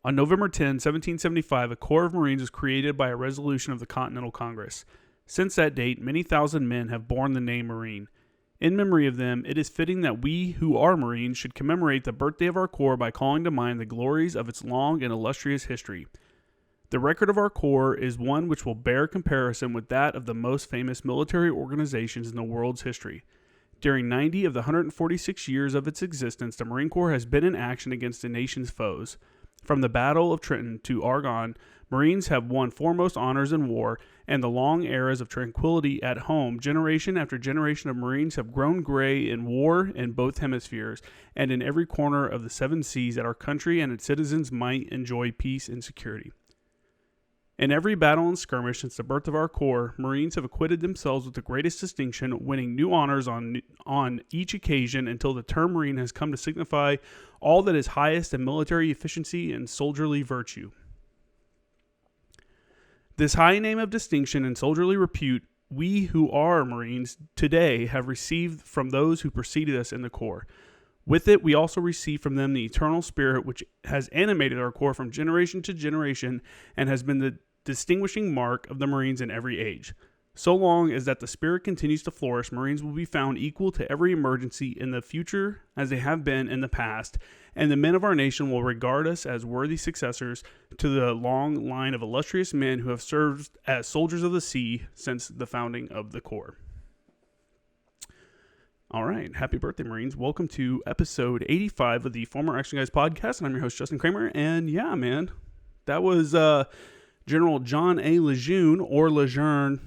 On November 10, 1775, a Corps of Marines was created by a resolution of the Continental Congress. Since that date, many thousand men have borne the name Marine. In memory of them, it is fitting that we who are Marines should commemorate the birthday of our Corps by calling to mind the glories of its long and illustrious history. The record of our Corps is one which will bear comparison with that of the most famous military organizations in the world's history. During 90 of the 146 years of its existence, the Marine Corps has been in action against the nation's foes. From the Battle of Trenton to Argonne, Marines have won foremost honors in war, and the long eras of tranquility at home, generation after generation of Marines have grown gray in war in both hemispheres, and in every corner of the seven seas that our country and its citizens might enjoy peace and security. In every battle and skirmish since the birth of our Corps, Marines have acquitted themselves with the greatest distinction, winning new honors on each occasion until the term Marine has come to signify all that is highest in military efficiency and soldierly virtue. This high name of distinction and soldierly repute we who are Marines today have received from those who preceded us in the Corps. With it, we also receive from them the eternal spirit which has animated our Corps from generation to generation and has been the distinguishing mark of the Marines in every age. So long as that the spirit continues to flourish, Marines will be found equal to every emergency in the future as they have been in the past, and the men of our nation will regard us as worthy successors to the long line of illustrious men who have served as soldiers of the sea since the founding of the Corps. All right. Happy birthday, Marines. Welcome to episode 85 of the Former Action Guys podcast, and I'm your host, Justin Kramer, and yeah, man, that was General John A. Lejeune, or Lejeune,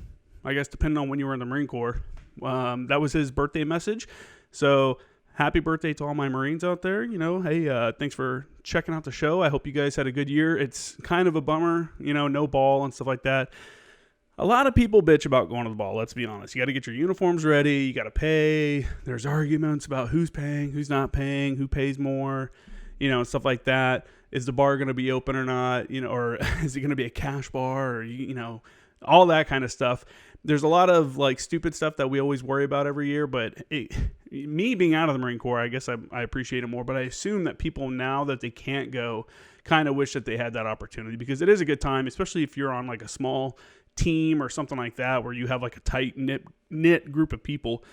I guess depending on when you were in the Marine Corps. That was his birthday message. So happy birthday to all my Marines out there. You know, hey, thanks for checking out the show. I hope you guys had a good year. It's kind of a bummer, you know, no ball and stuff like that. A lot of people bitch about going to the ball, let's be honest. You got to get your uniforms ready. You got to pay. There's arguments about who's paying, who's not paying, who pays more, you know, stuff like that. Is the bar going to be open or not? You know, or is it going to be a cash bar, or, you know, all that kind of stuff. There's a lot of like stupid stuff that we always worry about every year, but me being out of the Marine Corps, I guess I appreciate it more, but I assume that people now that they can't go kind of wish that they had that opportunity, because it is a good time, especially if you're on like a small team or something like that where you have like a tight knit group of people.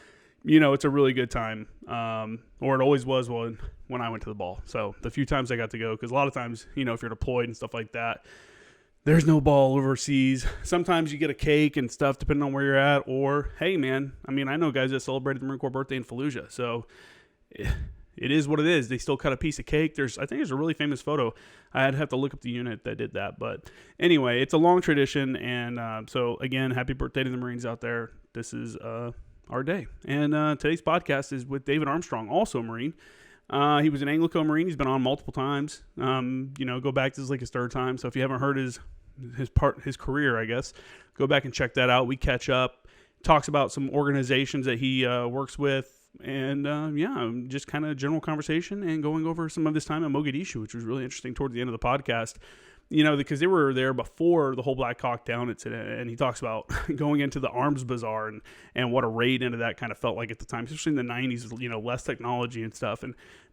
You know, it's a really good time, or it always was when I went to the ball. So the few times I got to go, because a lot of times, you know, if you're deployed and stuff like that, there's no ball overseas. Sometimes you get a cake and stuff depending on where you're at, or hey, man, I mean, I know guys that celebrated the Marine Corps birthday in Fallujah, so it is what it is. They still cut a piece of cake. I think there's a really famous photo. I'd have to look up the unit that did that, but anyway, it's a long tradition, and so again, happy birthday to the Marines out there. This is our day. And today's podcast is with David Armstrong, also a Marine. He was an ANGLICO Marine. He's been on multiple times. You know, go back, this is like his third time. So if you haven't heard his career, I guess, go back and check that out. We catch up, talks about some organizations that he works with, and yeah, just kind of general conversation and going over some of his time at Mogadishu, which was really interesting toward the end of the podcast. You know, because they were there before the whole Black Hawk Down incident, and he talks about going into the arms bazaar and what a raid into that kind of felt like at the time, especially in the 90s, you know, less technology and stuff,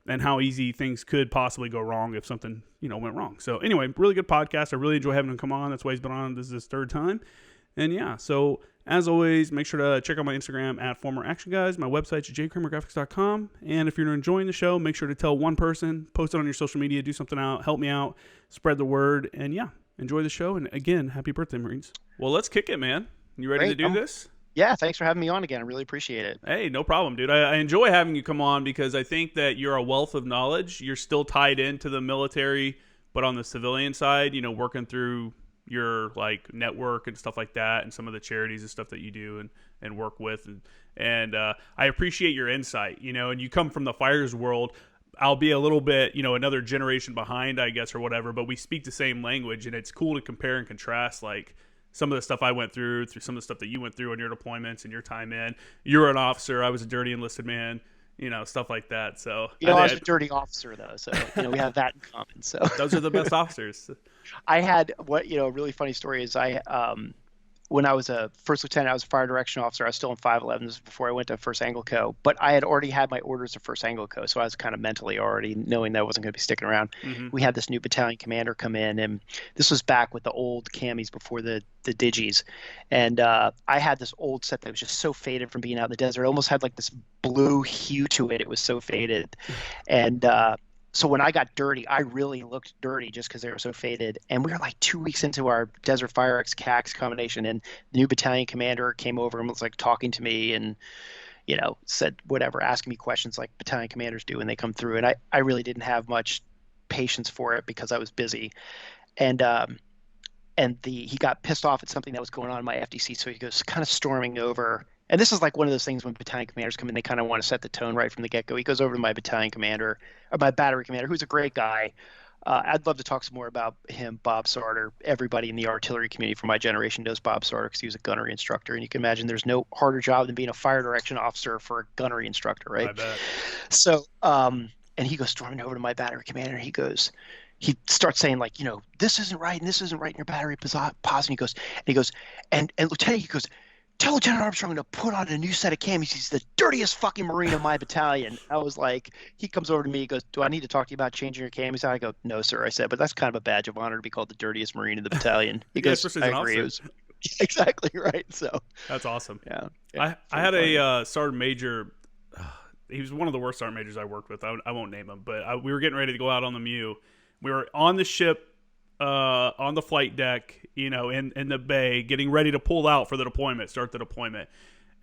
and how easy things could possibly go wrong if something, you know, went wrong. So anyway, really good podcast. I really enjoy having him come on. That's why he's been on. This is his third time. And yeah, so as always, make sure to check out my Instagram at Former Action Guys. My website's jkramergraphics.com. And if you're enjoying the show, make sure to tell one person, post it on your social media, do something out, help me out, spread the word. And yeah, enjoy the show. And again, happy birthday, Marines. Well, let's kick it, man. You ready to do this? Yeah, thanks for having me on again. I really appreciate it. Hey, no problem, dude. I enjoy having you come on because I think that you're a wealth of knowledge. You're still tied into the military, but on the civilian side, you know, working through your like network and stuff like that, and some of the charities and stuff that you do and work with, and I appreciate your insight, you know, and you come from the fires world. I'll be a little bit, you know, another generation behind, I guess, or whatever, but we speak the same language, and it's cool to compare and contrast like some of the stuff I went through some of the stuff that you went through on your deployments and your time in. You're an officer, I was a dirty enlisted man, you know, stuff like that. So you know, I was a dirty officer though, so you know, we have that in common. So those are the best officers. I had a really funny story is when I was a first lieutenant, I was a fire direction officer. I was still in 511. This was before I went to First ANGLICO, but I had already had my orders of First ANGLICO, so I was kind of mentally already knowing that I wasn't going to be sticking around. Mm-hmm. We had this new battalion commander come in, and this was back with the old camis before the digis, and I had this old set that was just so faded from being out in the desert. It almost had like this blue hue to it. It was so faded, and so when I got dirty, I really looked dirty just because they were so faded. And we were like 2 weeks into our Desert Fire X CAX combination, and the new battalion commander came over and was like talking to me and, said whatever, asking me questions like battalion commanders do when they come through. And I really didn't have much patience for it because I was busy. And he got pissed off at something that was going on in my FDC, so he goes kind of storming over. And this is like one of those things when battalion commanders come in, they kind of want to set the tone right from the get-go. He goes over to my battalion commander, or my battery commander, who's a great guy. I'd love to talk some more about him, Bob Sarter. Everybody in the artillery community from my generation knows Bob Sarter because he was a gunnery instructor. And you can imagine there's no harder job than being a fire direction officer for a gunnery instructor, right? I bet. So, and he goes storming over to my battery commander. He starts saying like, this isn't right and this isn't right in your battery position. He goes, and Lieutenant, he goes, tell Lieutenant Armstrong to put on a new set of camis. He's the dirtiest fucking Marine in my battalion. I was like, he comes over to me, he goes, do I need to talk to you about changing your camis? I go, no, sir. I said, but that's kind of a badge of honor to be called the dirtiest Marine in the battalion. He goes, I agree. It was exactly right. So that's awesome. Yeah. I had a sergeant major. He was one of the worst sergeant majors I worked with. I won't name him, but we were getting ready to go out on the MEU. We were on the ship, on the flight deck, in the bay, getting ready to pull out for the deployment, start the deployment.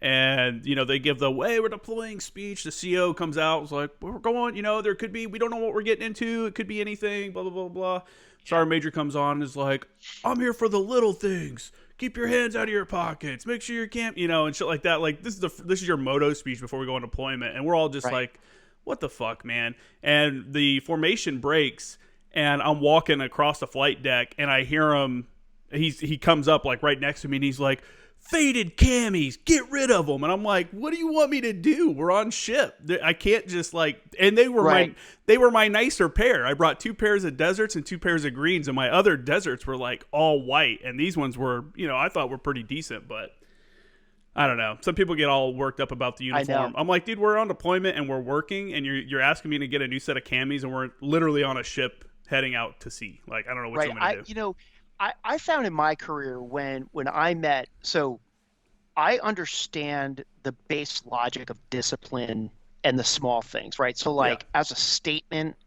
And, they give the way we're deploying speech. The CO comes out, was like, we're going, there could be, we don't know what we're getting into. It could be anything, blah, blah, blah, blah. Sergeant Major comes on and is like, I'm here for the little things. Keep your hands out of your pockets. Make sure you can't, and shit like that. Like, this is your motto speech before we go on deployment. And we're all just like, what the fuck, man? And the formation breaks, and I'm walking across the flight deck, and I hear him. He comes up like right next to me, and he's like, faded camis, get rid of them. And I'm like, what do you want me to do? We're on ship. I can't just and they were my nicer pair. I brought 2 pairs of deserts and 2 pairs of greens, and my other deserts were like all white, and these ones were, I thought were pretty decent, but I don't know. Some people get all worked up about the uniform. I'm like, dude, we're on deployment and we're working, and you're asking me to get a new set of camis, and we're literally on a ship heading out to sea. Like, I don't know what you want me to do. I found in my career when I met, so I understand the base logic of discipline and the small things, right? So as a statement,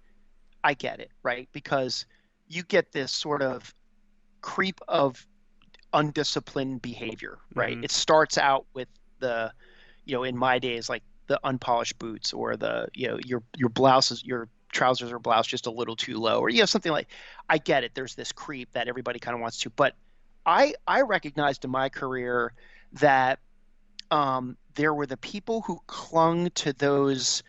I get it, right? Because you get this sort of creep of undisciplined behavior, right? Mm-hmm. It starts out with the, in my days, like the unpolished boots or the, your blouses, your trousers or blouse just a little too low, or something like. I get it. There's this creep that everybody kind of wants to, but I recognized in my career that there were the people who clung to those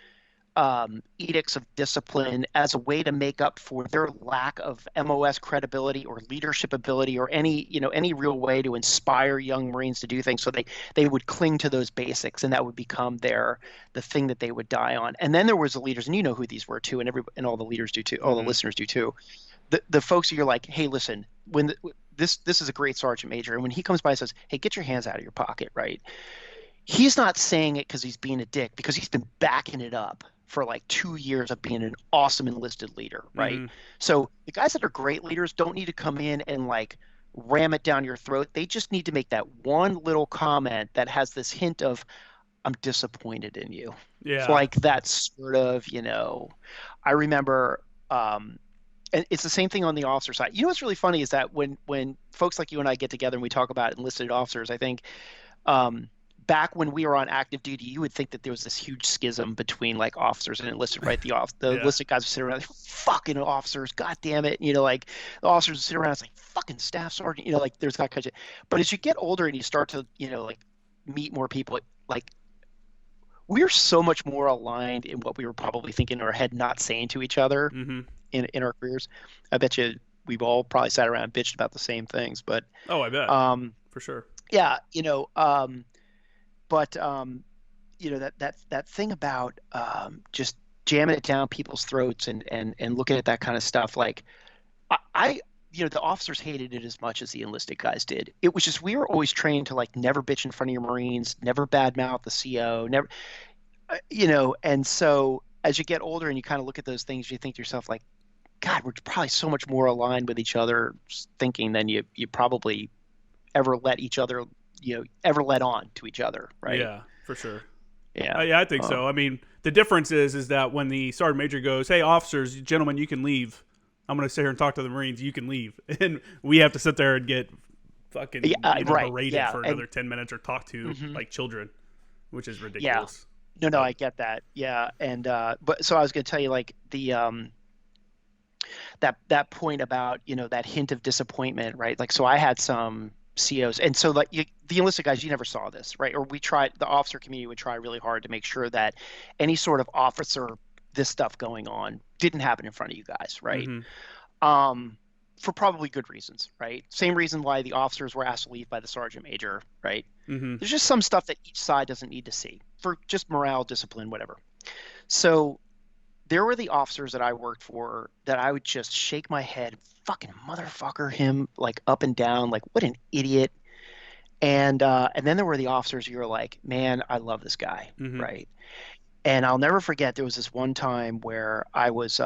edicts of discipline as a way to make up for their lack of MOS credibility or leadership ability or any real way to inspire young Marines to do things. So they would cling to those basics, and that would become the thing that they would die on. And then there was the leaders, and you know who these were too, and all the leaders do too, all the listeners do too. The folks who you're like, hey, listen, when this is a great sergeant major, and when he comes by and says, hey, get your hands out of your pocket, right? He's not saying it because he's being a dick, because he's been backing it up for like 2 years of being an awesome enlisted leader, right? Mm-hmm. So the guys that are great leaders don't need to come in and like ram it down your throat. They just need to make that one little comment that has this hint of, I'm disappointed in you. Yeah. It's like that sort of, I remember, and it's the same thing on the officer side. What's really funny is that when folks like you and I get together and we talk about enlisted officers, I think back when we were on active duty, you would think that there was this huge schism between like officers and enlisted, right? The enlisted guys would sit around, like, fucking officers, god damn it. Like the officers would sit around, it's like, fucking staff sergeant, like there's that kind of shit. But as you get older and you start to, like meet more people, like we're so much more aligned in what we were probably thinking in our head, not saying to each other in our careers. I bet you we've all probably sat around and bitched about the same things, but I bet for sure. Yeah. But that thing about just jamming it down people's throats and looking at that kind of stuff, like I the officers hated it as much as the enlisted guys did. It was just we were always trained to like never bitch in front of your Marines, never badmouth the CO, never, and so as you get older and you kind of look at those things, you think to yourself like, God, we're probably so much more aligned with each other thinking than you probably ever let each other, ever let on to each other, right? Yeah, for sure. Yeah. Yeah, I think so. I mean, the difference is that when the sergeant major goes, "Hey, officers, gentlemen, you can leave. I'm going to sit here and talk to the Marines. You can leave," and we have to sit there and get fucking Right. berated Yeah. for another 10 minutes or talk to Mhm. like children, which is Yeah. ridiculous. No, But I get that. Yeah. And but so I was going to tell you like the that point about that hint of disappointment, right? Like so I had some COs, and so like the enlisted guys, you never saw this, right? Or we tried, the officer community would try really hard to make sure that any sort of officer this stuff going on didn't happen in front of you guys, right? mm-hmm. For probably good reasons, right? Same reason why the officers were asked to leave by the sergeant major, right? Mm-hmm. There's just some stuff that each side doesn't need to see for just morale, discipline, whatever. So there were the officers that I worked for that I would just shake my head, fucking motherfucker him like up and down, like what an idiot. And then there were the officers who were like, man, I love this guy, Mm-hmm. right? And I'll never forget there was this one time where I was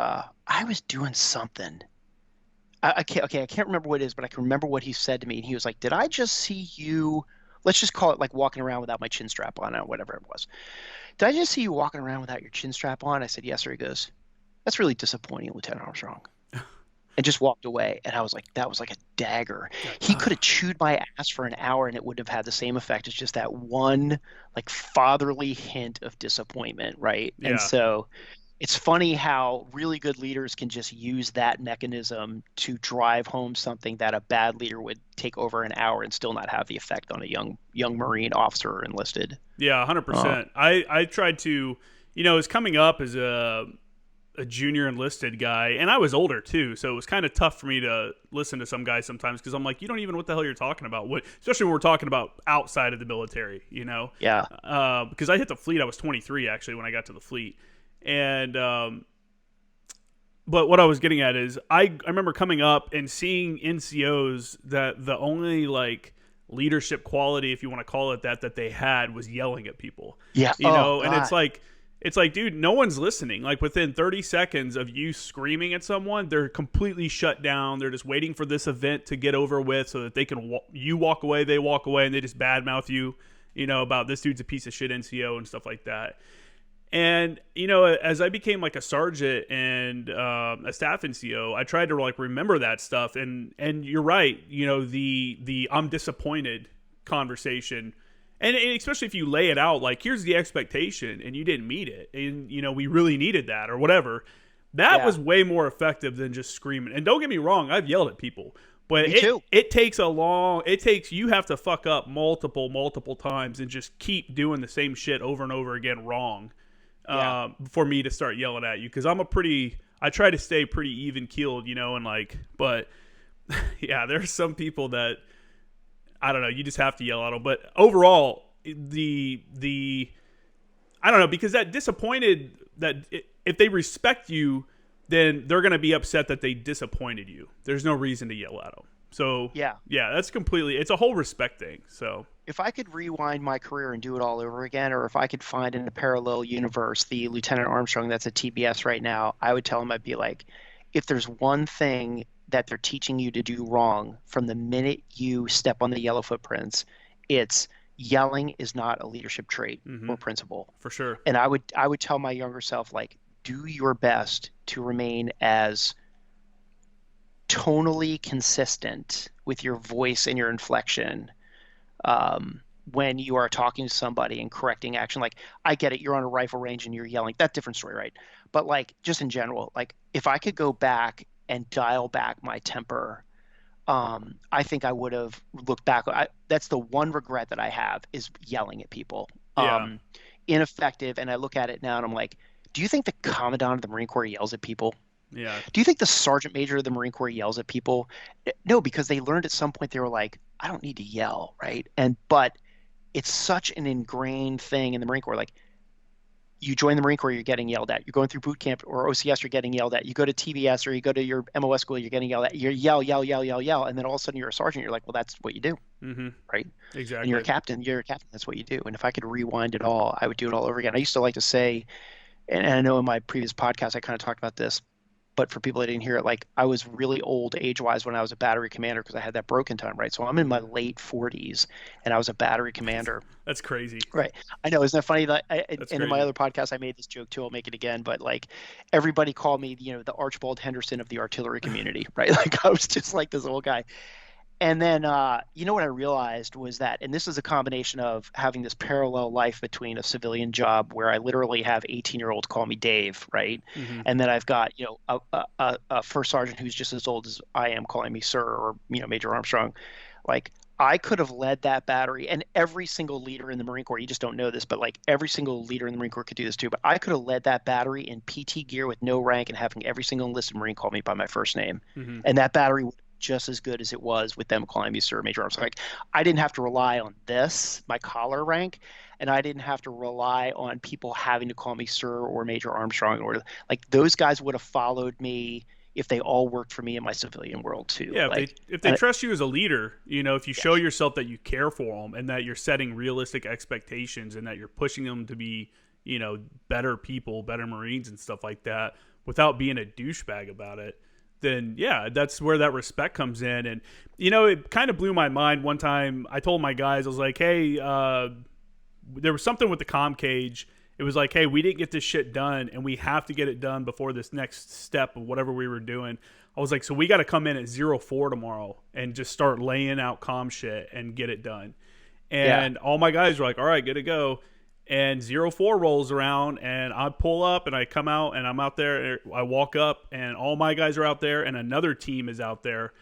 doing something. I can't remember what it is, but I can remember what he said to me. And he was like, "Did I just see you? Let's just call it like walking around without my chin strap on, or whatever it was. Did I just see you walking around without your chin strap on?" I said, "Yes, sir." He goes, "That's really disappointing, Lieutenant Armstrong." And just walked away. And I was like, that was like a dagger. He could have chewed my ass for an hour and it would have had the same effect as just that one like fatherly hint of disappointment, right? Yeah. And so it's funny how really good leaders can just use that mechanism to drive home something that a bad leader would take over an hour and still not have the effect on a young Marine officer or enlisted. Yeah, 100%. I tried to, it was coming up as a junior enlisted guy, and I was older too, so it was kind of tough for me to listen to some guys sometimes because I'm like, you don't even know what the hell you're talking about. What, especially when we're talking about outside of the military, Yeah. Because I hit the fleet, I was 23 actually when I got to the fleet, and but what I was getting at is I remember coming up and seeing NCOs that the only like leadership quality, if you want to call it that they had was yelling at people. Yeah. And it's like, dude, no one's listening. Like within 30 seconds of you screaming at someone, they're completely shut down. They're just waiting for this event to get over with so that they can you walk away, they walk away, and they just badmouth you, about this dude's a piece of shit NCO and stuff like that. And as I became like a sergeant and a staff NCO, I tried to like remember that stuff. And you're right, the I'm disappointed conversation. And especially if you lay it out, like, here's the expectation and you didn't meet it. And, we really needed that or whatever. That was way more effective than just screaming. And don't get me wrong, I've yelled at people. But it takes you have to fuck up multiple times and just keep doing the same shit over and over again wrong for me to start yelling at you. Because I try to stay pretty even keeled, and like, but yeah, there's some people that, I don't know. You just have to yell at them. But overall, I don't know, because that disappointed if they respect you, then they're going to be upset that they disappointed you. There's no reason to yell at them. So yeah, that's it's a whole respect thing. So if I could rewind my career and do it all over again, or if I could find in a parallel universe the Lieutenant Armstrong that's at TBS right now, I would tell him, I'd be like, if there's one thing that they're teaching you to do wrong from the minute you step on the yellow footprints, it's yelling is not a leadership trait or principle. For sure. And I would tell my younger self, like, do your best to remain as tonally consistent with your voice and your inflection when you are talking to somebody and correcting action. Like, I get it, you're on a rifle range and you're yelling. That's a different story, right? But like, just in general, like, if I could go back and dial back my temper, I think I would have looked back. That's the one regret that I have, is yelling at people. Ineffective. And I look at it now and I'm like, do you think the Commandant of the Marine Corps yells at people? Yeah. Do you think the Sergeant Major of the Marine Corps yells at people? No, because they learned at some point, they were like, I don't need to yell, right? But it's such an ingrained thing in the Marine Corps. Like, you join the Marine Corps, you're getting yelled at. You're going through boot camp or OCS, you're getting yelled at. You go to TBS or you go to your MOS school, you're getting yelled at. You yell, yell, yell, yell, yell, and then all of a sudden you're a sergeant. You're like, well, that's what you do, right? Exactly. And you're a captain. You're a captain. That's what you do. And if I could rewind it all, I would do it all over again. I used to like to say, and I know in my previous podcast I kind of talked about this, but for people that didn't hear it, like I was really old age-wise when I was a battery commander because I had that broken time, right? So I'm in my late 40s, and I was a battery commander. That's crazy. Right. I know. Isn't that funny? That in my other podcast, I made this joke too. I'll make it again. But like, everybody called me, the Archibald Henderson of the artillery community, right? Like I was just like this old guy. And then, what I realized was that, and this is a combination of having this parallel life between a civilian job where I literally have 18-year-olds call me Dave, right? And then I've got, a first sergeant who's just as old as I am calling me sir, or, Major Armstrong. Like, I could have led that battery, and every single leader in the Marine Corps, you just don't know this, but like every single leader in the Marine Corps could do this too, but I could have led that battery in PT gear with no rank and having every single enlisted Marine call me by my first name. And that battery would just as good as it was with them calling me sir, Major Armstrong. Like, I didn't have to rely on this, my collar rank, and I didn't have to rely on people having to call me sir or Major Armstrong, or like those guys would have followed me if they all worked for me in my civilian world too. Yeah, like, if they trust you as a leader, if you show yourself that you care for them and that you're setting realistic expectations and that you're pushing them to be, better people, better Marines and stuff like that without being a douchebag about it, then yeah, that's where that respect comes in. And, it kind of blew my mind one time. I told my guys, I was like, hey, there was something with the comm cage. It was like, hey, we didn't get this shit done, and we have to get it done before this next step of whatever we were doing. I was like, so we got to come in at 04 tomorrow and just start laying out comm shit and get it done. And all my guys were like, all right, good to go. And 04 rolls around, and I pull up, and I come out, and I'm out there. I walk up, and all my guys are out there, and another team is out there.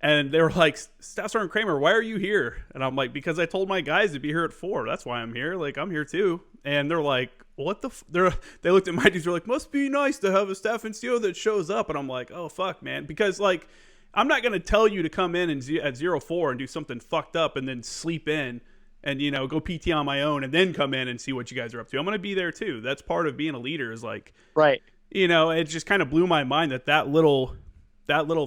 And they were like, Staff Sergeant Kramer, why are you here? And I'm like, because I told my guys to be here at 4. That's why I'm here. Like, I'm here too. And they're like, what the they looked at my dudes. They're like, must be nice to have a staff NCO that shows up. And I'm like, oh, fuck, man. Because, like, I'm not going to tell you to come in and at 04 and do something fucked up and then sleep in and, go PT on my own and then come in and see what you guys are up to. I'm going to be there too. That's part of being a leader, is like, right. It just kind of blew my mind that little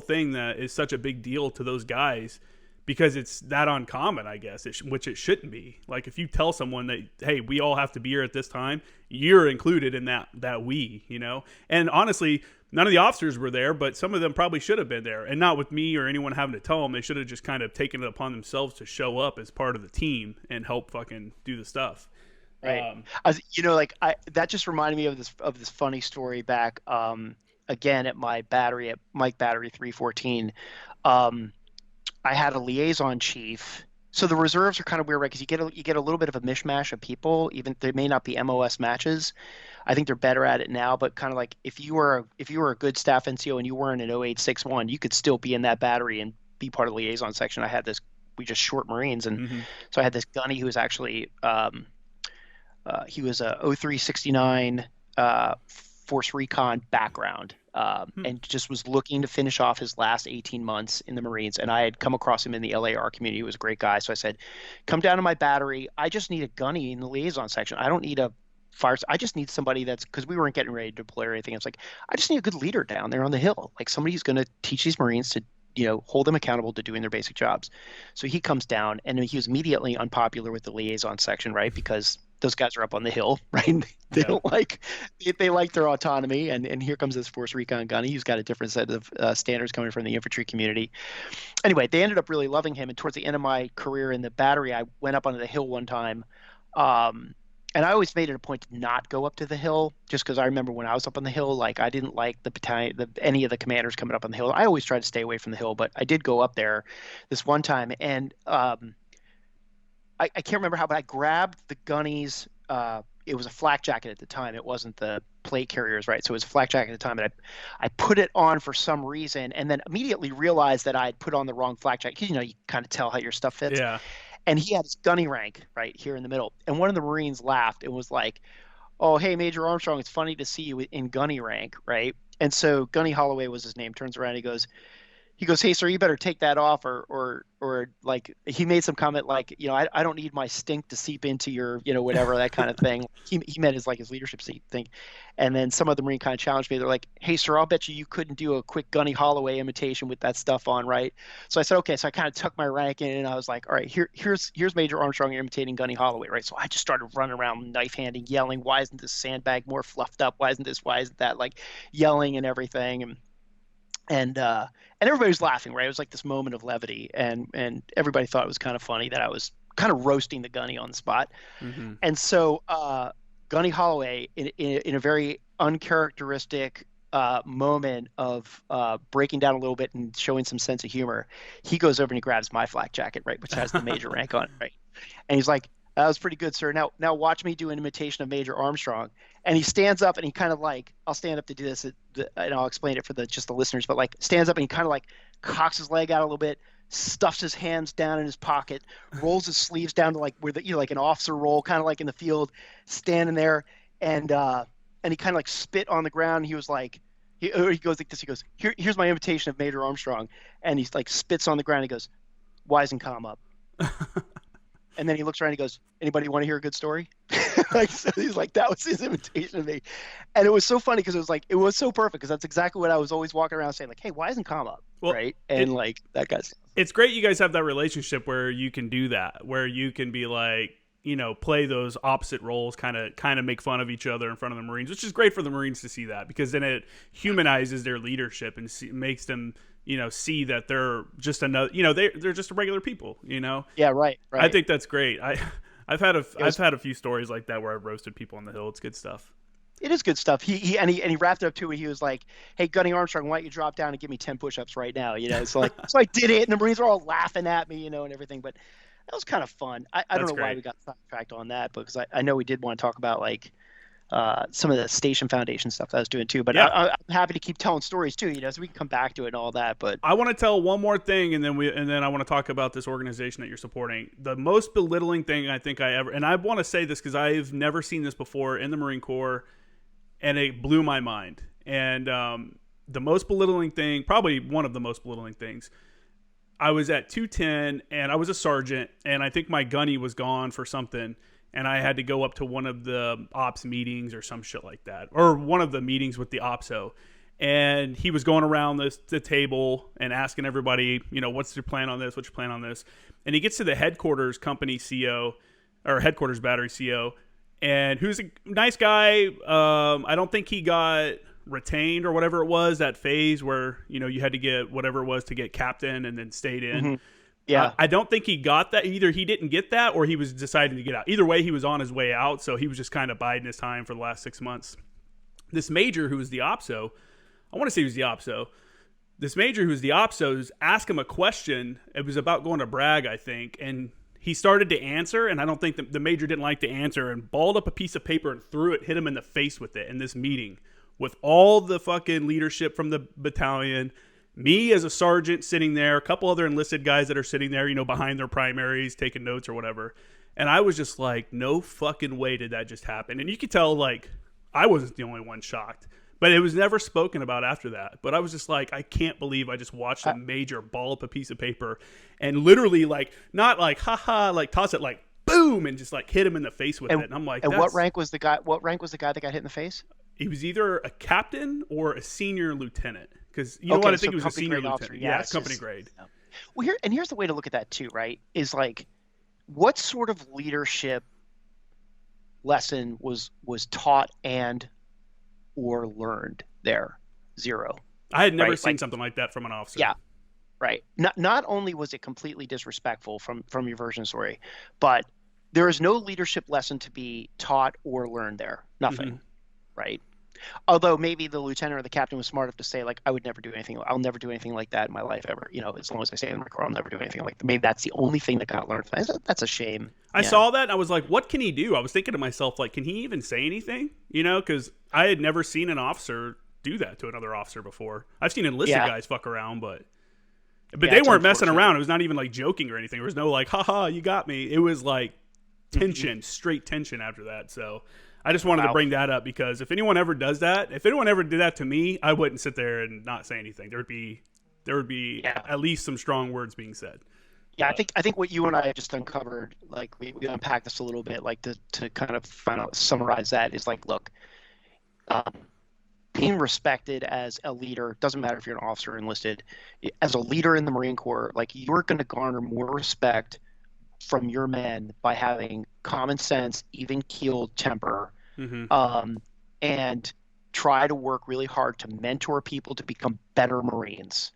thing that is such a big deal to those guys, because it's that uncommon, I guess, which it shouldn't be. Like, if you tell someone that, hey, we all have to be here at this time, you're included in that we, And honestly, none of the officers were there, but some of them probably should have been there. And not with me or anyone having to tell them. They should have just kind of taken it upon themselves to show up as part of the team and help fucking do the stuff. Right. That just reminded me of this funny story back, again, at my battery, at Mike Battery 314. I had a liaison chief. So the reserves are kind of weird, right? Because you get a little bit of a mishmash of people. Even they may not be MOS matches. I think they're better at it now. But kind of like if you were a good staff NCO and you weren't an 0861, you could still be in that battery and be part of the liaison section. I had this. We just short Marines, and so I had this gunny who was actually he was a 0369 Force Recon background. And just was looking to finish off his last 18 months in the Marines. And I had come across him in the LAR community. He was a great guy. So I said, come down to my battery. I just need a gunny in the liaison section. I don't need a fire. I just need somebody because we weren't getting ready to deploy or anything. It's like, I just need a good leader down there on the hill. Like somebody who's going to teach these Marines to, hold them accountable to doing their basic jobs. So he comes down, and he was immediately unpopular with the liaison section, right? Because those guys are up on the hill, right? They don't they like their autonomy. And here comes this Force Recon gunny. He's got a different set of standards coming from the infantry community. Anyway, they ended up really loving him. And towards the end of my career in the battery, I went up onto the hill one time. And I always made it a point to not go up to the hill, just because I remember when I was up on the hill, like I didn't like the battalion, any of the commanders coming up on the hill. I always tried to stay away from the hill, but I did go up there this one time. And I can't remember how, but I grabbed the gunnies. It was a flak jacket at the time. It wasn't the plate carriers, right? So it was a flak jacket at the time. And I put it on for some reason, and then immediately realized that I had put on the wrong flak jacket. You kind of tell how your stuff fits. Yeah. And he had his gunny rank right here in the middle. And one of the Marines laughed and was like, oh, hey, Major Armstrong, it's funny to see you in gunny rank, right? And so Gunny Holloway was his name. Turns around, he goes, he goes, "Hey, sir, you better take that off," or like he made some comment like, I don't need my stink to seep into your, whatever, that kind of thing. He meant his leadership thing. And then some of the Marine kind of challenged me. They're like, "Hey, sir, I'll bet you couldn't do a quick Gunny Holloway imitation with that stuff on, right?" So I said, "Okay." So I kind of tucked my rank in, and I was like, "All right, here's Major Armstrong imitating Gunny Holloway, right?" So I just started running around knife handing, yelling, "Why isn't this sandbag more fluffed up? Why isn't this? Why isn't that?" Like yelling and everything. And everybody was laughing, right? It was like this moment of levity, and everybody thought it was kind of funny that I was kind of roasting the Gunny on the spot. Mm-hmm. And so Gunny Holloway, in a very uncharacteristic moment of breaking down a little bit and showing some sense of humor, he goes over and he grabs my flak jacket, right, which has the Major rank on it, right? And he's like, "That was pretty good, sir. Now watch me do an imitation of Major Armstrong." And he stands up and he kind of like, I'll stand up to do this, and I'll explain it for just the listeners, but like stands up and he kind of like cocks his leg out a little bit, stuffs his hands down in his pocket, rolls his sleeves down to like where like an officer roll, kind of like in the field, standing there, and he kind of like spit on the ground. He was like, he goes like this. He goes, here's my imitation of Major Armstrong," and he's like spits on the ground. He goes, "Wise and calm up." And then he looks around and he goes, "Anybody want to hear a good story?" Like, so he's like, that was his imitation of me. And it was so funny because it was so perfect, because that's exactly what I was always walking around saying, like, "Hey, why isn't calm up?" Well, right? And like that guy's. It's great you guys have that relationship where you can do that, where you can be like, play those opposite roles, kind of make fun of each other in front of the Marines, which is great for the Marines to see that, because then it humanizes their leadership and makes them, see that they're just another, they're just regular people, Yeah, right. I think that's great. I've had a few stories like that where I've roasted people on the Hill. It's good stuff. It is good stuff. He wrapped it up too. He was like, "Hey, Gunny Armstrong, why don't you drop down and give me 10 push-ups right now?" So like, so I did it, and the Marines were all laughing at me, and everything. But that was kind of fun. I don't know why we got sidetracked on that, because I know we did want to talk about like some of the Station Foundation stuff that I was doing too. But yeah. I'm happy to keep telling stories too, so we can come back to it and all that. But I want to tell one more thing, and then I want to talk about this organization that you're supporting. The most belittling thing I think and I want to say this because I've never seen this before in the Marine Corps, and it blew my mind. And the most belittling thing, probably one of the most belittling things, I was at 210, and I was a sergeant, and I think my gunny was gone for something, and I had to go up to one of the ops meetings or some shit like that, or one of the meetings with the OPSO. And he was going around the table and asking everybody, what's your plan on this? What's your plan on this? And he gets to the headquarters company CO, or headquarters battery CO, and who's a nice guy. I don't think he got retained or whatever it was, that phase where, you had to get whatever it was to get captain and then stayed in. Mm-hmm. Yeah. I don't think he got that. Either he didn't get that or he was deciding to get out. Either way, he was on his way out, so he was just kind of biding his time for the last 6 months. This major who was the OPSO, I want to say he was the OPSO. This major who was the OPSO asked him a question. It was about going to Bragg, I think, and he started to answer, and I don't think the major didn't like the answer, and balled up a piece of paper and threw it, hit him in the face with it in this meeting with all the fucking leadership from the battalion. Me as a sergeant sitting there, a couple other enlisted guys that are sitting there, behind their primaries, taking notes or whatever. And I was just like, no fucking way did that just happen. And you could tell, like, I wasn't the only one shocked. But it was never spoken about after that. But I was just like, I can't believe I just watched a major ball up a piece of paper and literally, like, not like, haha, like, toss it, like, boom, and just, like, hit him in the face with it. And I'm like, and what rank was the guy that got hit in the face? He was either a captain or a senior lieutenant. Because what? I think he was a senior lieutenant. Yeah, company grade. Yeah. Well, here's the way to look at that too, right? Is like, what sort of leadership lesson was taught and or learned there? Zero. I had never seen something like that from an officer. Yeah, right. Not only was it completely disrespectful from your version story, but there is no leadership lesson to be taught or learned there. Nothing. Mm-hmm. Right. Although maybe the lieutenant or the captain was smart enough to say, like, I'll never do anything like that in my life ever. As long as I stay in the Marine Corps, I'll never do anything like that. Maybe that's the only thing that got learned. That's a shame. I saw that and I was like, what can he do? I was thinking to myself, like, can he even say anything? Because I had never seen an officer do that to another officer before. I've seen enlisted guys fuck around, but they weren't messing around. It was not even like joking or anything. There was no like, haha, you got me. It was like tension, straight tension after that. So I just wanted to bring that up because if anyone ever does that, if anyone ever did that to me, I wouldn't sit there and not say anything. There'd be there would be Yeah. at least some strong words being said. Yeah, I think what you and I have just uncovered, like we unpacked this a little bit, like to kind of summarize that is like, look, um, being respected as a leader doesn't matter if you're an officer or enlisted. As a leader in the Marine Corps, like you're going to garner more respect from your men by having common sense, even keeled temper, Mm-hmm. um, and try to work really hard to mentor people to become better Marines.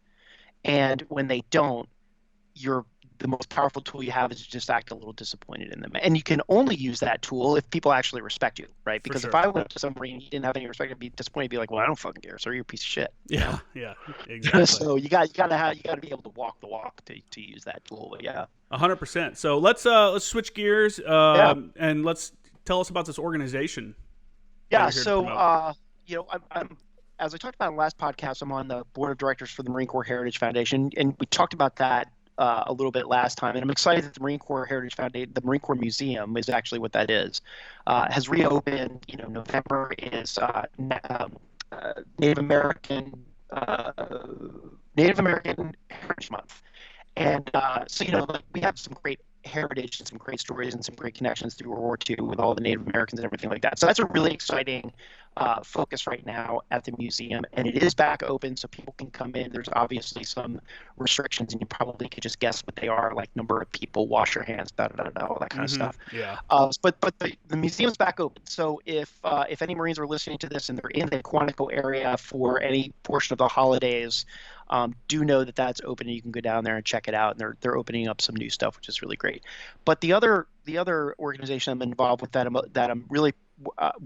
And when they don't, you're the most powerful tool you have is to just act a little disappointed in them. And you can only use that tool if people actually respect you, right? For Because if sure. I went up to somebody and he didn't have any respect, I'd be disappointed. I'd be like, well, I don't fucking care. So you're a piece of shit. Yeah. Yeah. Exactly. So you gotta be able to walk the walk to use that tool. But yeah. 100%. So let's switch gears Yeah. and let's tell us about this organization that Yeah. you're here to So, promote. I'm as I talked about in the last podcast, I'm on the board of directors for the Marine Corps Heritage Foundation, and we talked about that a little bit last time. And I'm excited that the Marine Corps Heritage Foundation, the Marine Corps Museum, is actually what that is, has reopened. November is Native American uh, Native American Heritage Month. And so, like, we have some great heritage and some great stories and some great connections through World War II with all the Native Americans and everything like that. So that's a really exciting focus right now at the museum. And it is back open so people can come in. There's obviously some restrictions, and you probably could just guess what they are, like number of people, wash your hands, all that kind of stuff. Yeah. But the museum's back open. So if any Marines are listening to this and they're in the Quantico area for any portion of the holidays, do know that that's open and you can go down there and check it out. And they're opening up some new stuff, which is really great. But the other organization I'm involved with that I'm really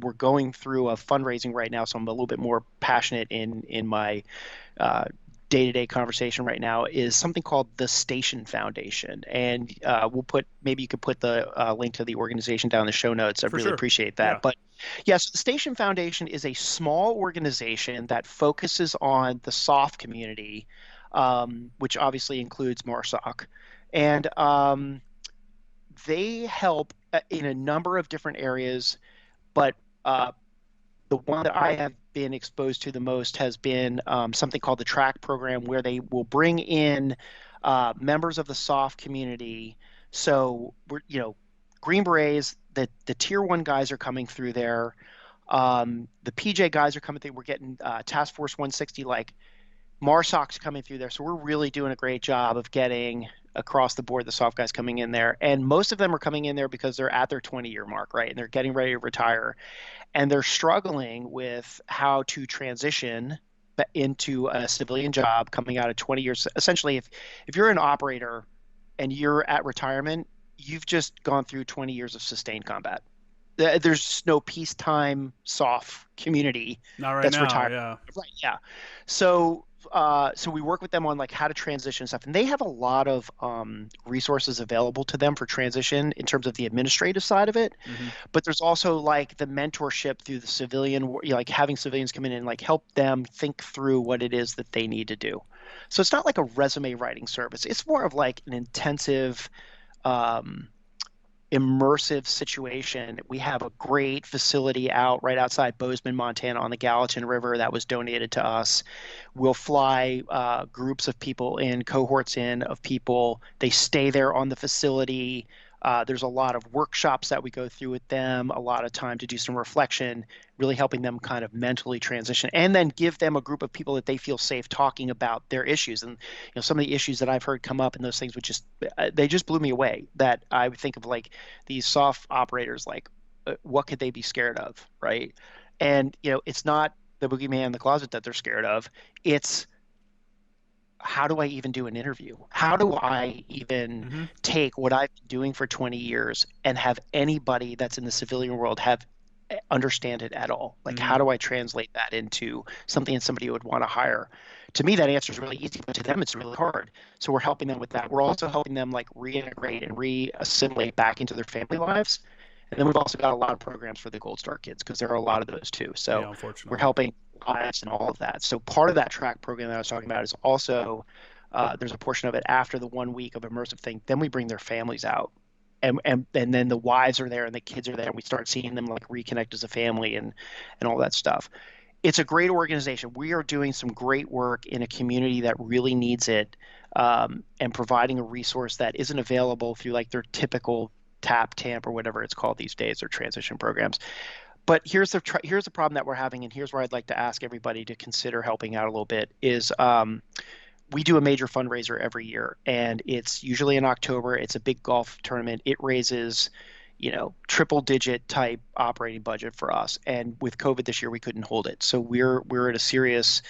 we're going through a fundraising right now, so I'm a little bit more passionate in my day-to-day conversation right now, is something called the Station Foundation. And maybe you could put the link to the organization down in the show notes. I'd For really sure. appreciate that. Yeah. But yes, the Station Foundation is a small organization that focuses on the SOF community, which obviously includes MARSOC. And they help in a number of different areas, but the one that I have been exposed to the most has been something called the TRACK program, where they will bring in members of the SOF community. So Green Berets, the tier 1 guys are coming through there. The PJ guys are coming through. We're getting Task Force 160, like MARSOC's coming through there. So we're really doing a great job of getting across the board the SOF guys coming in there. And most of them are coming in there because they're at their 20-year mark, right? And they're getting ready to retire. And they're struggling with how to transition into a civilian job coming out of 20 years. Essentially, if you're an operator and you're at retirement, you've just gone through 20 years of sustained combat. There's no peacetime SOF community Not right that's now. retired. Yeah. Right. Yeah. So we work with them on like how to transition stuff, and they have a lot of resources available to them for transition in terms of the administrative side of it. Mm-hmm. But there's also like the mentorship through the civilian, like having civilians come in and like help them think through what it is that they need to do. So it's not like a resume writing service. It's more of like an intensive, immersive situation. We have a great facility out right outside Bozeman, Montana, on the Gallatin River that was donated to us. We'll fly groups of people in, cohorts in of people. They stay there on the facility. There's a lot of workshops that we go through with them, a lot of time to do some reflection, really helping them kind of mentally transition, and then give them a group of people that they feel safe talking about their issues. And some of the issues that I've heard come up and those things would they just blew me away. That I would think of like these SOF operators, like what could they be scared of, right? And it's not the boogeyman in the closet that they're scared of. It's how do I even do an interview? How do I even take what I've been doing for 20 years and have anybody that's in the civilian world understand it at all? Like, how do I translate that into something that somebody would want to hire? To me, that answer is really easy, but to them, it's really hard. So we're helping them with that. We're also helping them like reintegrate and re-assimilate back into their family lives. And then we've also got a lot of programs for the Gold Star kids, because there are a lot of those too. So unfortunately, we're helping lives and all of that. So part of that track program that I was talking about is also there's a portion of it after the 1 week of immersive thing. Then we bring their families out, and then the wives are there and the kids are there, and we start seeing them like reconnect as a family and all that stuff. It's a great organization. We are doing some great work in a community that really needs it, and providing a resource that isn't available through like their typical TAP or whatever it's called these days, or transition programs. But here's the problem that we're having, and here's where I'd like to ask everybody to consider helping out a little bit. Is we do a major fundraiser every year, and it's usually in October. It's a big golf tournament. It raises, triple digit type operating budget for us. And with COVID this year, we couldn't hold it. So we're at a serious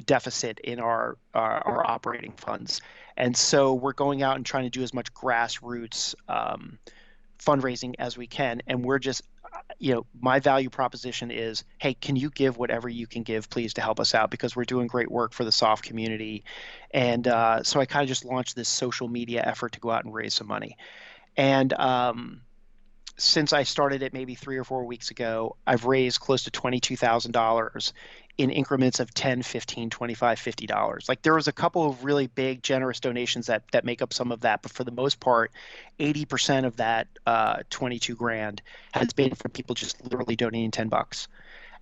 deficit in our operating funds. And so we're going out and trying to do as much grassroots fundraising as we can. And we're just, my value proposition is, hey, can you give whatever you can give, please, to help us out? Because we're doing great work for the soft community. And so I kind of just launched this social media effort to go out and raise some money. And since I started it maybe 3 or 4 weeks ago, I've raised close to $22,000 in increments of $10, $15, $25, $50. Like, there was a couple of really big, generous donations that make up some of that, but for the most part, 80% of that 22 grand has been from people just literally donating $10.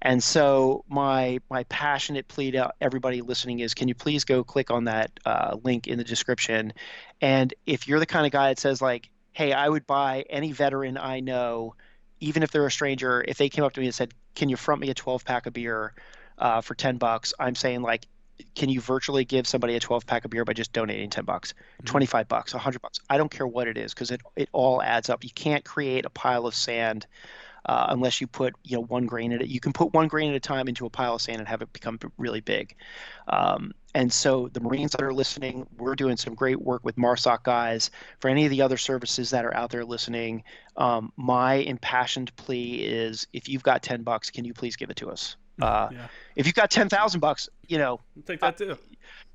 And so my passionate plea to everybody listening is, can you please go click on that link in the description? And if you're the kind of guy that says like, hey, I would buy any veteran I know, even if they're a stranger, if they came up to me and said, can you front me a 12-pack of beer for $10? I'm saying, like, can you virtually give somebody a 12-pack of beer by just donating $10, $25, $100? I don't care what it is, because it all adds up. You can't create a pile of sand unless you put 1 grain in it. You can put 1 grain at a time into a pile of sand and have it become really big. And so the Marines that are listening, we're doing some great work with MARSOC guys. For any of the other services that are out there listening, my impassioned plea is, if you've got $10, can you please give it to us? If you've got $10,000, I'll take that too.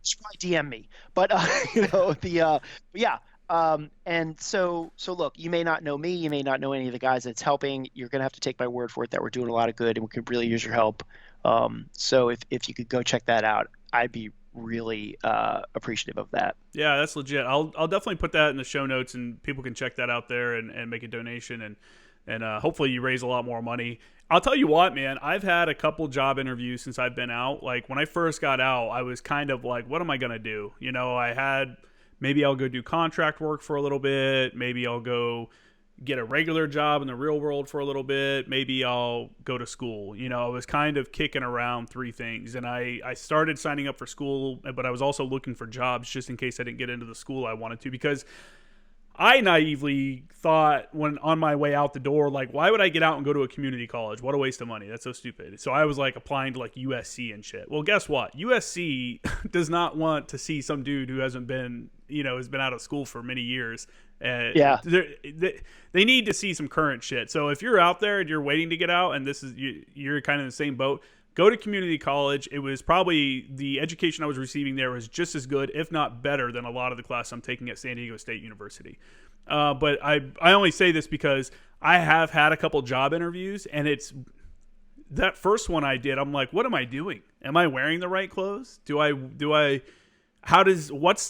Just probably DM me. But yeah. And so look, you may not know me, you may not know any of the guys that's helping. You're gonna have to take my word for it that we're doing a lot of good, and we could really use your help. So if you could go check that out, I'd be really appreciative of that. Yeah, that's legit. I'll definitely put that in the show notes, and people can check that out there and make a donation, and hopefully you raise a lot more money. I'll tell you what, man, I've had a couple job interviews since I've been out. Like, when I first got out, I was kind of like, what am I gonna do? Maybe I'll go do contract work for a little bit. Maybe I'll go get a regular job in the real world for a little bit. Maybe I'll go to school. I was kind of kicking around 3 things. And I started signing up for school, but I was also looking for jobs just in case I didn't get into the school I wanted to, because I naively thought, when on my way out the door, like, why would I get out and go to a community college? What a waste of money. That's so stupid. So I was like applying to like USC and shit. Well, guess what? USC does not want to see some dude who hasn't been, has been out of school for many years. Yeah. They need to see some current shit. So if you're out there and you're waiting to get out, and you're kind of in the same boat, go to community college. It was probably, the education I was receiving there was just as good, if not better, than a lot of the class I'm taking at San Diego State University. But I only say this because I have had a couple job interviews, and it's that first one I did, I'm like, what am I doing? Am I wearing the right clothes? What's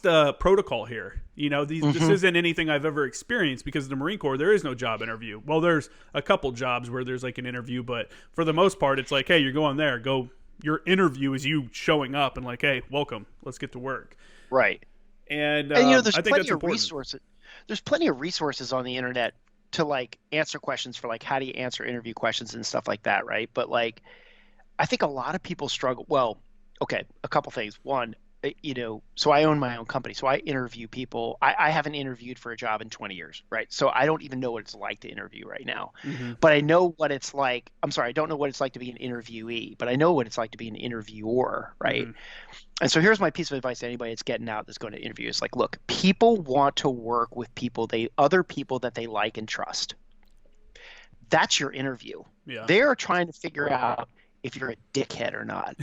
the protocol here? This isn't anything I've ever experienced, because the Marine Corps, there is no job interview. Well, there's a couple jobs where there's like an interview, but for the most part, it's like, hey, you're going there, your interview is you showing up and like, hey, welcome, let's get to work. Right. And there's I think plenty that's of important. resources. There's plenty of resources on the internet to like answer questions for like, how do you answer interview questions and stuff like that, right? But like, I think a lot of people struggle. Well, okay, a couple things. One, so I own my own company, so I interview people. I haven't interviewed for a job in 20 years, right? So I don't even know what it's like to interview right now. Mm-hmm. But I know what it's like. I'm sorry, I don't know what it's like to be an interviewee, but I know what it's like to be an interviewer, right? Mm-hmm. And so here's my piece of advice to anybody that's getting out, that's going to interview. It's like, look, people want to work with other people that they like and trust. That's your interview. Yeah. They're trying to figure out if you're a dickhead or not,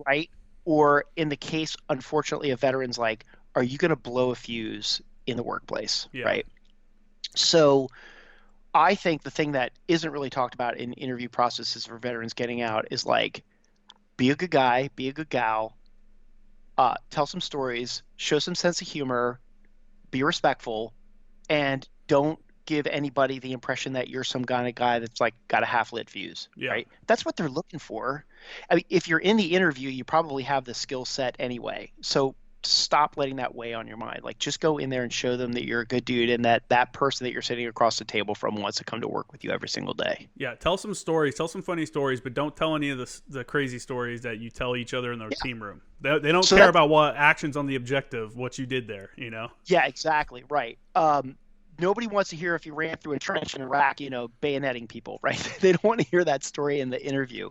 right? Or in the case, unfortunately, of veterans, like, are you going to blow a fuse in the workplace, right? So I think the thing that isn't really talked about in interview processes for veterans getting out is like, be a good guy, be a good gal, tell some stories, show some sense of humor, be respectful, and don't give anybody the impression that you're some kind of guy that's like got a half-lit fuse, right? That's what they're looking for. I mean, if you're in the interview, you probably have the skill set anyway. So stop letting that weigh on your mind. Like, just go in there and show them that you're a good dude and that person that you're sitting across the table from wants to come to work with you every single day. Yeah, tell some stories, tell some funny stories, but don't tell any of the crazy stories that you tell each other in the team room. They don't care about what actions on the objective, what you did there, you know? Yeah, exactly, right. Nobody wants to hear if you ran through a trench in Iraq, bayoneting people, right? They don't want to hear that story in the interview.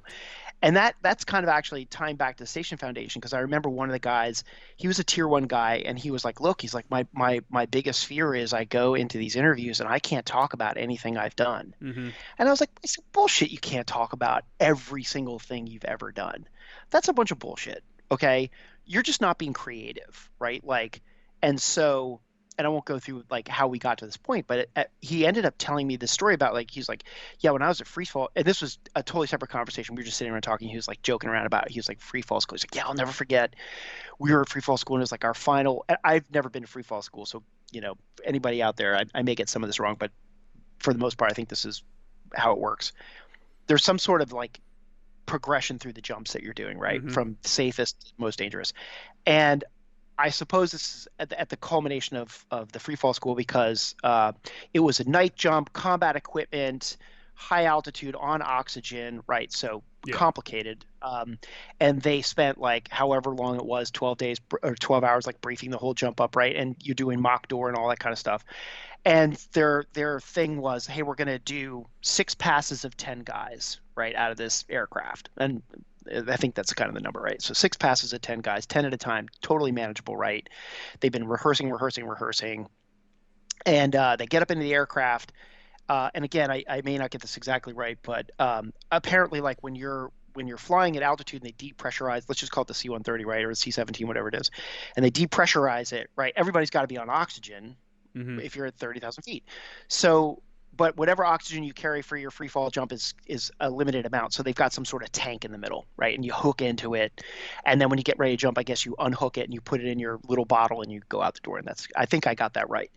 And that's kind of actually tying back to the Station Foundation, because I remember one of the guys, he was a tier 1 guy, and he was like, look, he's like, my biggest fear is I go into these interviews and I can't talk about anything I've done. And I was like, it's bullshit. You can't talk about every single thing you've ever done. That's a bunch of bullshit. Okay. You're just not being creative. Right. Like, and so, and I won't go through like how we got to this point, but he ended up telling me this story about like, he's like, yeah, when I was at free fall, and this was a totally separate conversation. We were just sitting around talking. He was like joking around about it. He was like, free fall school. He's like, yeah, I'll never forget. We were at free fall school, and it was like our final. I've never been to free fall school, so anybody out there, I may get some of this wrong, but for the most part, I think this is how it works. There's some sort of like progression through the jumps that you're doing, right? From safest to most dangerous, and I suppose this is at the culmination of the free fall school, because it was a night jump, combat equipment, high altitude on oxygen, right? So complicated. And they spent like however long it was, 12 days or 12 hours, like briefing the whole jump up, right? And you're doing mock door and all that kind of stuff. And their thing was, hey, we're going to do 6 passes of 10 guys, right, out of this aircraft. And I think that's kind of the number, right? So 6 passes of 10 guys, 10 at a time, totally manageable, right? They've been rehearsing. And they get up into the aircraft. And again, I may not get this exactly right, but apparently like when you're flying at altitude and they depressurize, let's just call it the C-130, right? Or the C-17, whatever it is. And they depressurize it, right? Everybody's got to be on oxygen if you're at 30,000 feet. So, but whatever oxygen you carry for your free fall jump is a limited amount. So they've got some sort of tank in the middle, right? And you hook into it. And then when you get ready to jump, I guess you unhook it and you put it in your little bottle and you go out the door. And I think I got that right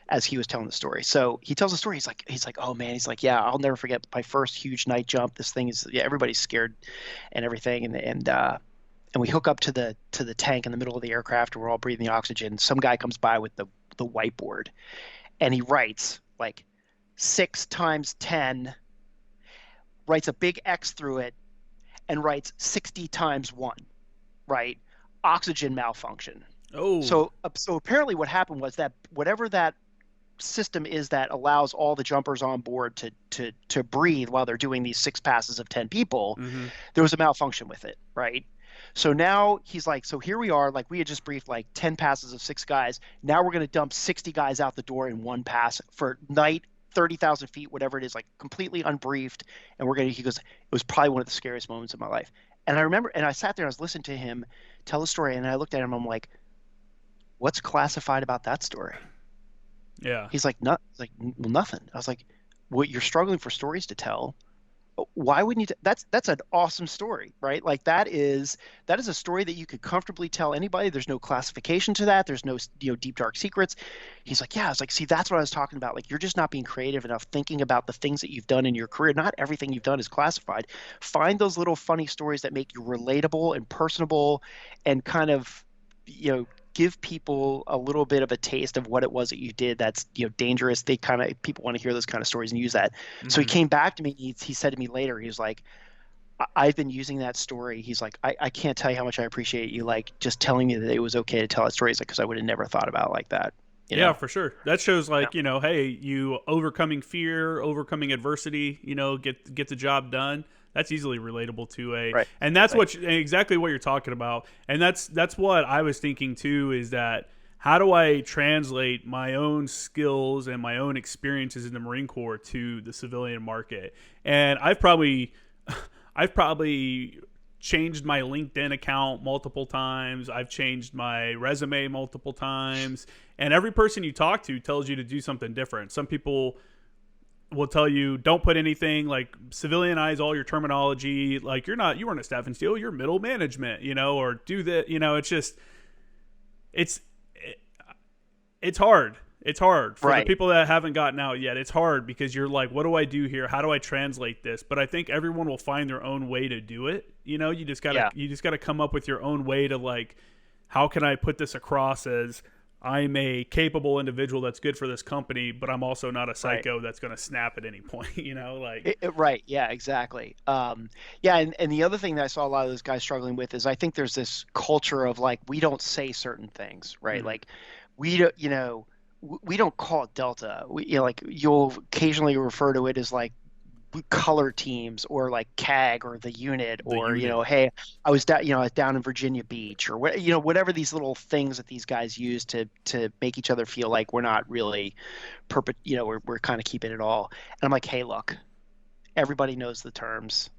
as he was telling the story. So he tells the story. He's like, oh man, he's like, yeah, I'll never forget my first huge night jump. This thing is, everybody's scared and everything. And we hook up to the tank in the middle of the aircraft, and we're all breathing the oxygen. Some guy comes by with the whiteboard, and he writes like 6 times 10, writes a big X through it, and writes 60 times 1, right? Oxygen malfunction. Oh. So apparently what happened was that whatever that system is that allows all the jumpers on board to breathe while they're doing these 6 passes of 10 people, there was a malfunction with it, right? So now he's like, so here we are, like we had just briefed like 10 passes of 6 guys. Now we're going to dump 60 guys out the door in one pass for night, 30,000 feet, whatever it is, like completely unbriefed. And he goes, it was probably one of the scariest moments of my life. And I remember, and I sat there and I was listening to him tell the story, and I looked at him, I'm like, what's classified about that story? Yeah. He's like, well, nothing. I was like, well, you're struggling for stories to tell. Why wouldn't you? That's an awesome story, right? Like that is a story that you could comfortably tell anybody. There's no classification to that. There's no deep dark secrets. He's like, yeah. I was like, see, that's what I was talking about. Like you're just not being creative enough, thinking about the things that you've done in your career. Not everything you've done is classified. Find those little funny stories that make you relatable and personable, and kind of give people a little bit of a taste of what it was that you did that's dangerous. People want to hear those kind of stories and use that. So he came back to me, he said to me later, he was like, I've been using that story. He's like, I can't tell you how much I appreciate you like just telling me that it was okay to tell that story. He's like, because I would have never thought about it like that. Yeah, for sure. That shows like, hey, you overcoming fear, overcoming adversity, get the job done. That's easily relatable to right. And that's exactly what you're talking about. And that's what I was thinking too, is that how do I translate my own skills and my own experiences in the Marine Corps to the civilian market? And I've probably changed my LinkedIn account multiple times. I've changed my resume multiple times. And every person you talk to tells you to do something different. Some people will tell you don't put anything, like civilianize all your terminology, like you weren't a staff and steel, you're middle management, or do that. It's just it's hard. It's hard for the Right. people that haven't gotten out yet. It's hard because you're like, what do I do here? How do I translate this? But I think everyone will find their own way to do it. Yeah. You just gotta come up with your own way to like, how can I put this across as I'm a capable individual that's good for this company, but I'm also not a Right. psycho that's gonna snap at any point. Right. Yeah, exactly. Yeah. And the other thing that I saw a lot of those guys struggling with is I think there's this culture of like, we don't say certain things, right? Mhm. Like we don't, we don't call it Delta. Like you'll occasionally refer to it as like color teams or like CAG or the unit The or, unit. hey, I was down, I was down in Virginia Beach or what, whatever these little things that these guys use to make each other feel like we're not really we're kind of keeping it all. And I'm like, hey, look, everybody knows the terms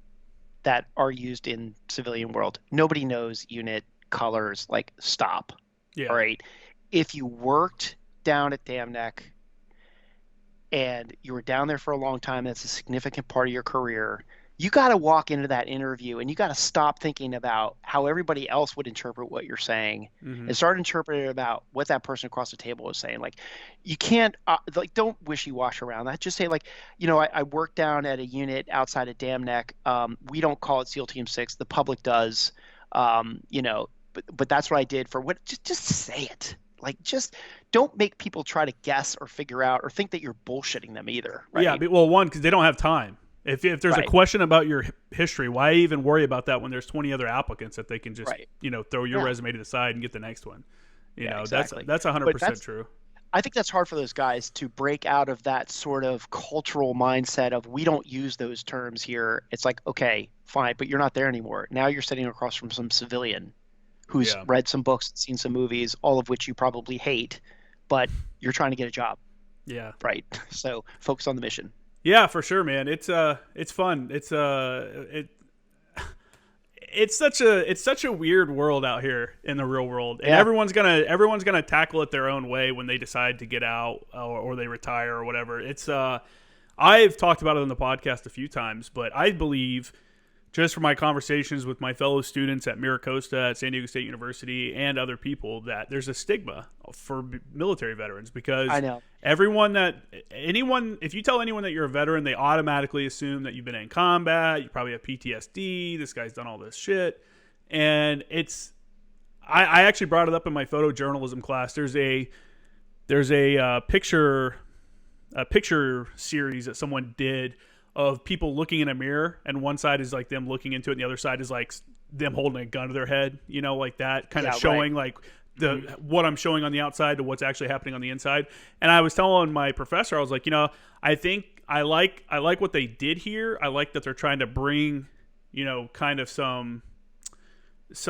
that are used in civilian world. Nobody knows unit colors. Like, stop. All Yeah. right. If you worked down at Dam Neck and you were down there for a long time, that's a significant part of your career. You got to walk into that interview and you got to stop thinking about how everybody else would interpret what you're saying Hmm. and start interpreting about what that person across the table is saying. Like, you can't, like, don't wishy-wash around that. Just say, like, I work down at a unit outside of Dam Neck. We don't call it SEAL Team 6. The public does, but that's what I did for what, just say it. Like, just don't make people try to guess or figure out or think that you're bullshitting them either, Yeah. right? Well, one, because they don't have time. If there's a Right, question about your history, why even worry about that when there's 20 other applicants that they can just right. throw your Yeah, resume to the side and get the next one. yeah, That's exactly. But 100% that's true. I think that's hard for those guys to break out of that sort of cultural mindset of we don't use those terms here. It's like, okay, fine, but you're not there anymore. Now you're sitting across from some civilian who's Yeah. read some books, seen some movies, all of which you probably hate, but you're trying to get a job, Yeah. right? So focus on the mission. Yeah, for sure, man. It's fun. It's such a weird world out here in the real world, and Yeah, everyone's gonna tackle it their own way when they decide to get out or they retire or whatever. I've talked about it on the podcast a few times, but I believe, just from my conversations with my fellow students at Miracosta, at San Diego State University, and other people, that there's a stigma for military veterans because I know. if you tell anyone that you're a veteran, they automatically assume that you've been in combat, you probably have PTSD, this guy's done all this shit. And I actually brought it up in my photojournalism class. There's a picture series that someone did of people looking in a mirror, and one side is like them looking into it, and the other side is like them holding a gun to their head, like that, kind of Yeah, right. showing like what I'm showing on the outside to what's actually happening on the inside. And I was telling my professor, I was like, I think I like what they did here. I like that they're trying to bring, kind of some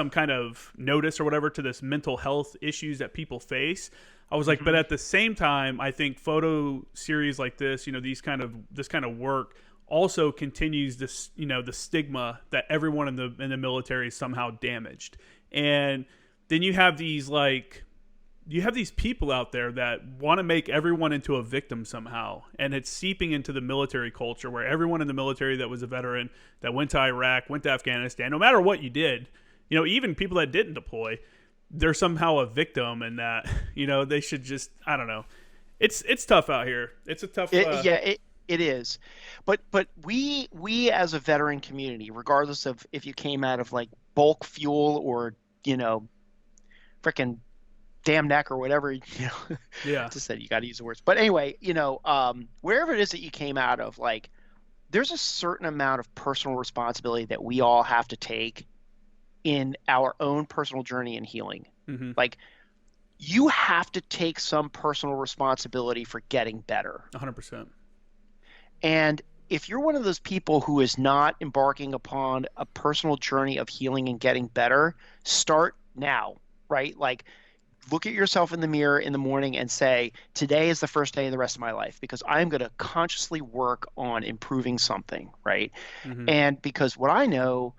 kind of notice or whatever to this mental health issues that people face. I was like, but Hmm. at the same time, I think photo series like this, this kind of work also continues this, the stigma that everyone in the military is somehow damaged. And then you have these people out there that want to make everyone into a victim somehow, and it's seeping into the military culture where everyone in the military that was a veteran that went to Iraq, went to Afghanistan, no matter what you did, even people that didn't deploy, they're somehow a victim, and that they should just, I don't know. It's tough out here. It's a tough. It is, but we as a veteran community, regardless of if you came out of like bulk fuel or frickin' Dam Neck or whatever, Yeah. just said you got to use the words. But anyway, wherever it is that you came out of, like, there's a certain amount of personal responsibility that we all have to take in our own personal journey and healing. Mm-hmm. Like, you have to take some personal responsibility for getting better. 100%. And if you're one of those people who is not embarking upon a personal journey of healing and getting better, start now, right? Like, look at yourself in the mirror in the morning and say, today is the first day of the rest of my life because I'm going to consciously work on improving something, right? Mm-hmm. And because what I know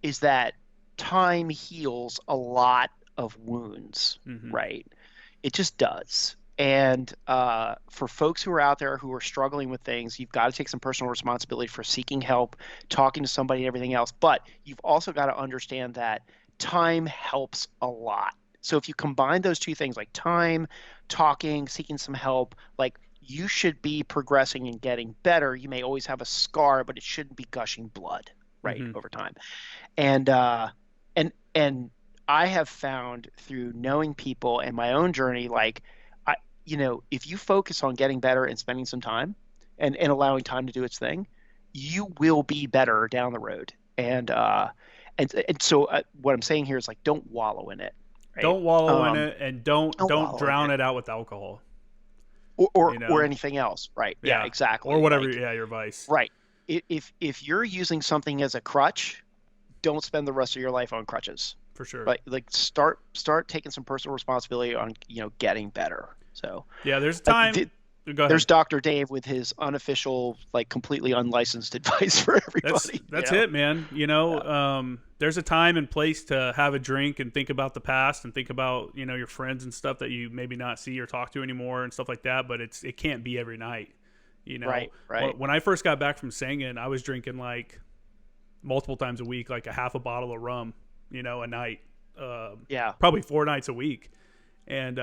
is that time heals a lot of wounds, Mm-hmm. right? It just does. And for folks who are out there who are struggling with things, you've got to take some personal responsibility for seeking help, talking to somebody, and everything else. But you've also got to understand that time helps a lot. So if you combine those two things, like time, talking, seeking some help, like you should be progressing and getting better. You may always have a scar, but it shouldn't be gushing blood, right, Mm-hmm. over time. And and I have found through knowing people and my own journey, like I, if you focus on getting better and spending some time and allowing time to do its thing, you will be better down the road. And so what I'm saying here is like, don't wallow in it, right? Don't wallow in it, and Don't don't wallow in drown it, it out with alcohol. or anything else, right? Yeah, Yeah, exactly. or whatever. Like, Yeah, your vice. right. If you're using something as a crutch, don't spend the rest of your life on crutches. For sure. Like start taking some personal responsibility on getting better. So yeah, there's time. Go ahead. There's Dr. Dave with his unofficial, like completely unlicensed advice for everybody. That's it, man. There's a time and place to have a drink and think about the past and think about your friends and stuff that you maybe not see or talk to anymore and stuff like that. But it can't be every night. Right. When I first got back from singing, I was drinking like multiple times a week, like a half a bottle of rum, a night. Probably 4 nights a week, and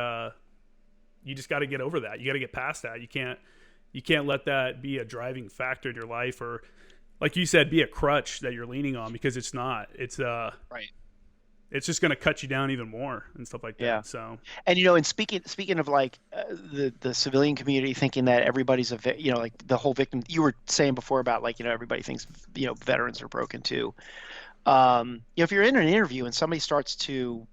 you just got to get over that. You got to get past that. You can't let that be a driving factor in your life, or like you said, be a crutch that you're leaning on, because it's not. It's right. It's just going to cut you down even more and stuff like that. Yeah. So, and and speaking of like the civilian community thinking that everybody's like the whole victim. You were saying before about like everybody thinks veterans are broken too. If you're in an interview and somebody starts to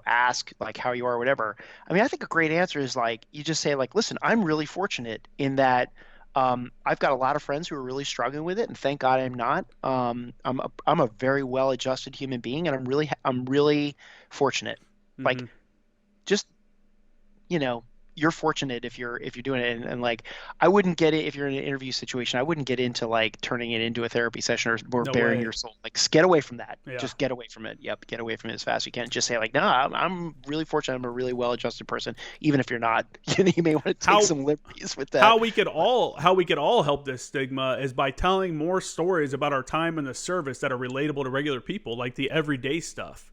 ask like how you are or whatever, I mean, I think a great answer is like you just say like, listen, I'm really fortunate in that I've got a lot of friends who are really struggling with it, and thank God I'm not. I'm a very well-adjusted human being, and I'm really fortunate. mm-hmm. Like, just you're fortunate if you're doing it, and like I wouldn't get it if you're in an interview situation. I wouldn't get into like turning it into a therapy session or No bearing way. your soul. Like, get away from that. Yeah. Just get away from it. Yep, get away from it as fast as you can. Just say like, no, I'm really fortunate. I'm a really well-adjusted person. Even if you're not, you may want to take some liberties with that. How we could all help this stigma is by telling more stories about our time in the service that are relatable to regular people, like the everyday stuff.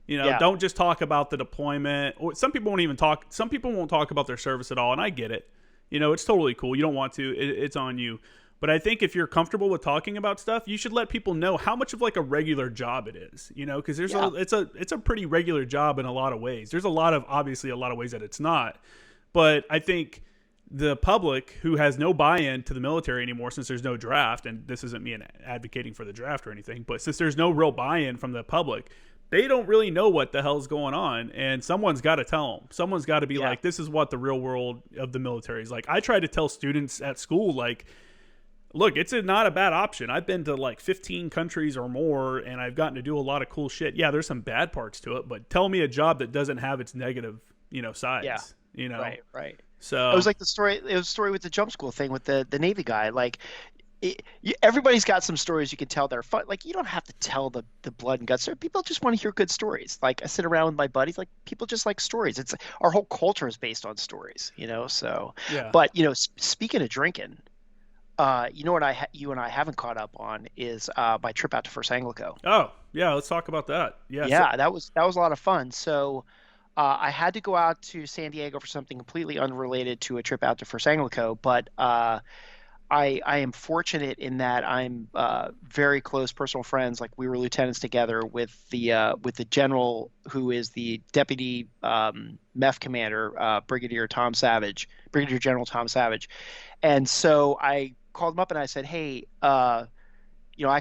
Don't just talk about the deployment. Or some people won't talk about their service at all, and I get it. It's totally cool. You don't want to. It's on you. But I think if you're comfortable with talking about stuff, you should let people know how much of like a regular job it is. Because it's a pretty regular job in a lot of ways. There's obviously a lot of ways that it's not. But I think the public who has no buy-in to the military anymore, since there's no draft, and this isn't me advocating for the draft or anything, but since there's no real buy-in from the public, they don't really know what the hell's going on, and someone's got to tell them. Someone's got to be like, this is what the real world of the military is like. I try to tell students at school, like, look, it's not a bad option. I've been to like 15 countries or more, and I've gotten to do a lot of cool shit. Yeah, there's some bad parts to it, but tell me a job that doesn't have its negative, sides. Yeah. Right. So it was like the story with the jump school thing with the Navy guy. Like, everybody's got some stories you can tell that are fun. Like, you don't have to tell the blood and guts. People just want to hear good stories. Like, I sit around with my buddies. Like, people just like stories. It's our whole culture is based on stories. So. Yeah. But speaking of drinking, what you and I haven't caught up on is my trip out to First ANGLICO. Oh yeah, let's talk about that. Yeah. Yeah, that was a lot of fun. So. I had to go out to San Diego for something completely unrelated to a trip out to First ANGLICO, but I am fortunate in that I'm very close personal friends. Like, we were lieutenants together with the general who is the deputy MEF commander, Brigadier General Tom Savage. And so I called him up and I said, hey, I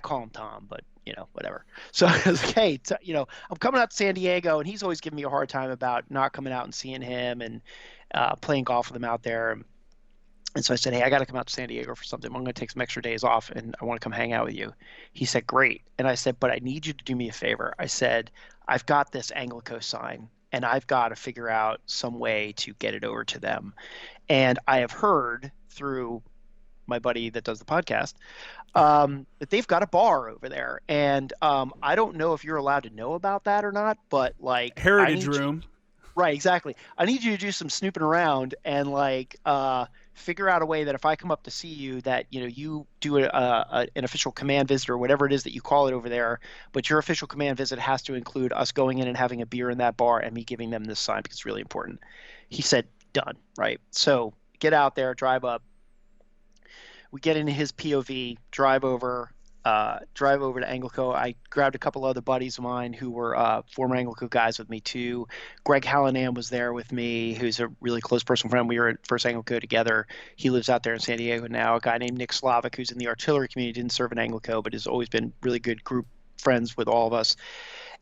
call him Tom, but whatever. So I was like, hey, I'm coming out to San Diego, and he's always giving me a hard time about not coming out and seeing him and playing golf with him out there. And so I said, hey, I got to come out to San Diego for something. I'm going to take some extra days off, and I want to come hang out with you. He said, great. And I said, but I need you to do me a favor. I said, I've got this ANGLICO sign, and I've got to figure out some way to get it over to them. And I have heard through my buddy that does the podcast that they've got a bar over there. And I don't know if you're allowed to know about that or not, but like Heritage Room. Right, exactly. I need you to do some snooping around and like figure out a way that if I come up to see you, that you do an official command visit or whatever it is that you call it over there. But your official command visit has to include us going in and having a beer in that bar and me giving them this sign because it's really important. He said, done. Right. So get out there, drive up. We get into his POV, drive over to Anglico. I grabbed a couple other buddies of mine who were former Anglico guys with me too. Greg Hallinan was there with me, who's a really close personal friend. We were at First Anglico together. He lives out there in San Diego now. A guy named Nick Slavic, who's in the artillery community, didn't serve in Anglico, but has always been really good group friends with all of us.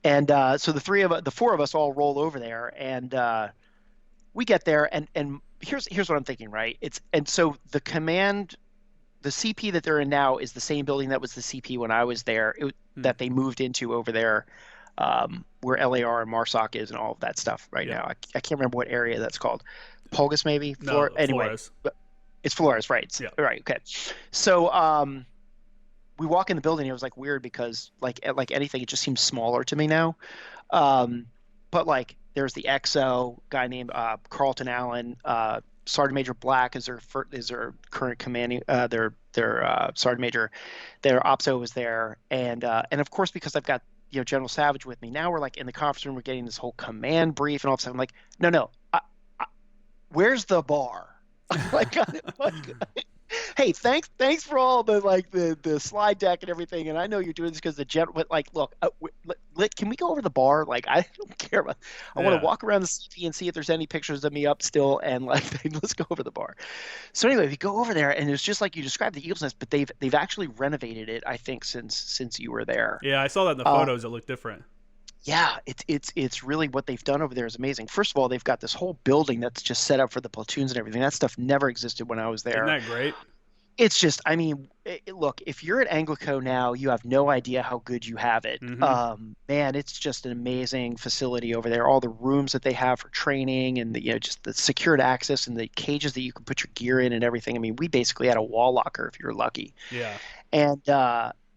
And so the four of us all roll over there, and we get there, and here's what I'm thinking, right? So the CP that they're in now is the same building that was the CP when I was there, that they moved into over there, where LAR and MARSOC is and all of that stuff now. I can't remember what area that's called. Pulgas, maybe? Anyway, Flores. It's Flores, right? Yeah. Right, okay. So we walk in the building, it was like weird because like anything, it just seems smaller to me now. But like there's the XO guy named Carlton Allen, Sergeant Major Black is their current commanding their Sergeant Major. Their OPSO was there, and of course because I've got General Savage with me now, we're like in the conference room, we're getting this whole command brief, and all of a sudden I'm like, no, where's the bar? like, hey, thanks for all the slide deck and everything, and I know you're doing this because the general. But like, look, can we go over the bar? Like, I don't care about. I want to walk around the CP and see if there's any pictures of me up still, and like, let's go over the bar. So anyway, we go over there, and it's just like you described the Eagles Nest, but they've actually renovated it, I think, since you were there. Yeah, I saw that in the photos. It looked different. Yeah, it's really what they've done over there is amazing. First of all, they've got this whole building that's just set up for the platoons and everything. That stuff never existed when I was there. Isn't that great? It's just, I mean, look, if you're at Anglico now, you have no idea how good you have it. Mm-hmm. Man, it's just an amazing facility over there. All the rooms that they have for training and just the secured access and the cages that you can put your gear in and everything. I mean, we basically had a wall locker if you're lucky. Yeah.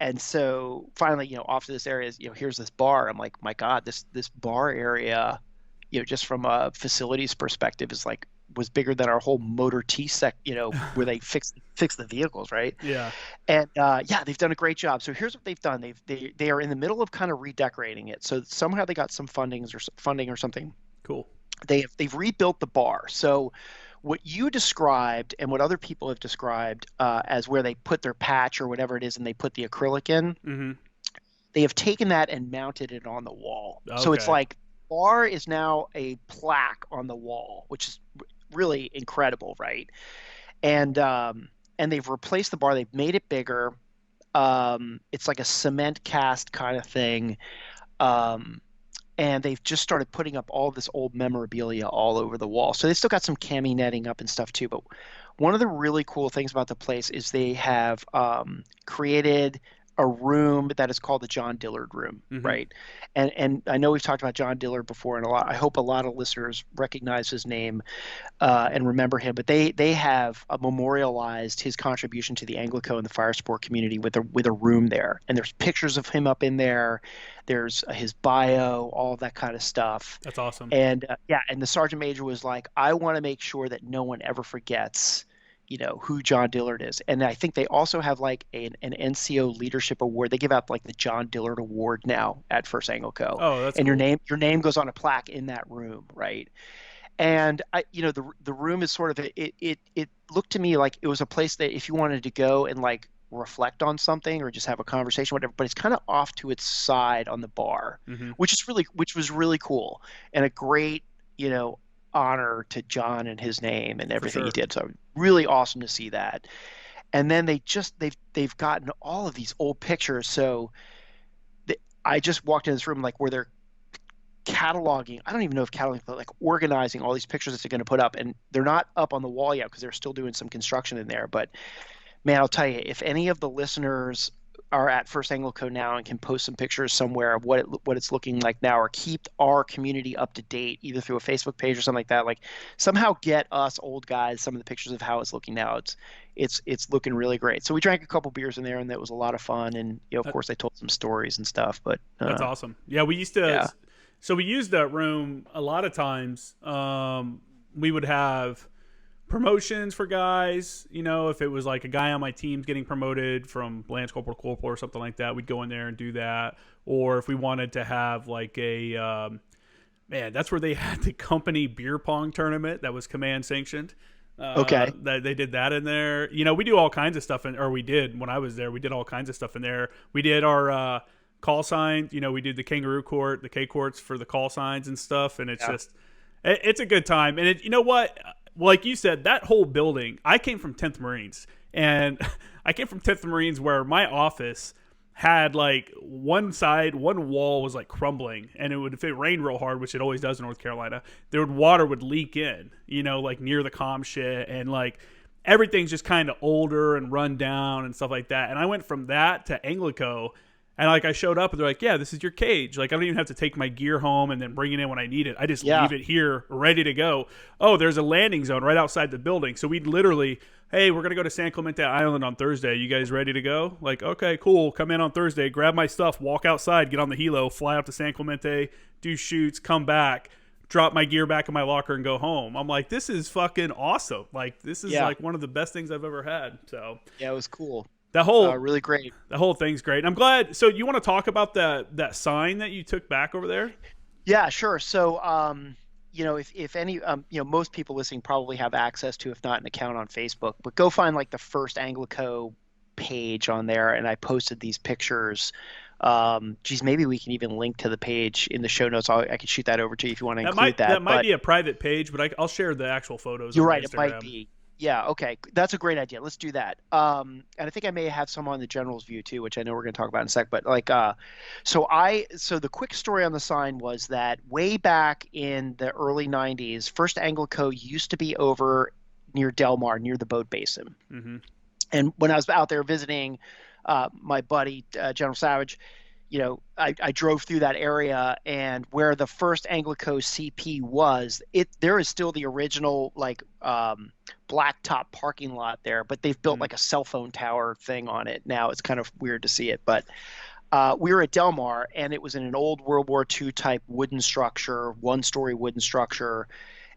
And so finally, off to this area, here's this bar. I'm like, my God, this bar area, just from a facilities perspective was bigger than our whole motor T sec, where they fix the vehicles, right? Yeah. And they've done a great job. So here's what they've done. They are in the middle of kind of redecorating it. So somehow they got some funding or something. Cool. They've rebuilt the bar. So what you described and what other people have described as where they put their patch or whatever it is and they put the acrylic in, Mm-hmm. they have taken that and mounted it on the wall. Okay. So it's like bar is now a plaque on the wall, which is really incredible, right? And they've replaced the bar. They've made it bigger. It's like a cement cast kind of thing. And they've just started putting up all this old memorabilia all over the wall. So they still got some cami netting up and stuff too. But one of the really cool things about the place is they have created a room that is called the John Dillard room, Mm-hmm. right? And I know we've talked about John Dillard before, and I hope a lot of listeners recognize his name and remember him. But they have memorialized his contribution to the Anglico and the fire sport community with a room there, and there's pictures of him up in there. There's his bio, all of that kind of stuff. That's awesome. And and the sergeant major was like, I want to make sure that no one ever forgets who John Dillard is. And I think they also have like an NCO leadership award. They give out like the John Dillard Award now at First Anglico. Oh, that's and cool. your name goes on a plaque in that room, right? And the room is sort of it looked to me like it was a place that if you wanted to go and like reflect on something or just have a conversation, whatever, but it's kind of off to its side on the bar, Mm-hmm. which was really cool and a great honor to John and his name and everything he did. So really awesome to see that. And then they've gotten all of these old pictures. So I just walked in this room like where they're cataloging. I don't even know if cataloging, but like organizing all these pictures that they're going to put up, and they're not up on the wall yet because they're still doing some construction in there. But man, I'll tell you, if any of the listeners are at First Anglico now and can post some pictures somewhere of what it's looking like now, or keep our community up to date either through a Facebook page or something like that, like somehow get us old guys some of the pictures of how it's looking now. It's looking really great. So we drank a couple beers in there, and that was a lot of fun. And of course they told some stories and stuff. But that's awesome. Yeah, we used to. Yeah. So we used that room a lot of times. We would have promotions for guys. You know, if it was like a guy on my team's getting promoted from Lance Corporal to Corporal or something like that, we'd go in there and do that. Or if we wanted to have like a man, that's where they had the company beer pong tournament that was command sanctioned. Okay. That they did that in there. You know, we do all kinds of stuff, or we did when I was there. We did all kinds of stuff in there. We did our call signs. You know, we did the kangaroo court, the K courts for the call signs and stuff. And it's just, it's a good time. And you know what? Like you said, that whole building. I came from 10th Marines, and I came from 10th Marines where my office had like one wall was like crumbling, and if it rained real hard, which it always does in North Carolina, water would leak in, you know, like near the comm shit, and like everything's just kind of older and run down and stuff like that. And I went from that to ANGLICO, and like I showed up and they're like, yeah, this is your cage. Like I don't even have to take my gear home and then bring it in when I need it. I just leave it here ready to go. Oh, there's a landing zone right outside the building. So we'd literally, hey, we're going to go to San Clemente Island on Thursday. You guys ready to go? Like, okay, cool. Come in on Thursday, grab my stuff, walk outside, get on the helo, fly out to San Clemente, do shoots, come back, drop my gear back in my locker and go home. I'm like, this is fucking awesome. Like, this is like one of the best things I've ever had. So yeah, it was cool. That whole really great. The whole thing's great. I'm glad. So you want to talk about that sign that you took back over there? Yeah, sure. So, you know, if any, you know, most people listening probably have access to, if not an account on Facebook, but go find like the first ANGLICO page on there. And I posted these pictures. Geez, maybe we can even link to the page in the show notes. I can shoot that over to you if you want to include that. That might be a private page, but I'll share the actual photos. You're right. It might be. Yeah, okay. That's a great idea. Let's do that. And I think I may have some on the general's view too, which I know we're going to talk about in a sec. But like, so the quick story on the sign was that way back in the early 90s, First ANGLICO used to be over near Del Mar, near the boat basin. Mm-hmm. And when I was out there visiting my buddy, General Savage, you know, I drove through that area, and where the first ANGLICO CP was, there is still the original like blacktop parking lot there, but they've built like a cell phone tower thing on it now. It's kind of weird to see it, but we were at Del Mar, and it was in an old World War II type wooden structure, one-story wooden structure,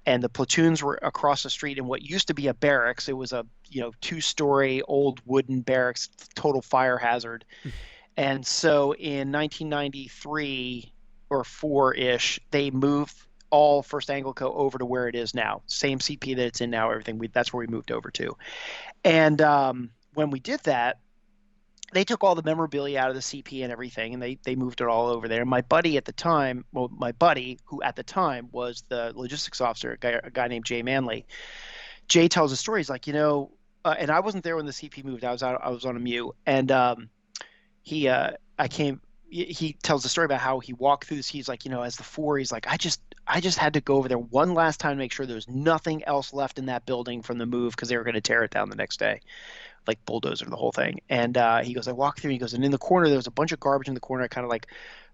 and the platoons were across the street in what used to be a barracks. It was a two-story old wooden barracks, total fire hazard. And so in 1993 or 4-ish, they moved all First ANGLICO over to where it is now. Same CP that it's in now, everything. That's where we moved over to. And when we did that, they took all the memorabilia out of the CP and everything, and they moved it all over there. And my buddy at the time, who at the time was the logistics officer, a guy named Jay Manley, Jay tells a story. He's like, and I wasn't there when the CP moved. I was on a MU, and he tells the story about how he walked through this. He's like, as the four, he's like, I just had to go over there one last time to make sure there was nothing else left in that building from the move, because they were going to tear it down the next day, like bulldozer the whole thing. And he goes, I walked through, and he goes, and in the corner there was a bunch of garbage in the corner. I kind of like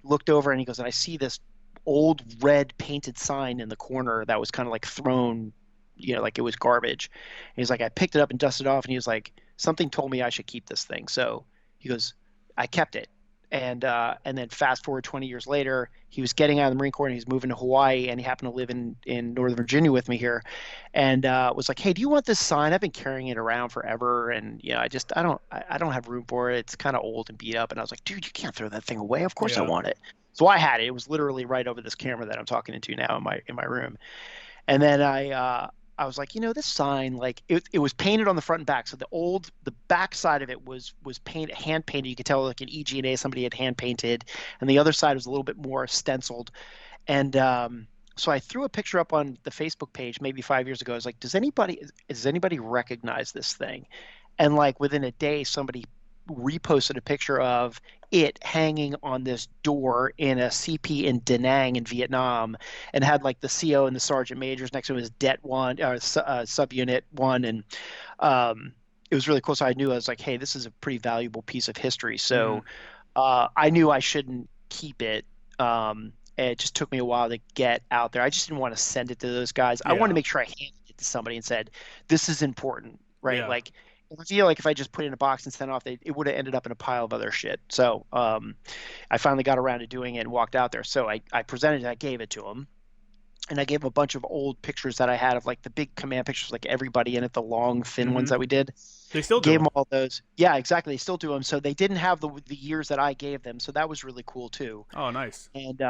looked over, and he goes, and I see this old red painted sign in the corner that was kind of like thrown, like it was garbage. And he's like, I picked it up and dusted it off, and he was like, something told me I should keep this thing. So he goes, I kept it. And then fast forward 20 years later, he was getting out of the Marine Corps, and he was moving to Hawaii, and he happened to live in Northern Virginia with me here, and was like, hey, do you want this sign? I've been carrying it around forever, and I don't have room for it. It's kind of old and beat up. And I was like, dude, you can't throw that thing away. Of course I want it. So I had it. It was literally right over this camera that I'm talking into now in my room. And then I was like, this sign, like it was painted on the front and back. So the back side of it was hand painted. You could tell like an EG&A somebody had hand painted, and the other side was a little bit more stenciled. And so I threw a picture up on the Facebook page maybe 5 years ago. I was like, does anybody recognize this thing? And like within a day, somebody reposted a picture of it hanging on this door in a CP in Da Nang in Vietnam, and had like the CO and the sergeant majors next to his Det 1 or subunit 1, and it was really cool. So I knew, I was like, hey, this is a pretty valuable piece of history. So I knew I shouldn't keep it. It just took me a while to get out there. I just didn't want to send it to those guys. I wanted to make sure I handed it to somebody and said, this is important, right? Yeah. Like, I feel like if I just put it in a box and sent off, it would have ended up in a pile of other shit. So I finally got around to doing it and walked out there. So I presented it, I gave it to him. and I gave him a bunch of old pictures that I had of like the big command pictures, like everybody in it, the long, thin ones that we did. They still do Gave them them. all those. Yeah, exactly. They still do them. So they didn't have the years that I gave them. So that was really cool too. Oh, nice. And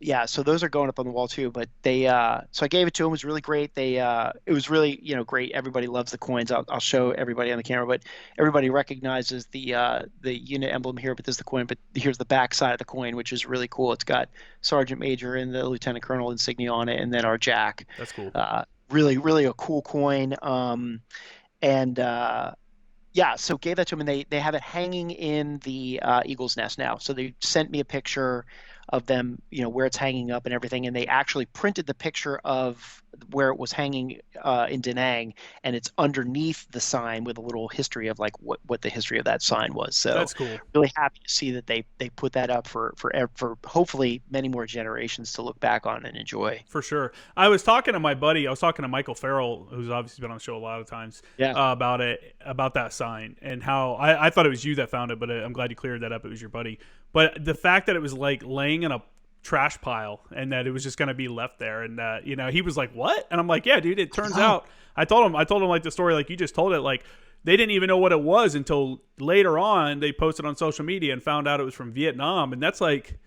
yeah, so those are going up on the wall too. But they so I gave it to them. It was really great. They it was really, great. Everybody loves the coins. I'll show everybody on the camera, but everybody recognizes the unit emblem here. But there's the coin. But here's the back side of the coin, which is really cool. It's got Sergeant Major and the Lieutenant Colonel insignia on it, and then our Jack. That's cool. Really, really a cool coin. And yeah, so gave that to them, and they have it hanging in the eagle's nest now. So they sent me a picture of them, where it's hanging up and everything, and they actually printed the picture of where it was hanging in Da Nang, and it's underneath the sign with a little history of like what the history of that sign was. So that's cool. Really happy to see that they put that up for hopefully many more generations to look back on and enjoy. For sure. I was talking to my buddy. I was talking to Michael Farrell, who's obviously been on the show a lot of times. Yeah. About that sign, and how I thought it was you that found it, but I'm glad you cleared that up. It was your buddy. But the fact that it was like laying in a trash pile and that it was just going to be left there, and that he was like, what? And I'm like, yeah, dude, it turns out I told him like the story like you just told it, like they didn't even know what it was until later on they posted on social media and found out it was from Vietnam. And that's like,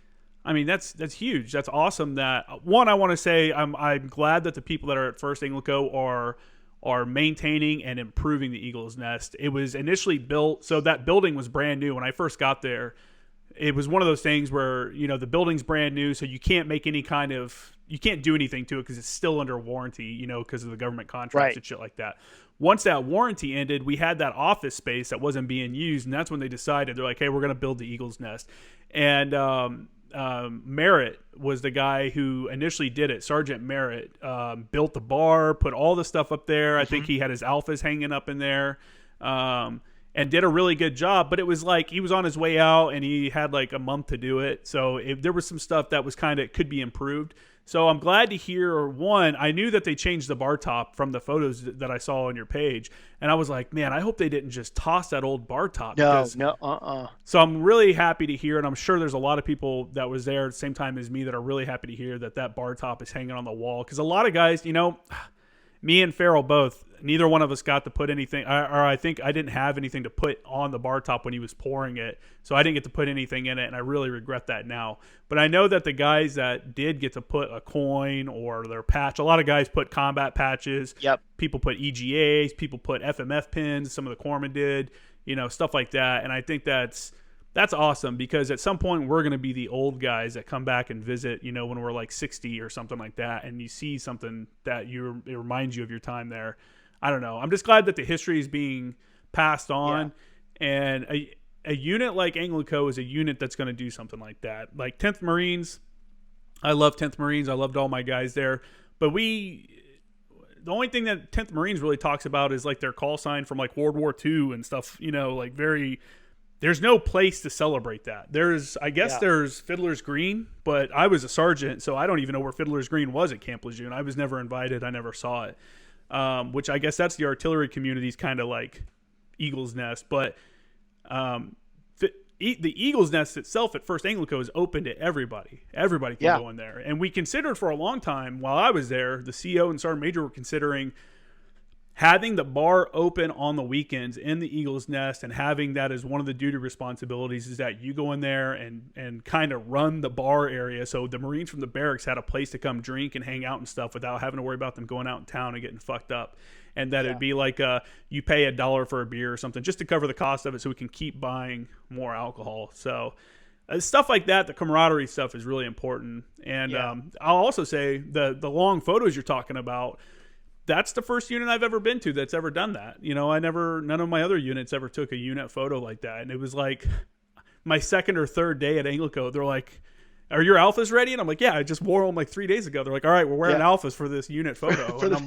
I mean, that's huge. That's awesome. That one, I want to say I'm glad that the people that are at First Anglico are maintaining and improving the Eagle's Nest. It was initially built, so that building was brand new when I first got there. It was one of those things where, the building's brand new, so you can't make you can't do anything to it because it's still under warranty, because of the government contracts and shit like that. Once that warranty ended, we had that office space that wasn't being used, and that's when they decided, they're like, hey, we're going to build the Eagle's Nest. And Merritt was the guy who initially did it. Sergeant Merritt built the bar, put all the stuff up there. Mm-hmm. I think he had his alphas hanging up in there. And did a really good job, but it was like he was on his way out and he had like a month to do it. So there was some stuff that was could be improved. So I'm glad to hear, one, I knew that they changed the bar top from the photos that I saw on your page. And I was like, man, I hope they didn't just toss that old bar top. No. So I'm really happy to hear, and I'm sure there's a lot of people that was there at the same time as me that are really happy to hear that bar top is hanging on the wall. Because a lot of guys, me and Farrell both, neither one of us got to put anything, or I think I didn't have anything to put on the bar top when he was pouring it, so I didn't get to put anything in it, and I really regret that now. But I know that the guys that did get to put a coin or their patch, a lot of guys put combat patches. Yep. People put EGAs, people put FMF pins, some of the corpsmen did, stuff like that, and I think that's awesome, because at some point we're going to be the old guys that come back and visit, when we're like 60 or something like that, and you see something that it reminds you of your time there. I don't know. I'm just glad that the history is being passed on, and a unit like Anglico is a unit that's going to do something like that. Like 10th Marines, I love 10th Marines. I loved all my guys there, but the only thing that 10th Marines really talks about is like their call sign from like World War II and stuff, like there's no place to celebrate that. There's Fiddler's Green, but I was a sergeant, so I don't even know where Fiddler's Green was at Camp Lejeune. I was never invited. I never saw it. Which I guess that's the artillery community's kind of like Eagle's Nest. But the Eagle's Nest itself at First Anglico is open to everybody. Everybody can go in there. And we considered for a long time, while I was there, the CO and Sergeant Major were considering having the bar open on the weekends in the Eagle's Nest, and having that as one of the duty responsibilities, is that you go in there and kind of run the bar area. So the Marines from the barracks had a place to come drink and hang out and stuff without having to worry about them going out in town and getting fucked up. And that it'd be like you pay $1 for a beer or something just to cover the cost of it, so we can keep buying more alcohol. So stuff like that, the camaraderie stuff is really important. And I'll also say the long photos you're talking about, that's the first unit I've ever been to that's ever done that. None of my other units ever took a unit photo like that. And it was like my second or third day at Anglico. They're like, are your alphas ready? And I'm like, yeah, I just wore them like 3 days ago. They're like, all right, we're wearing alphas for this unit photo. And I'm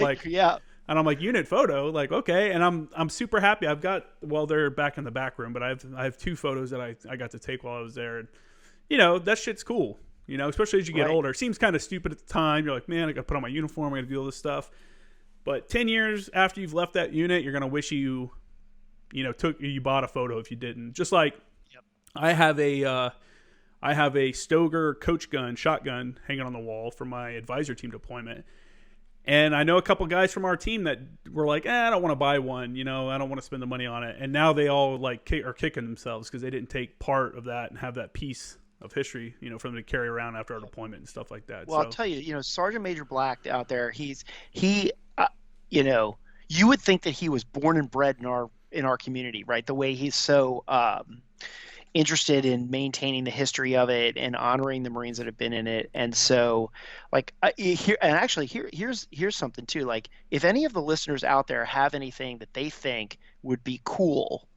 like, unit photo, like, okay. And I'm super happy. They're back in the back room, but I have 2 photos that I got to take while I was there. And that shit's cool, especially as you get older. It seems kind of stupid at the time. You're like, man, I got to put on my uniform. I got to do all this stuff. But 10 years after you've left that unit, you're going to wish you bought a photo if you didn't. Just like I have I have a Stoger coach gun, shotgun hanging on the wall for my advisor team deployment. And I know a couple guys from our team that were like, I don't want to buy one. I don't want to spend the money on it. And now they all like are kicking themselves because they didn't take part of that and have that piece of history, for them to carry around after our deployment and stuff like that. Well, I'll tell you, Sergeant Major Black out there, you would think that he was born and bred in our community, right? The way he's so interested in maintaining the history of it and honoring the Marines that have been in it. And so, here's something too. Like, if any of the listeners out there have anything that they think would be cool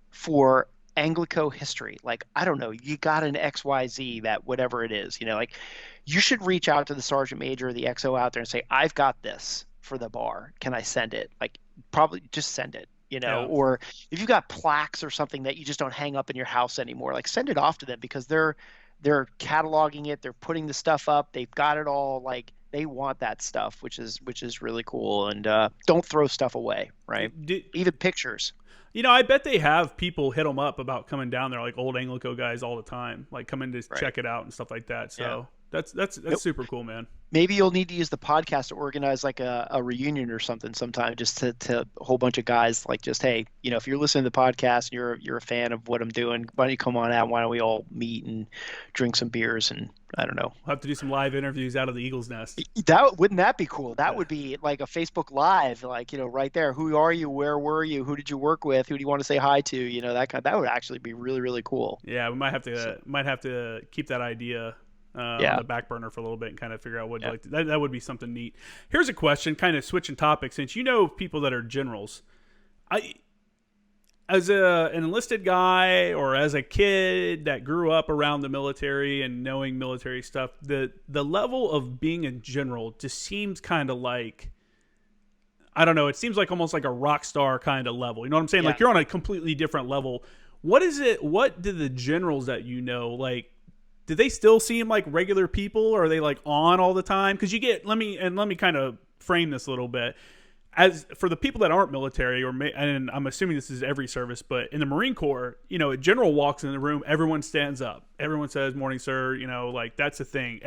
for ANGLICO history, like, I don't know, you got an XYZ, that whatever it is, you should reach out to the Sergeant Major or the XO out there and say, I've got this for the bar. Can I send it? Like, probably just send it. Or if you've got plaques or something that you just don't hang up in your house anymore, like, send it off to them, because they're cataloging it, they're putting the stuff up, they've got it all, like, they want that stuff, which is really cool. And don't throw stuff away, right? Even pictures. I bet they have people hit them up about coming down there, like old ANGLICO guys all the time, like coming to check it out and stuff like that. So that's super cool, man. Maybe you'll need to use the podcast to organize like a reunion or something sometime, just to a whole bunch of guys, like, just, hey, if you're listening to the podcast and you're a fan of what I'm doing, why don't you come on out? Why don't we all meet and drink some beers? And I don't know. We'll have to do some live interviews out of the Eagle's Nest. Wouldn't that be cool? That would be like a Facebook Live, like, right there. Who are you? Where were you? Who did you work with? Who do you want to say hi to? That would actually be really, really cool. Yeah, we might have to keep that idea on the back burner for a little bit and kind of figure out what like that would be something neat. Here's a question, kind of switching topics, since people that are generals. As an enlisted guy or as a kid that grew up around the military and knowing military stuff, the level of being a general just seems kind of like, I don't know, it seems like almost like a rock star kind of level. You know what I'm saying? Like, you're on a completely different level. What is it? What do the generals that like, do they still seem like regular people, or are they like on all the time? Because let me kind of frame this a little bit. As for the people that aren't military, and I'm assuming this is every service, but in the Marine Corps, a general walks in the room, everyone stands up, everyone says "Morning, sir." Like, that's a thing.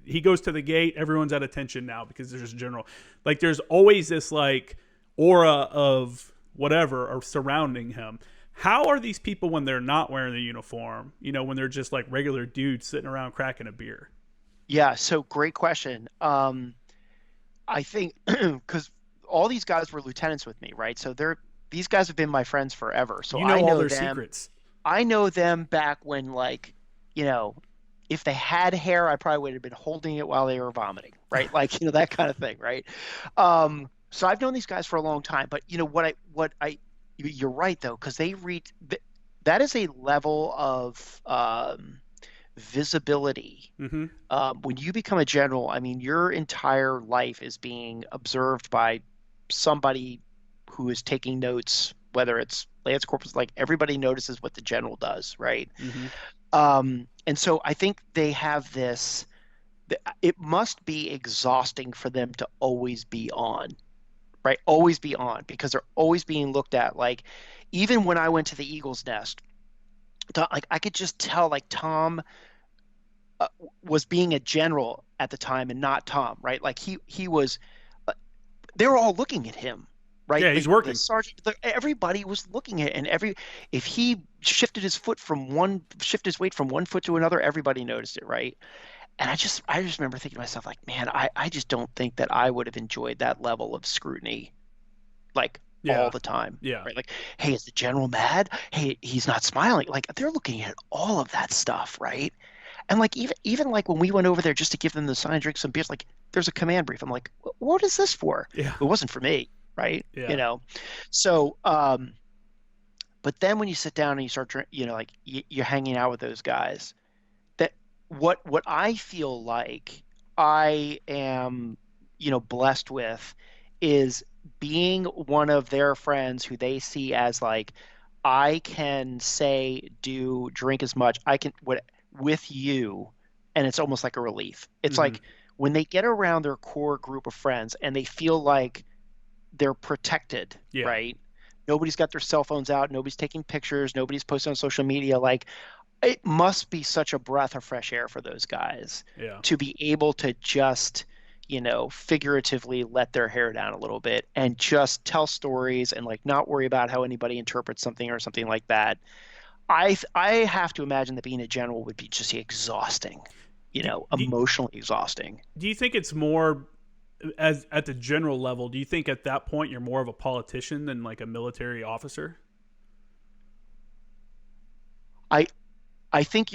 He goes to the gate, everyone's at attention now because there's a general. Like, there's always this like aura of whatever surrounding him. How are these people when they're not wearing the uniform? When they're just like regular dudes sitting around cracking a beer? Yeah, so great question. I think because all these guys were lieutenants with me, right? So these guys have been my friends forever. So I know all their them, secrets. I know them back when, like, if they had hair, I probably would have been holding it while they were vomiting, right? Like, that kind of thing, right? So I've known these guys for a long time, but you're right, though, because that is a level of visibility. Mm-hmm. When you become a general, I mean, your entire life is being observed by somebody who is taking notes, whether it's Lance Corporals, like, everybody notices what the general does, right? Mm-hmm. And so I think they have this, it must be exhausting for them to always be on. Right, always be on, because they're always being looked at. Like, even when I went to the Eagle's Nest, like, I could just tell, like, Tom was being a general at the time and not Tom, right? Like, he was. They were all looking at him, right? Yeah, he's working. The sergeant, everybody was looking at, and if he shifted his weight from one foot to another, everybody noticed it, right? And I just remember thinking to myself, like, man, I just don't think that I would have enjoyed that level of scrutiny, like, all the time. Yeah. Right? Like, hey, is the general mad? Hey, he's not smiling. Like, they're looking at all of that stuff, right? And, like, even like when we went over there just to give them the sign, drink some beers, like, there's a command brief. I'm like, what is this for? Yeah. It wasn't for me, right? Yeah. So, but then when you sit down and you start, like, you're hanging out with those guys, what I feel like I am, blessed with is being one of their friends who they see as, like, I can say, do, drink as much I can with you, and it's almost like a relief. It's Mm-hmm. like when they get around their core group of friends and they feel like they're protected, right? Nobody's got their cell phones out, nobody's taking pictures, nobody's posting on social media. Like, it must be such a breath of fresh air for those guys Yeah. to be able to just, figuratively let their hair down a little bit and just tell stories and like not worry about how anybody interprets something or something like that. I have to imagine that being a general would be just exhausting, Do, do, emotionally exhausting. do you think it's more as at the general level? Do you think at that point you're more of a politician than like a military officer? I I think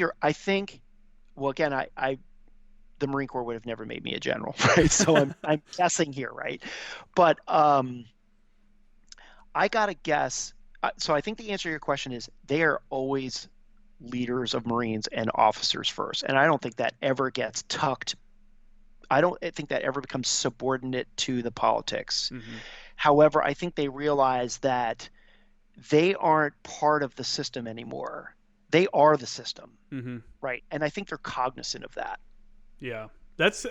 well again I the Marine Corps would have never made me a general, right? So I'm guessing here, right? But I gotta guess. So I think the answer to your question is they are always leaders of Marines and officers first, and I don't think that ever gets tucked. I don't think that ever becomes subordinate to the politics. Mm-hmm. However, I think they realize that they aren't part of the system anymore. They are the system, Mm-hmm. right? And I think they're cognizant of that. Yeah, that's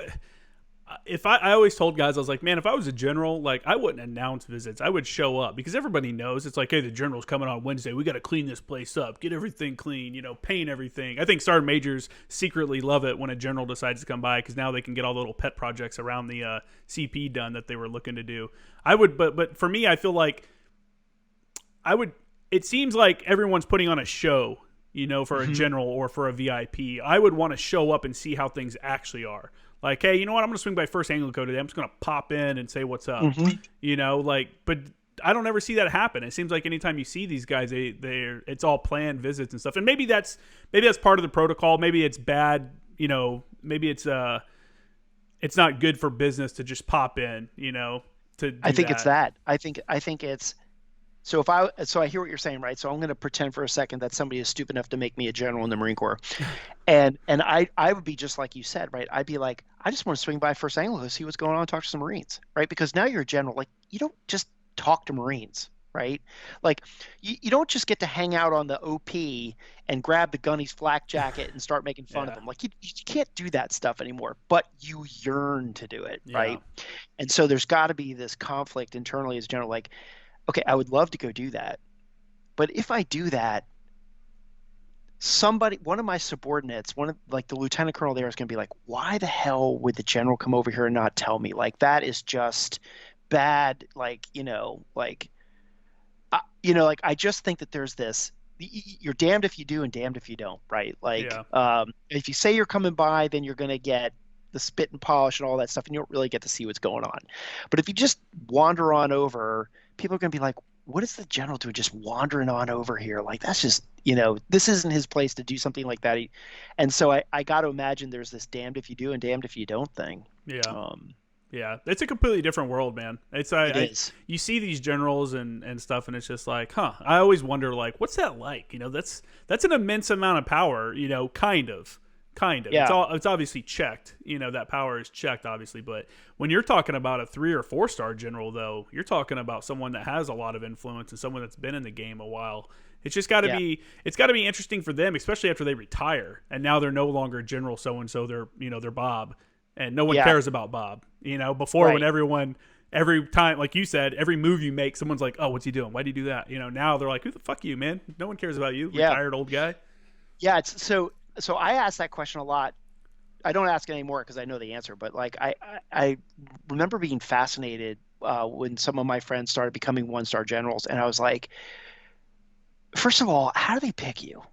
if I always told guys, I was like, man, if I was a general, like I wouldn't announce visits. I would show up because everybody knows it's like, hey, the general's coming on Wednesday. We got to clean this place up, get everything clean, paint everything. I think sergeant majors secretly love it when a general decides to come by because now they can get all the little pet projects around the CP done that they were looking to do. I would, but for me, I feel like I would. It seems like everyone's putting on a show, for a general or for a VIP. I would want to show up and see how things actually are. Like, hey, you know what? I'm going to swing by First ANGLICO today. I'm just going to pop in and say what's up. But I don't ever see that happen. It seems like anytime you see these guys, it's all planned visits and stuff. And maybe that's part of the protocol. Maybe it's bad. Maybe it's not good for business to just pop in. To do I think that. it's that. I think it's so I hear what you're saying, right? So I'm going to pretend for a second that somebody is stupid enough to make me a general in the Marine Corps, and I would be just like you said, right? I'd be like, I just want to swing by First Anglo, see what's going on, talk to some Marines, right? Because now you're a general, like you don't just talk to Marines, right? Like you don't just get to hang out on the OP and grab the gunny's flak jacket and start making fun of them. Like you can't do that stuff anymore, but you yearn to do it, right? And so there's got to be this conflict internally as a general, like, okay, I would love to go do that. But if I do that, one of my subordinates, like the lieutenant colonel there is going to be like, why the hell would the general come over here and not tell me? Like, that is just bad. Like, like I just think that there's this, you're damned if you do and damned if you don't, right? Like, if you say you're coming by, then you're going to get the spit and polish and all that stuff, and you don't really get to see what's going on. But if you just wander on over, people are going to be like, what is the general doing just wandering on over here? Like, that's just, this isn't his place to do something like that. And so I got to imagine there's this damned if you do and damned if you don't thing. Yeah. Yeah. It's a completely different world, man. It is. You see these generals and stuff, and it's just like, I always wonder, like, what's that like? That's an immense amount of power, kind of. Yeah. It's obviously checked. That power is checked, obviously. But when you're talking about a 3 or 4 star general, though, you're talking about someone that has a lot of influence and someone that's been in the game a while. It's just got to be. It's got to be interesting for them, especially after they retire and now they're no longer General so and so. They're Bob, and no one cares about Bob. Before right. When every time, like you said, every move you make, someone's like, "Oh, what's he doing? Why'd he do that?" Now they're like, "Who the fuck you, man? No one cares about you, retired old guy." Yeah, it's so I ask that question a lot. I don't ask it anymore because I know the answer. But like I remember being fascinated when some of my friends started becoming 1-star generals, and I was like, first of all, how do they pick you,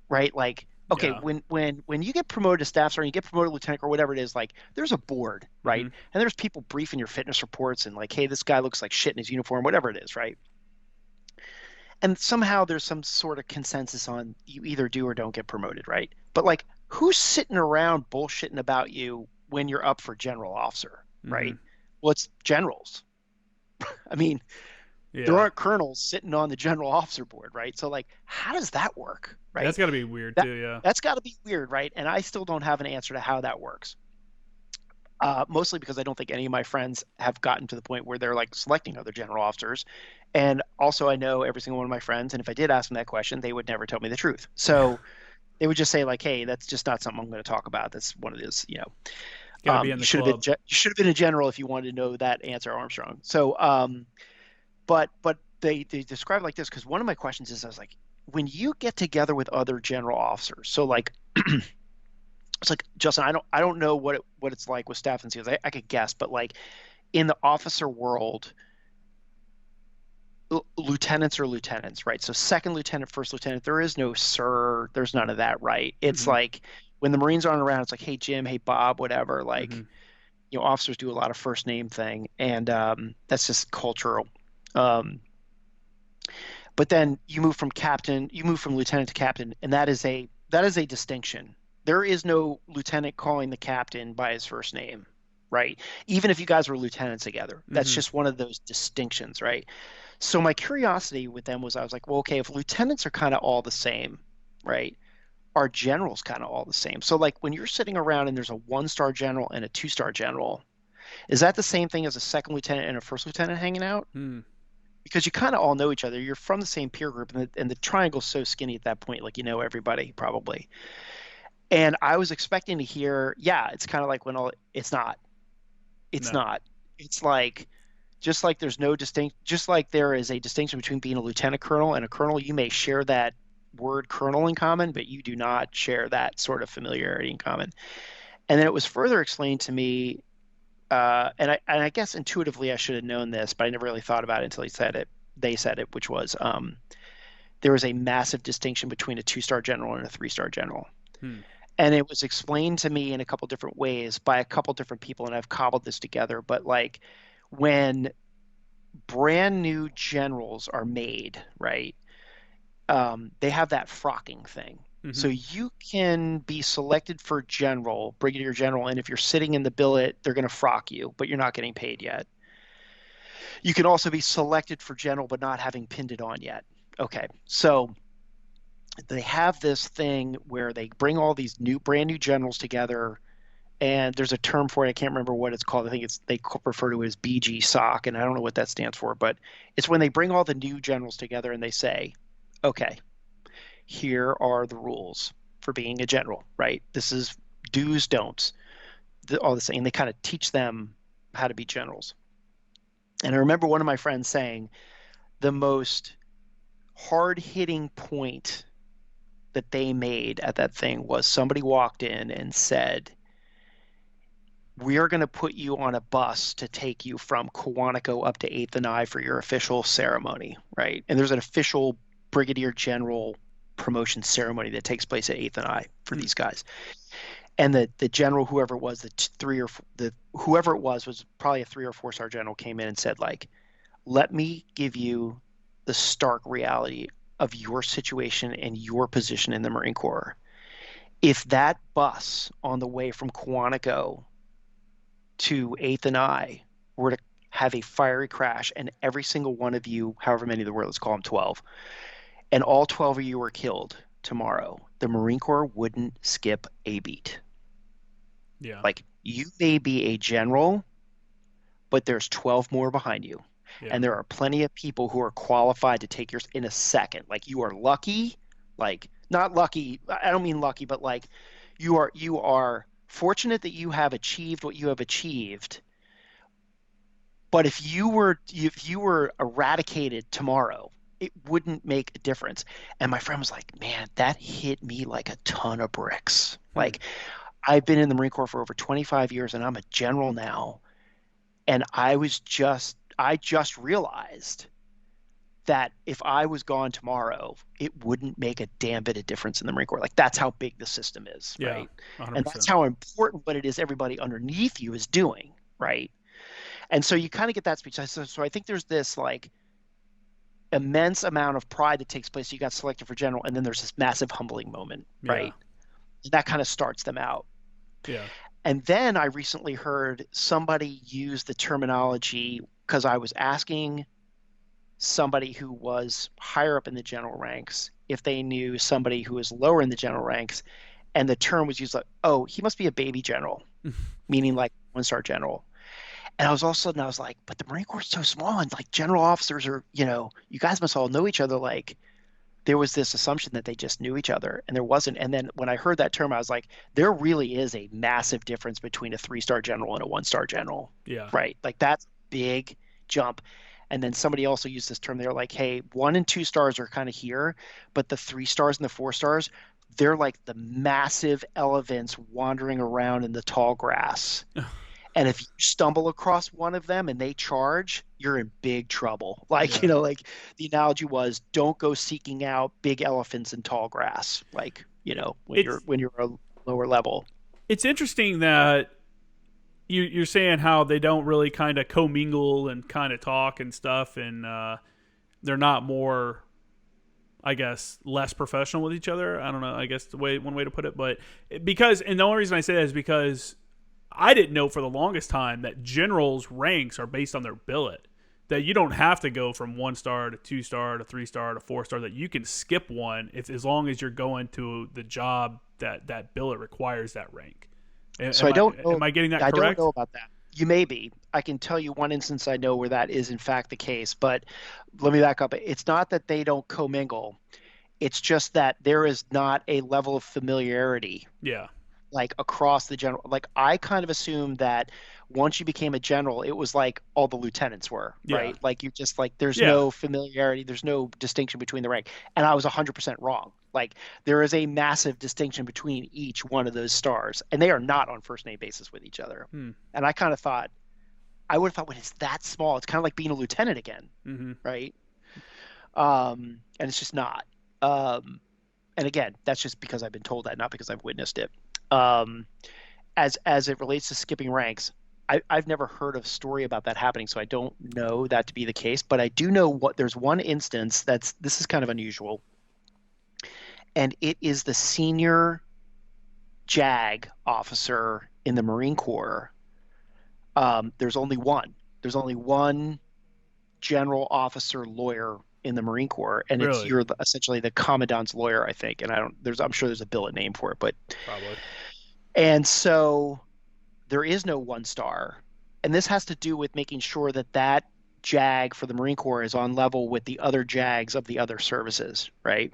right? Like, okay, when you get promoted to staff sergeant, you get promoted to lieutenant or whatever it is, like there's a board, right? Mm-hmm. And there's people briefing your fitness reports and like, hey, this guy looks like shit in his uniform, whatever it is, right? And somehow there's some sort of consensus on you either do or don't get promoted, right? But like, who's sitting around bullshitting about you when you're up for general officer, right? Mm-hmm. Well, it's generals. I mean, there aren't colonels sitting on the general officer board, right? So like, how does that work, right? That's got to be weird too, yeah. That's got to be weird, right? And I still don't have an answer to how that works. Mostly because I don't think any of my friends have gotten to the point where they're like selecting other general officers. And also I know every single one of my friends, and if I did ask them that question, they would never tell me the truth. So they would just say like, hey, that's just not something I'm going to talk about. That's what it is, you should have been a general if you wanted to know that answer, Armstrong. So, but they describe it like this, because one of my questions is, I was like, when you get together with other general officers, so like it's like Justin, I don't know what it's like with staff and SEALs. I could guess, but like in the officer world, lieutenants are lieutenants, right? So second lieutenant, first lieutenant, there is no sir, there's none of that, right? It's like when the Marines aren't around, it's like, hey Jim, hey Bob, whatever. Like, officers do a lot of first name thing, and that's just cultural. Um, but then you move from lieutenant to captain, and that is a distinction. There is no lieutenant calling the captain by his first name, right? Even if you guys were lieutenants together, that's just one of those distinctions, right? So my curiosity with them was, I was like, well, okay, if lieutenants are kind of all the same, right? Are generals kind of all the same? So like when you're sitting around and there's a 1-star general and a 2-star general, is that the same thing as a second lieutenant and a first lieutenant hanging out? Because you kind of all know each other. You're from the same peer group, and the triangle's so skinny at that point, like everybody probably. And I was expecting to hear, yeah, it's kind of like it's not. It's No. not. It's like just like just like there is a distinction between being a lieutenant colonel and a colonel, you may share that word colonel in common, but you do not share that sort of familiarity in common. And then it was further explained to me, and I guess intuitively I should have known this, but I never really thought about it until they said it, which was there was a massive distinction between a 2-star general and a 3-star general. And it was explained to me in a couple different ways by a couple different people, and I've cobbled this together. But like when brand new generals are made, right? They have that frocking thing. So you can be selected for general, brigadier general, and if you're sitting in the billet, they're going to frock you, but you're not getting paid yet. You can also be selected for general, but not having pinned it on yet. Okay, so they have this thing where they bring all these brand new generals together, and there's a term for it. I can't remember what it's called. I think they refer to it as BG SOC, and I don't know what that stands for, but it's when they bring all the new generals together and they say, okay, here are the rules for being a general, right? This is do's, don'ts, all this thing. And they kind of teach them how to be generals. And I remember one of my friends saying the most hard-hitting point that they made at that thing was somebody walked in and said, we are going to put you on a bus to take you from Quantico up to 8th and I for your official ceremony, right? And there's an official brigadier general promotion ceremony that takes place at 8th and I for these guys. And the general, whoever it was, whoever it was probably a 3 or 4-star general, came in and said, like, let me give you the stark reality of your situation and your position in the Marine Corps. If that bus on the way from Quantico to 8th and I were to have a fiery crash and every single one of you, however many there were, let's call them 12, and all 12 of you were killed tomorrow, the Marine Corps wouldn't skip a beat. Yeah. Like, you may be a general, but there's 12 more behind you. Yeah. And there are plenty of people who are qualified to take yours in a second. Like, you are lucky, like, not lucky, I don't mean lucky, but like you are fortunate that you have achieved what you have achieved. But if you were eradicated tomorrow, it wouldn't make a difference. And my friend was like, man, that hit me like a ton of bricks. Like, I've been in the Marine Corps for over 25 years and I'm a general now. And I just realized that if I was gone tomorrow, it wouldn't make a damn bit of difference in the Marine Corps. Like, that's how big the system is, right? 100%. And that's how important what it is everybody underneath you is doing, right? And so you kind of get that speech. So I think there's this like immense amount of pride that takes place. You got selected for general, and then there's this massive humbling moment, right? And that kind of starts them out. Yeah. And then I recently heard somebody use the terminology, because I was asking somebody who was higher up in the general ranks if they knew somebody who was lower in the general ranks, and the term was used like, oh, he must be a baby general, meaning like 1-star general. And all of a sudden I was like, but the Marine Corps is so small, and like general officers are, you guys must all know each other. Like, there was this assumption that they just knew each other, and there wasn't. And then when I heard that term, I was like, there really is a massive difference between a 3-star general and a 1-star general. Yeah. Right. Like, that's a big jump. And then somebody also used this term. They're like, hey, 1 and 2 stars are kind of here, but the 3 stars and the 4 stars, they're like the massive elephants wandering around in the tall grass. And if you stumble across one of them and they charge, you're in big trouble. Like, Yeah. like the analogy was, don't go seeking out big elephants in tall grass. Like, when you're a lower level. It's interesting that you're saying how they don't really kind of commingle and kind of talk and stuff, and they're not more, I guess, less professional with each other. I don't know. I guess one way to put it, but and the only reason I say that is because I didn't know for the longest time that generals' ranks are based on their billet. That you don't have to go from 1 star to 2 star to 3 star to 4 star. That you can skip one as long as you're going to the job that billet requires that rank. So I don't know. Am I getting that I correct? don't know about that. You may be. I can tell you one instance I know where that is in fact the case, but let me back up. It's not that they don't commingle. It's just that there is not a level of familiarity. Yeah. Like across the general, like I kind of assumed that once you became a general, it was like all the lieutenants were, right? Like you just like, there's no familiarity, there's no distinction between the rank. And I was 100% wrong. Like there is a massive distinction between each one of those stars, and they are not on first name basis with each other. And I kind of thought, I would have thought when it's that small, it's kind of like being a lieutenant again, right? And it's just not. And again, that's just because I've been told that, not because I've witnessed it. As it relates to skipping ranks, I've never heard of a story about that happening, so I don't know that to be the case. But I do know there's one instance this is kind of unusual, and it is the senior JAG officer in the Marine Corps. There's only one. There's only one general officer lawyer in the Marine Corps, and Really? you're essentially the commandant's lawyer, I think. And I'm sure there's a billet name for it, but Probably. And so there is no 1 star. And this has to do with making sure that JAG for the Marine Corps is on level with the other JAGs of the other services, right?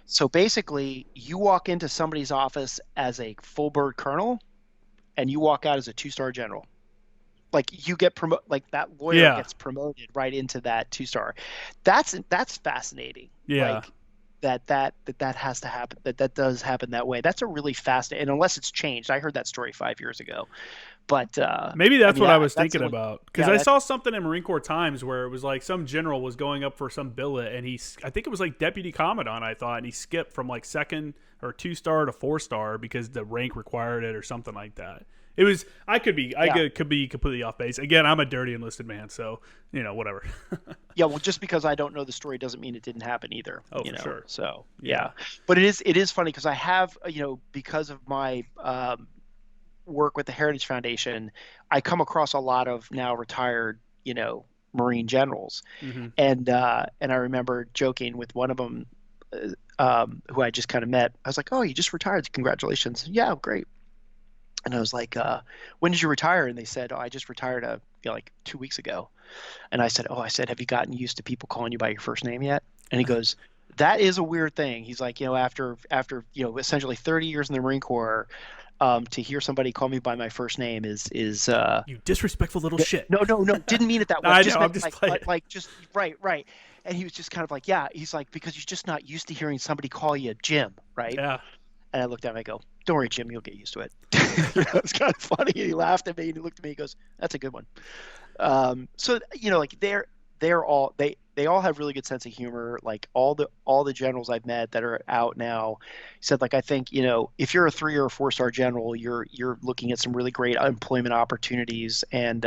So basically, you walk into somebody's office as a full bird colonel, and you walk out as a 2-star general. Like you get promoted, like that lawyer gets promoted right into that 2-star. That's fascinating. Yeah. Like, that has to happen, that does happen that way. That's a really fascinating, and unless it's changed. I heard that story 5 years ago, but maybe that's what I was thinking about, because I saw something in Marine Corps Times where it was like some general was going up for some billet, and I think it was like deputy commandant, I thought, and he skipped from like 2nd or 2-star to 4-star because the rank required it or something like that. It was could be completely off base. Again, I'm a dirty enlisted man, so whatever. Yeah, well, just because I don't know the story doesn't mean it didn't happen either. Oh, for sure. So yeah. But it is funny because I have because of my work with the Heritage Foundation, I come across a lot of now retired Marine generals, and I remember joking with one of them who I just kind of met. I was like, "Oh, you just retired? Congratulations!" Yeah, great. And I was like, when did you retire? And they said, oh, I just retired like 2 weeks ago. And I said, have you gotten used to people calling you by your first name yet? And he goes, that is a weird thing. He's like, after essentially 30 years in the Marine Corps, to hear somebody call me by my first name is you disrespectful little shit. No, didn't mean it that way. I know, I'm just playing. Like just right. And he was just kind of like, yeah. He's like, because you're just not used to hearing somebody call you Jim, right? Yeah. And I looked at him, I go, don't worry, Jim, you'll get used to it. It's kind of funny. And he laughed at me and he looked at me, he goes, that's a good one. So, like they're all, they all have really good sense of humor. Like all the generals I've met that are out now said, like, I think, if you're a 3 or a 4-star general, you're looking at some really great employment opportunities. And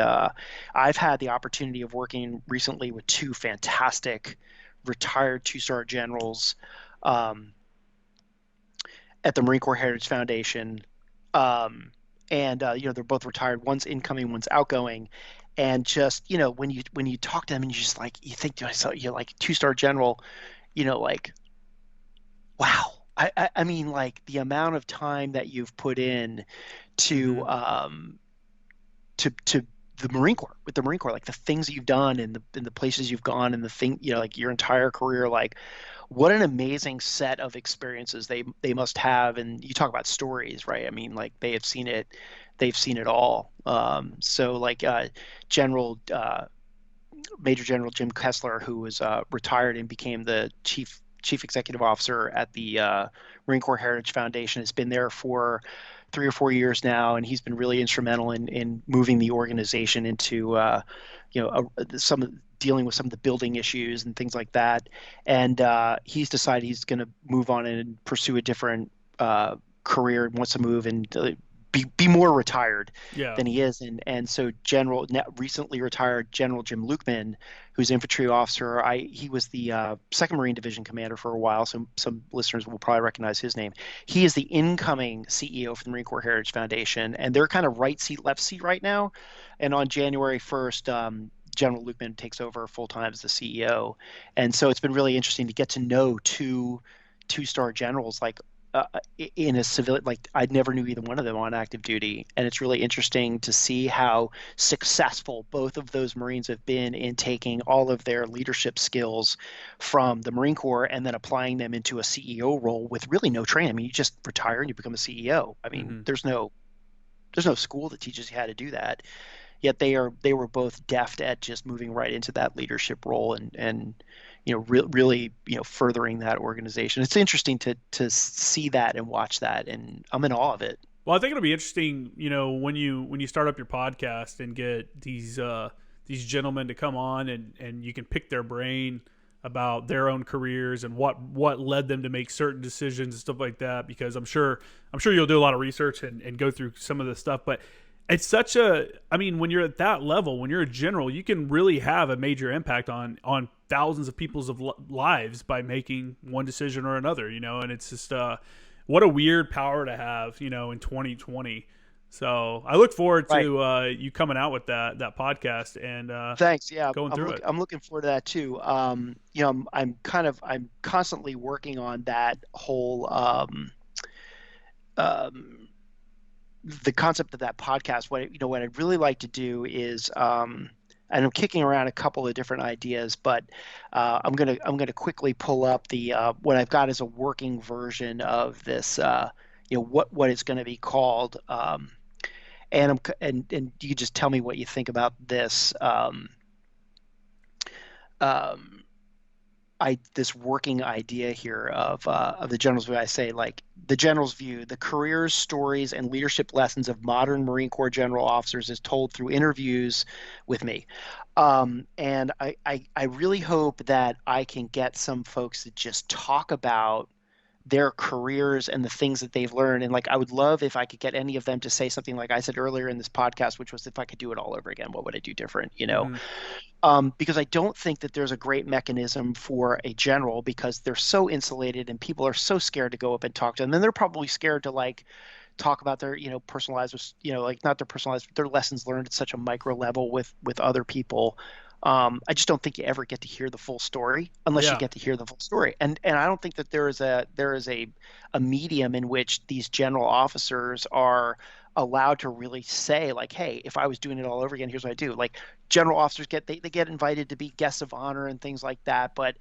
I've had the opportunity of working recently with 2 fantastic retired 2-star generals, at the Marine Corps Heritage Foundation. They're both retired. One's incoming, one's outgoing. And just, when you talk to them and you just like, you think to yourself, you're like 2-star general, like, wow. I mean, like the amount of time that you've put in to the Marine Corps, with the Marine Corps, like the things you've done and the places you've gone and the thing, like your entire career, like what an amazing set of experiences they must have. And you talk about stories, right? I mean, like they've seen it all. So like General Major General Jim Kessler, who was retired and became the chief executive officer at the Marine Corps Heritage Foundation, has been there for 3 or 4 years now, and he's been really instrumental in moving the organization into dealing with some of the building issues and things like that. And he's decided he's going to move on and pursue a different career, wants to move and be more retired than he is. And so recently retired General Jim Lukeman, who's an infantry officer, he was the 2nd Marine Division commander for a while, so some listeners will probably recognize his name. He is the incoming CEO for the Marine Corps Heritage Foundation, and they're kind of right seat, left seat right now. And on January 1st, General Lukeman takes over full-time as the CEO. And so it's been really interesting to get to know two-star generals in a civilian, like I never knew either one of them on active duty. And it's really interesting to see how successful both of those Marines have been in taking all of their leadership skills from the Marine Corps and then applying them into a CEO role with really no training. I mean, you just retire and you become a CEO. I mean, there's no school that teaches you how to do that. Yet they were both deft at just moving right into that leadership role and really furthering that organization. It's interesting to see that and watch that, and I'm in awe of it. Well, I think it'll be interesting, when you start up your podcast and get these gentlemen to come on and you can pick their brain about their own careers and what led them to make certain decisions and stuff like that. Because I'm sure you'll do a lot of research and go through some of this stuff, but it's when you're at that level, when you're a general, you can really have a major impact on thousands of people's lives by making one decision or another, and it's just, what a weird power to have, in 2020. So I look forward to you coming out with that podcast and thanks. Yeah, going through it. I'm looking forward to that too. I'm constantly working on that whole the concept of that podcast. What I'd really like to do is, and I'm kicking around a couple of different ideas, but I'm gonna quickly pull up the what I've got as a working version of this. What it's going to be called, and you can just tell me what you think about this. This working idea here of the general's view. I say, like, the general's view: the careers, stories, and leadership lessons of modern Marine Corps general officers is told through interviews with me. And I really hope that I can get some folks to just talk about their careers and the things that they've learned. And I would love if I could get any of them to say something like I said earlier in this podcast, which was, if I could do it all over again, what would I do different? Because I don't think that there's a great mechanism for a general, because they're so insulated and people are so scared to go up and talk to them. And they're probably scared to talk about their, personal lives, not their personal lives, but their lessons learned at such a micro level with other people. I just don't think you ever get to hear the full story unless you get to hear the full story. And I don't think that there is a medium in which these general officers are allowed to really say, hey, if I was doing it all over again, here's what I do. General officers they get invited to be guests of honor and things like that. But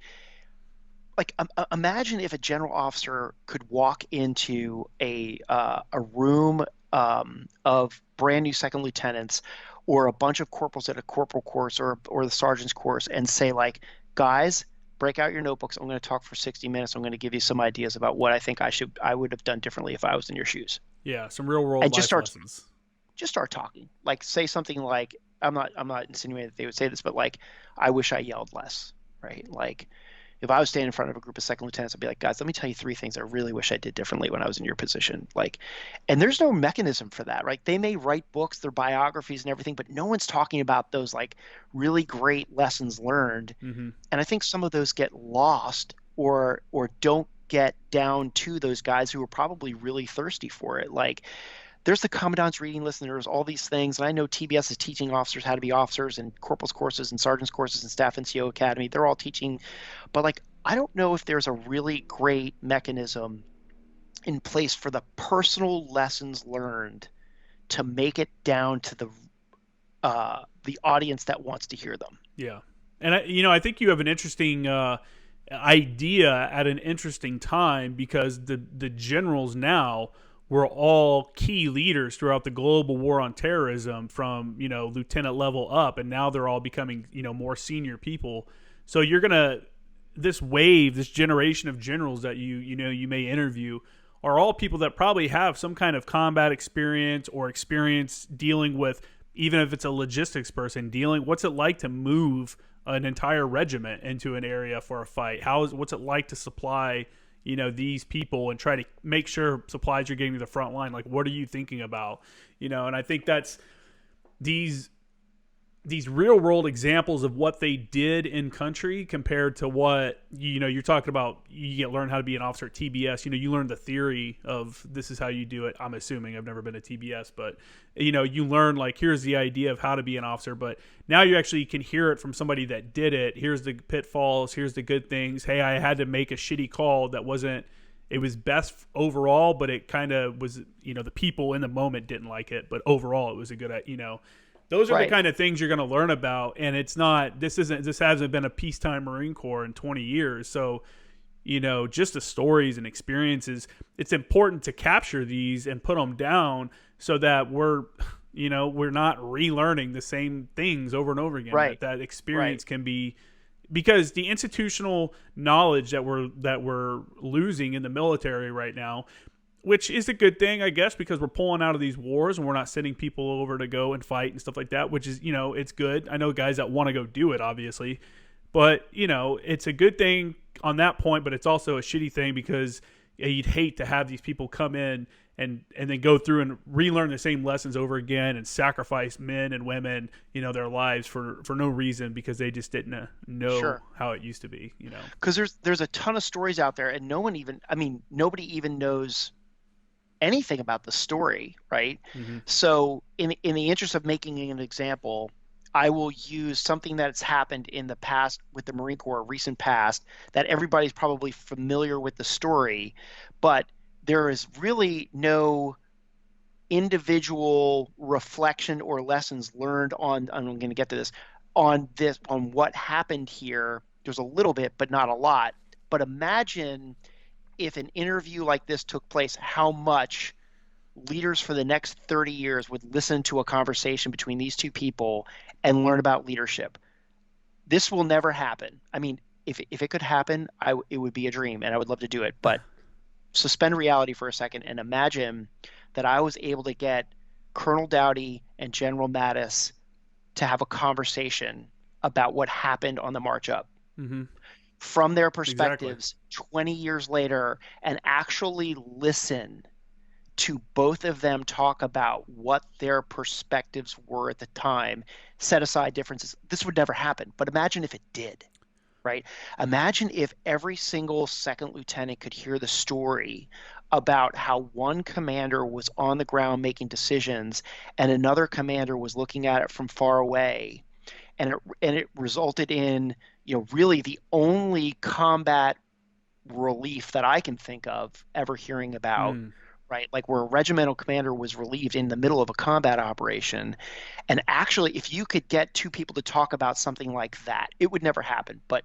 imagine if a general officer could walk into a room of brand new second lieutenants or a bunch of corporals at a corporal course or the sergeant's course and say, guys, break out your notebooks. I'm going to talk for 60 minutes. I'm going to give you some ideas about what I think I would have done differently if I was in your shoes. Yeah, some real world life lessons. Just start talking. Say something like, I'm not insinuating that they would say this, but I wish I yelled less, right? If I was standing in front of a group of second lieutenants, I'd be like, guys, let me tell you 3 things I really wish I did differently when I was in your position. And there's no mechanism for that, right? They may write books, their biographies and everything, but no one's talking about those really great lessons learned. Mm-hmm. And I think some of those get lost or don't get down to those guys who are probably really thirsty for it. There's the commandant's reading list, and there's all these things. And I know TBS is teaching officers how to be officers, and corporals courses and sergeants courses and staff NCO academy. They're all teaching, but I don't know if there's a really great mechanism in place for the personal lessons learned to make it down to the audience that wants to hear them. Yeah, and I think you have an interesting idea at an interesting time, because the generals now were all key leaders throughout the global war on terrorism from, lieutenant level up. And now they're all becoming, more senior people. So you're going to, this wave, this generation of generals that you may interview are all people that probably have some kind of combat experience or experience dealing with, even if it's a logistics person, dealing, what's it like to move an entire regiment into an area for a fight? What's it like to supply, these people and try to make sure supplies are getting to the front line? Like, what are you thinking about? And I think that's these real world examples of what they did in country compared to what, you're talking about. You learn how to be an officer at TBS. You learn the theory of this is how you do it. I'm assuming, I've never been to TBS, but you learn, like, here's the idea of how to be an officer, but now you actually can hear it from somebody that did it. Here's the pitfalls. Here's the good things. Hey, I had to make a shitty call that wasn't, it was best overall, but it kind of was, the people in the moment didn't like it, but overall it was a good, those are the kind of things you're going to learn about. And it's not, this hasn't been a peacetime Marine Corps in 20 years. So, just the stories and experiences, it's important to capture these and put them down so that we're not relearning the same things over and over again. Right. That experience can be, because the institutional knowledge that we're losing in the military right now, which is a good thing, I guess, because we're pulling out of these wars and we're not sending people over to go and fight and stuff like that, which is, it's good. I know guys that want to go do it, obviously, but, it's a good thing on that point, but it's also a shitty thing because you'd hate to have these people come in and then go through and relearn the same lessons over again and sacrifice men and women, their lives for no reason because they just didn't know how it used to be, Because there's a ton of stories out there and nobody even knows anything about the story, right? Mm-hmm. So in the interest of making an example, I will use something that's happened in the past with the Marine Corps, recent past, that everybody's probably familiar with the story, but there is really no individual reflection or lessons learned on, I'm going to get to this, on what happened here. There's a little bit, but not a lot. But imagine if an interview like this took place, how much leaders for the next 30 years would listen to a conversation between these two people and learn about leadership. This will never happen. I mean, if it could happen, it would be a dream and I would love to do it. But suspend reality for a second and imagine that I was able to get Colonel Dowdy and General Mattis to have a conversation about what happened on the march up. Mm-hmm. From their perspectives 20 years later and actually listen to both of them talk about what their perspectives were at the time, set aside differences. This would never happen. But imagine if it did, right? Imagine if every single second lieutenant could hear the story about how one commander was on the ground making decisions and another commander was looking at it from far away. And it resulted in, really the only combat relief that I can think of ever hearing about, right? Like where a regimental commander was relieved in the middle of a combat operation. And actually, if you could get two people to talk about something like that, it would never happen. But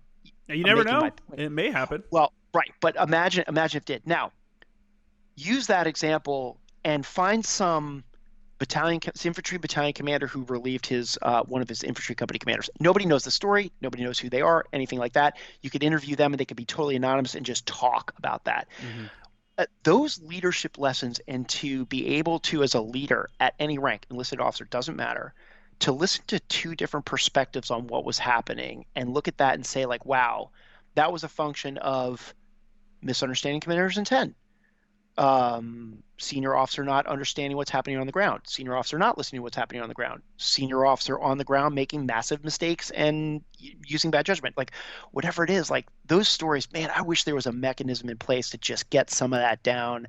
you never know. It may happen. Well, right. But imagine if it did. Now, use that example and find some infantry battalion commander who relieved his one of his infantry company commanders. Nobody knows the story. Nobody knows who they are, anything like that. You could interview them and they could be totally anonymous and just talk about that. Mm-hmm. Those leadership lessons, and to be able to, as a leader at any rank, enlisted officer, doesn't matter, to listen to two different perspectives on what was happening and look at that and say, like, wow, that was a function of misunderstanding commander's intent. Senior officer not understanding what's happening on the ground, senior officer not listening to what's happening on the ground, senior officer on the ground making massive mistakes and using bad judgment, like whatever it is, like those stories, man, I wish there was a mechanism in place to just get some of that down.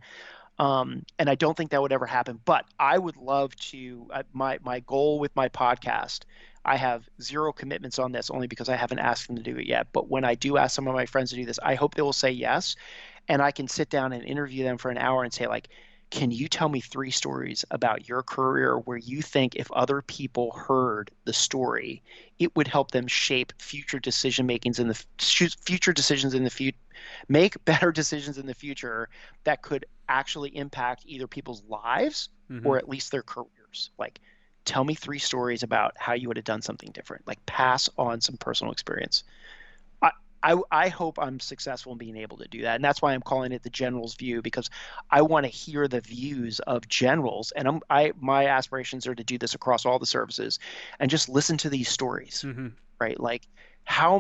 And I don't think that would ever happen, but I would love to, my goal with my podcast, I have zero commitments on this only because I haven't asked them to do it yet. But when I do ask some of my friends to do this, I hope they will say yes. And I can sit down and interview them for an hour and say, like, can you tell me 3 stories about your career where you think if other people heard the story, it would help them shape future decision makings make better decisions in the future that could actually impact either people's lives Mm-hmm. or at least their careers. Like, tell me 3 stories about how you would have done something different. Like, pass on some personal experience. I hope I'm successful in being able to do that. And that's why I'm calling it the general's view, because I want to hear the views of generals. And my aspirations are to do this across all the services and just listen to these stories, Mm-hmm. right? Like, how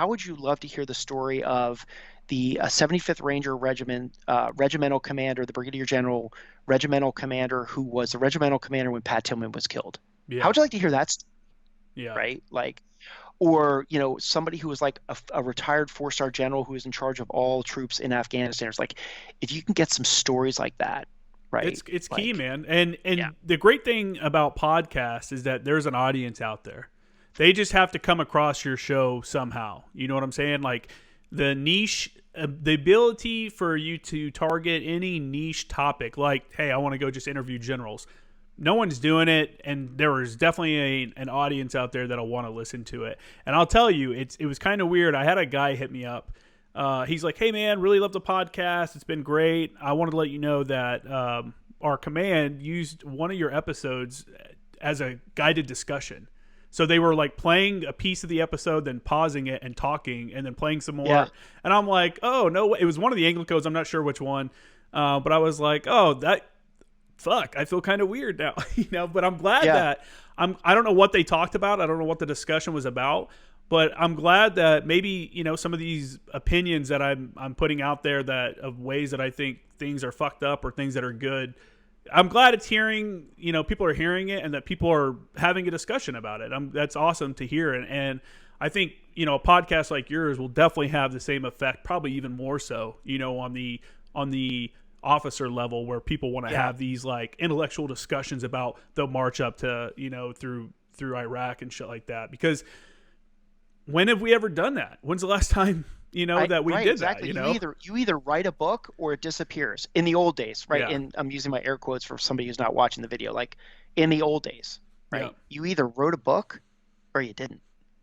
would you love to hear the story of the 75th Ranger Regiment regimental commander, the brigadier general regimental commander who was the regimental commander when Pat Tillman was killed? How Yeah. would you like to hear that, Yeah. right? Like, or somebody who was like a retired 4-star general who was in charge of all troops in Afghanistan. It's like, if you can get some stories like that, right? It's key, Like, man. And yeah, the great thing about podcasts is that there's an audience out there. They just have to come across your show somehow. You know what I'm saying? Like the niche, the ability for you to target any niche topic. Like, hey, I want to go just interview generals. No one's doing it, and there is definitely an audience out there that'll want to listen to it. And I'll tell you, it was kind of weird. I had a guy hit me up. He's like, "Hey man, really love the podcast. It's been great. I wanted to let you know that our command used one of your episodes as a guided discussion. So they were like playing a piece of the episode, then pausing it and talking, and then playing some more. yeah, And I'm like, oh no, it was one of the Anglicos. I'm not sure which one, but I was like, oh that." Fuck, I feel kind of weird now, but I'm glad yeah, that I don't know what they talked about. I don't know what the discussion was about, but I'm glad that maybe, some of these opinions that I'm putting out there that of ways that I think things are fucked up or things that are good. I'm glad it's hearing, people are hearing it and that people are having a discussion about it. That's awesome to hear. And I think, a podcast like yours will definitely have the same effect, probably even more so, on the officer level, where people want to have these like intellectual discussions about the march up to through Iraq and shit like that. Because when have we ever done that? When's the last time that we right, did exactly. that? You either write a book or it disappears. In the old days, right? Yeah, And I'm using my air quotes for somebody who's not watching the video. Like, in the old days, yeah, right? You either wrote a book or you didn't,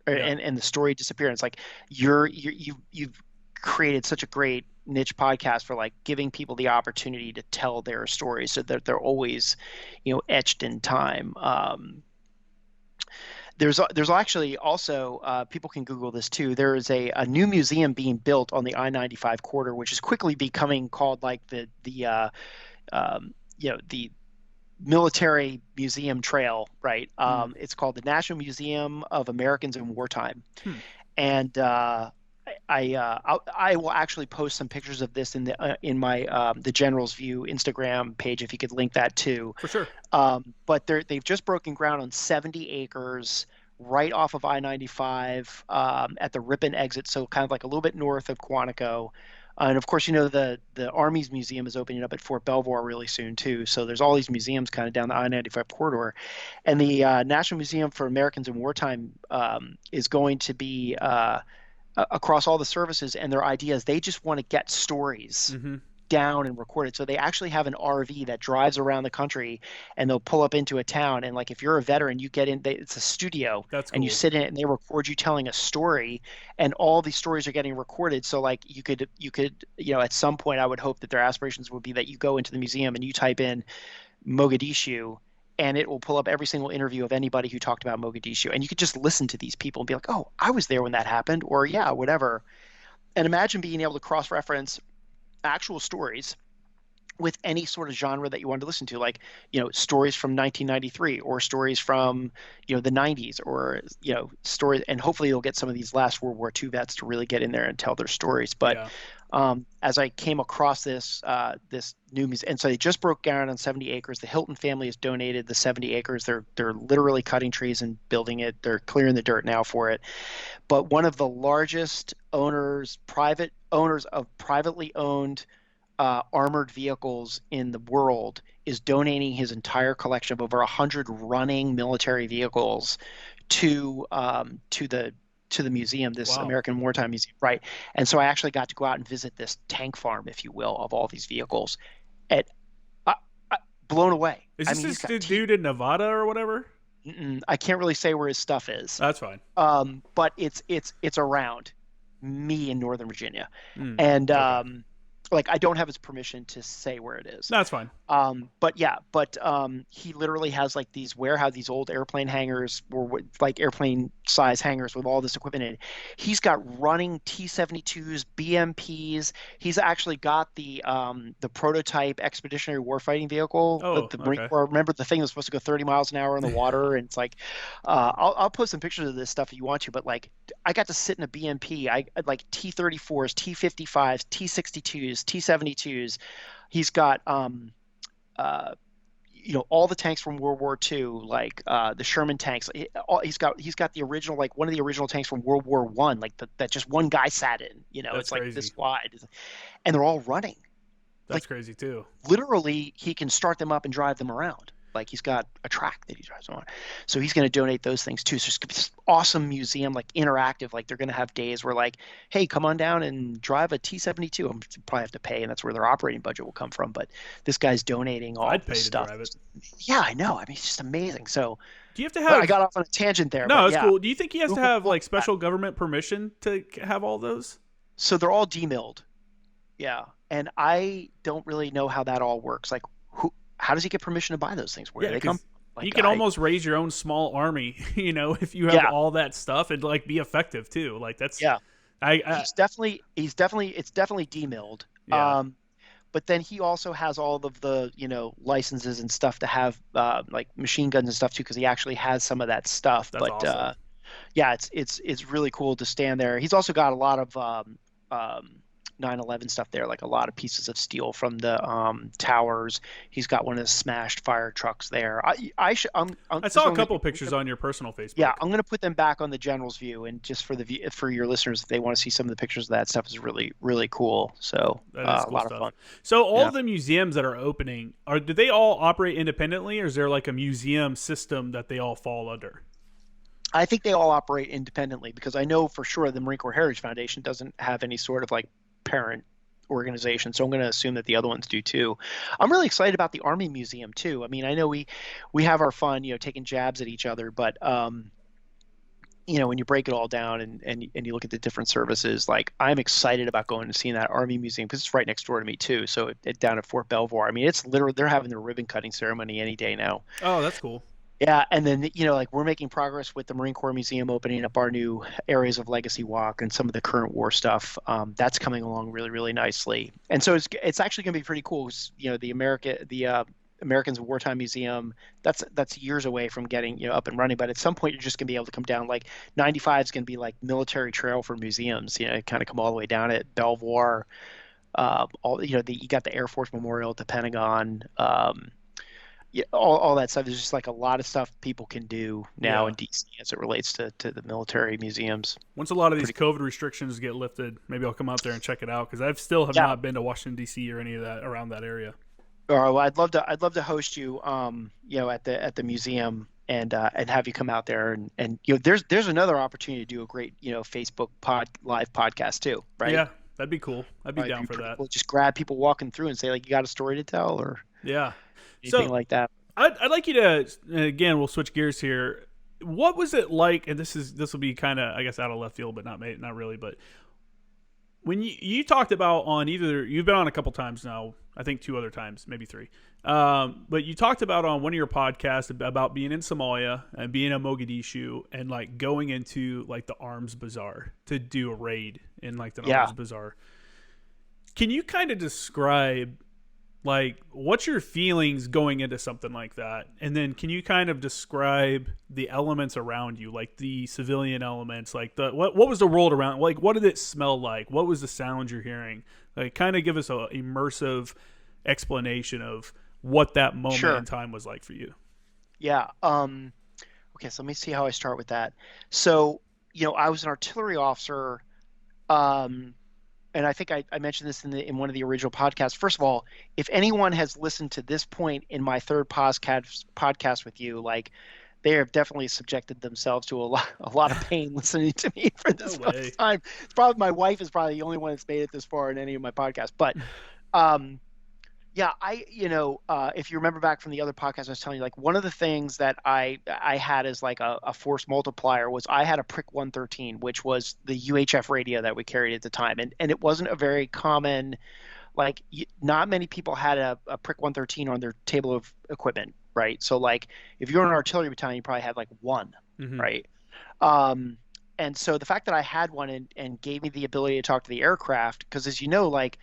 yeah. and the story disappeared. It's like you've created such a great niche podcast for like giving people the opportunity to tell their stories, so that they're always, etched in time. There's actually also, people can Google this too. There is a new museum being built on the I-95 corridor, which is quickly becoming called like the military museum trail, right? Mm. It's called the National Museum of Americans in Wartime, Hmm. and I will actually post some pictures of this in my the General's View Instagram page, if you could link that too. For sure. But they've just broken ground on 70 acres right off of I-95 at the Ripon exit, so kind of like a little bit north of Quantico. And of course, the Army's museum is opening up at Fort Belvoir really soon too. So there's all these museums kind of down the I-95 corridor, and the National Museum for Americans in Wartime is going to be across all the services. And their idea is they just want to get stories Mm-hmm. down and recorded. So they actually have an RV that drives around the country, and they'll pull up into a town. And like, if you're a veteran, you get in, it's a studio, That's and you cool. sit in it and they record you telling a story, and all these stories are getting recorded. So like you could, at some point, I would hope that their aspirations would be that you go into the museum and you type in Mogadishu, and it will pull up every single interview of anybody who talked about Mogadishu. And you could just listen to these people and be like, oh, I was there when that happened, or yeah, whatever. And imagine being able to cross-reference actual stories with any sort of genre that you wanted to listen to, like, stories from 1993 or stories from, the 90s, or, stories. And hopefully you'll get some of these last World War II vets to really get in there and tell their stories. But Yeah. as I came across this new museum, and so they just broke ground on 70 acres. The Hilton family has donated the 70 acres. They're literally cutting trees and building it. They're clearing the dirt now for it. But one of the largest private owners of privately owned armored vehicles in the world is donating his entire collection of over 100 running military vehicles to the museum, this Wow. American Wartime Museum, right? And so I actually got to go out and visit this tank farm, if you will, of all these vehicles. And blown away. Is I this mean, he's got dude in Nevada or whatever? I can't really say where his stuff is, That's fine. but it's around me in Northern Virginia, Mm. and Okay. like I don't have his permission to say where it is. That's fine. But he literally has like these warehouse, these old airplane hangars, or like airplane size hangars with all this equipment in it. He's got running T-72s, BMPs. He's actually got the prototype expeditionary warfighting vehicle. Oh, the Marine Corps. Remember the thing that was supposed to go 30 miles an hour in the water, and it's like, I'll post some pictures of this stuff if you want to. But like, I got to sit in a BMP. I like T-34s, T-55s, T-62s, T-72s. He's got all the tanks from World War II, like the Sherman tanks. He's got the original, like one of the original tanks from World War I, like that just one guy sat in. That's it's like crazy. this wide, and they're all running. That's crazy too. Literally, he can start them up and drive them around. Like he's got a track that he drives on. So he's going to donate those things too. So it's going to be this awesome museum, like interactive. Like they're going to have days where like, hey, come on down and drive a T-72. I'm probably have to pay, and that's where their operating budget will come from. But this guy's donating all this stuff. I'd pay to drive it. Yeah, I know. I mean, it's just amazing. So do you have to have? I got off on a tangent there. No, but it's yeah. cool. Do you think he has to have like special government permission to have all those? So they're all demilled. Yeah, and I don't really know how that all works. Like how does he get permission to buy those things? Where do they come? Like, you can almost raise your own small army, if you have all that stuff, and like be effective too. Like that's it's definitely demilled. Yeah. But then he also has all of the licenses and stuff to have like machine guns and stuff too, because he actually has some of that stuff. That's awesome. It's really cool to stand there. He's also got a lot of 9/11 stuff there, like a lot of pieces of steel from the towers. He's got one of the smashed fire trucks there. I saw a couple pictures on your personal Facebook. Yeah, I'm going to put them back on the general's view, and just for your listeners, if they want to see some of the pictures of that stuff, is really really cool. So that is cool a lot stuff. of fun. So all of the museums that are opening, do they all operate independently, or is there like a museum system that they all fall under? I think they all operate independently, because I know for sure the Marine Corps Heritage Foundation doesn't have any sort of like parent organization, so I'm going to assume that the other ones do too. I'm really excited about the Army Museum too. I mean, I know we have our fun, taking jabs at each other, but when you break it all down and you look at the different services, like I'm excited about going and seeing that Army Museum, because it's right next door to me too. So down at Fort Belvoir, I mean, it's literally, they're having their ribbon cutting ceremony any day now. Oh, that's cool. Yeah, and then like we're making progress with the Marine Corps Museum opening up our new areas of legacy walk and some of the current war stuff. That's coming along really, really nicely, and so it's actually going to be pretty cool. The Americans of Wartime Museum, that's years away from getting up and running, but at some point you're just going to be able to come down. Like 95 is going to be like military trail for museums. Kind of come all the way down at Belvoir. You got the Air Force Memorial at the Pentagon. All that stuff. There's just like a lot of stuff people can do now in DC as it relates to the military museums. Once a lot of these COVID restrictions get lifted, maybe I'll come out there and check it out, because I still have not been to Washington DC or any of that around that area. Well, I'd love to host you, at the museum and have you come out there and there's another opportunity to do a great Facebook live podcast too, right? Yeah, that'd be cool. I'd be down for that. Cool. Just grab people walking through and say like, you got a story to tell, or anything like that. I'd like you to, again, we'll switch gears here. What was it like, and this will be kind of, I guess, out of left field, but not really, but when you talked about you've been on a couple times now, I think 2 other times, maybe 3. But you talked about on one of your podcasts about being in Somalia and being in Mogadishu and like going into like the arms bazaar to do a raid in like the arms bazaar. Can you kind of describe like what's your feelings going into something like that? And then can you kind of describe the elements around you, like the civilian elements, like what was the world around, like what did it smell like? What was the sound you're hearing? Like kind of give us a immersive explanation of what that moment in time was like for you. Yeah. Okay, so let me see how I start with that. So, I was an artillery officer, and I think I mentioned this in one of the original podcasts. First of all, if anyone has listened to this point in my third podcast with you, like they have definitely subjected themselves to a lot of pain listening to me for this time. It's probably my wife is probably the only one that's made it this far in any of my podcasts. But if you remember back from the other podcast, I was telling you, like one of the things that I had as like a force multiplier was I had a Prick 113, which was the UHF radio that we carried at the time. And it wasn't a very common like not many people had a Prick 113 on their table of equipment, right? So like if you're in an artillery battalion, you probably had like one, Mm-hmm. right? Um, and so the fact that I had one and gave me the ability to talk to the aircraft, because as you know, like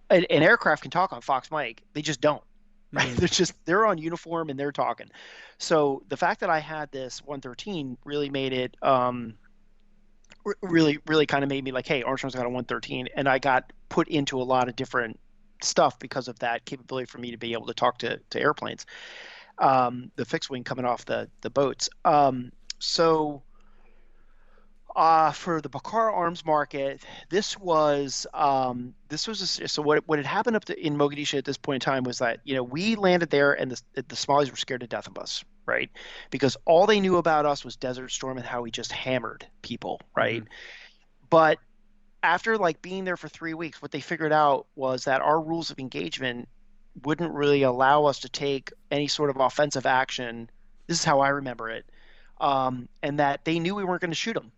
an aircraft can talk on Fox Mike, they just don't, right? Mm-hmm. They're on uniform and they're talking. So the fact that I had this 113 really made it really kind of made me like, hey, Armstrong's got a 113, and I got put into a lot of different stuff because of that capability for me to be able to talk to airplanes, the fixed wing coming off the boats. For the Bakar arms market, so what had happened in Mogadishu at this point in time was that we landed there and the Somalis were scared to death of us, right? Because all they knew about us was Desert Storm and how we just hammered people, right? Mm-hmm. But after like being there for 3 weeks, what they figured out was that our rules of engagement wouldn't really allow us to take any sort of offensive action. This is how I remember it, and that they knew we weren't going to shoot them,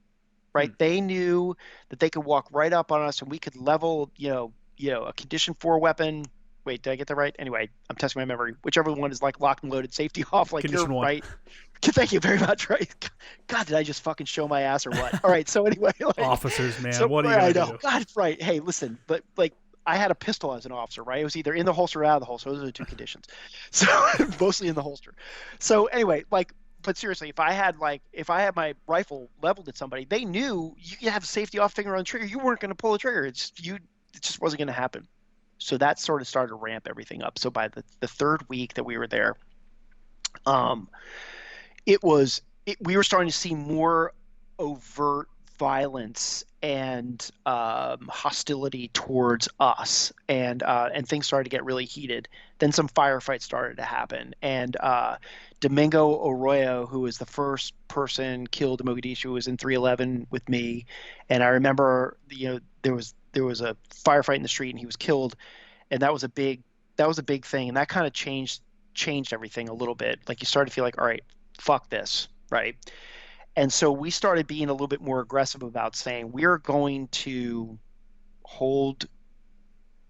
right? They knew that they could walk right up on us and we could level, a condition 4 weapon. Wait, did I get that right? Anyway, I'm testing my memory. Whichever one is like locked and loaded, safety off, like Condition you're one. right. Thank you very much. Right? God, did I just fucking show my ass or what? All right. So anyway, like, Officers, man, so what are you I gonna know. do? God, right. Hey, listen, but like I had a pistol as an officer, right? It was either in the holster or out of the holster. Those are the two conditions. So mostly in the holster. So anyway, like, but seriously, if I had my rifle leveled at somebody, they knew you could have a safety off finger on the trigger. You weren't going to pull the trigger. It just wasn't going to happen. So that sort of started to ramp everything up. So by the third week that we were there, we were starting to see more overt violence and hostility towards us, and things started to get really heated. Then some firefights started to happen, and Domingo Arroyo, who was the first person killed in Mogadishu, was in 311 with me, and I remember there was a firefight in the street, and he was killed, and that was a big thing, and that kind of changed everything a little bit. Like you started to feel like, all right, fuck this, right? And so we started being a little bit more aggressive about saying we're going to hold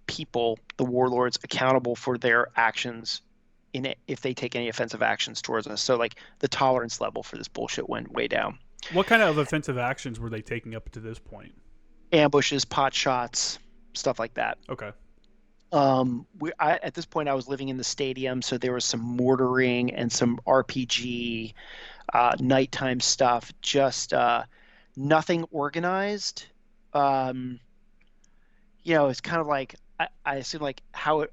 people, the warlords, accountable for their actions in it if they take any offensive actions towards us. So like the tolerance level for this bullshit went way down. What kind of offensive actions were they taking up to this point? Ambushes, pot shots, stuff like that. Okay. At this point I was living in the stadium, so there was some mortaring and some RPG, nighttime stuff, just nothing organized. It's kind of like I assume like how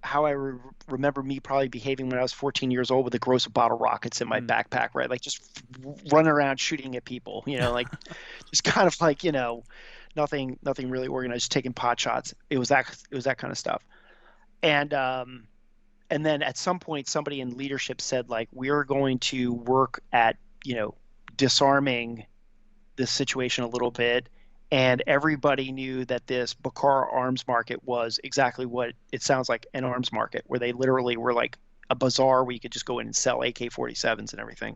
remember me probably behaving when I was 14 years old with a gross of bottle rockets in my backpack, right? Like just running around shooting at people, like just kind of like nothing really organized, just taking pot shots. It was that kind of stuff. And then at some point somebody in leadership said like we're going to work at disarming this situation a little bit, and everybody knew that this Bakar arms market was exactly what it sounds like, an arms market, where they literally were like a bazaar where you could just go in and sell AK-47s and everything,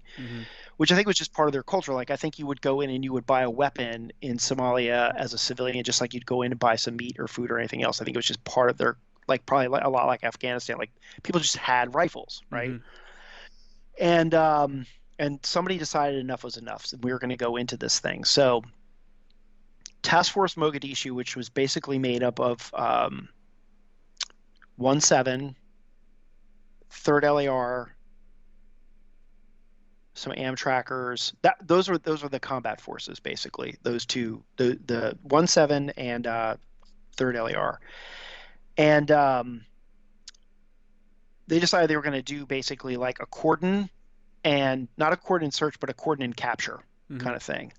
which I think was just part of their culture. Like I think you would go in and you would buy a weapon in Somalia as a civilian, just like you'd go in and buy some meat or food or anything else. I think it was just part of their, like probably a lot like Afghanistan, like people just had rifles, right? And somebody decided enough was enough, so we were going to go into this thing. So Task Force Mogadishu, which was basically made up of 1-7, 3rd LAR, some Amtrackers. Those were the combat forces, basically. Those two, the 1-7 and 3rd LAR. And they decided they were going to do basically like a cordon, and not a cordon search, but a cordon and capture kind of thing.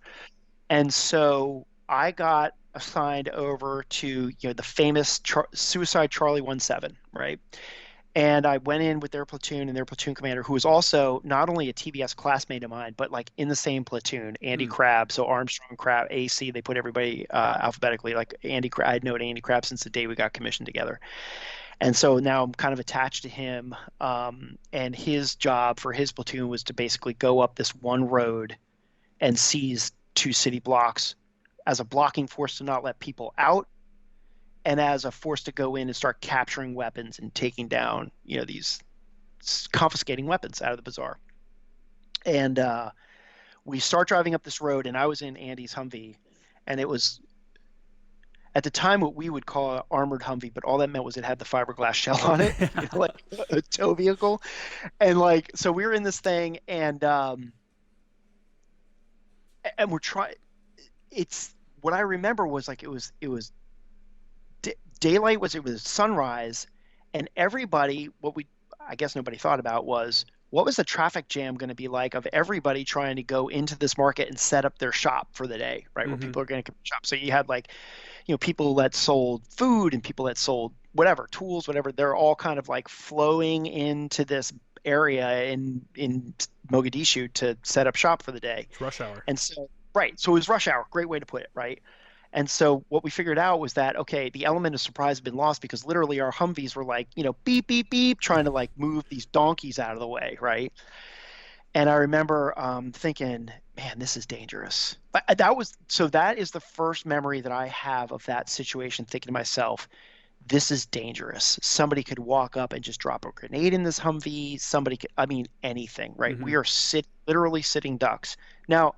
And so I got assigned over to the famous Suicide Charlie 1-7, right? And I went in with their platoon and their platoon commander, who was also not only a TBS classmate of mine, but like in the same platoon, Andy Crabb. So Armstrong, Crabb, AC, they put everybody alphabetically. Like Andy Crabb, I had known Andy Crabb since the day we got commissioned together. And so now I'm kind of attached to him. And his job for his platoon was to basically go up this one road and seize 2 city blocks as a blocking force to not let people out, and as a force to go in and start capturing weapons and taking down, these confiscating weapons out of the bazaar. And we start driving up this road, and I was in Andy's Humvee, and it was at the time what we would call an armored Humvee, but all that meant was it had the fiberglass shell on it, like a tow vehicle. And like, so we were in this thing, and we're trying. It's what I remember was like it was daylight, it was sunrise, and everybody, I guess nobody thought about was, what was the traffic jam going to be like of everybody trying to go into this market and set up their shop for the day, right? Where people are going to shop. So you had like, people that sold food and people that sold whatever, tools, whatever. They're all kind of like flowing into this area in Mogadishu to set up shop for the day. It's rush hour. And so, right. So it was rush hour. Great way to put it, right? And so what we figured out was that, okay, the element of surprise had been lost because literally our Humvees were like, beep, beep, beep, trying to like move these donkeys out of the way, right? And I remember thinking, man, this is dangerous. That is the first memory that I have of that situation, thinking to myself, this is dangerous. Somebody could walk up and just drop a grenade in this Humvee. Somebody could, anything, right? We are literally sitting ducks. Now,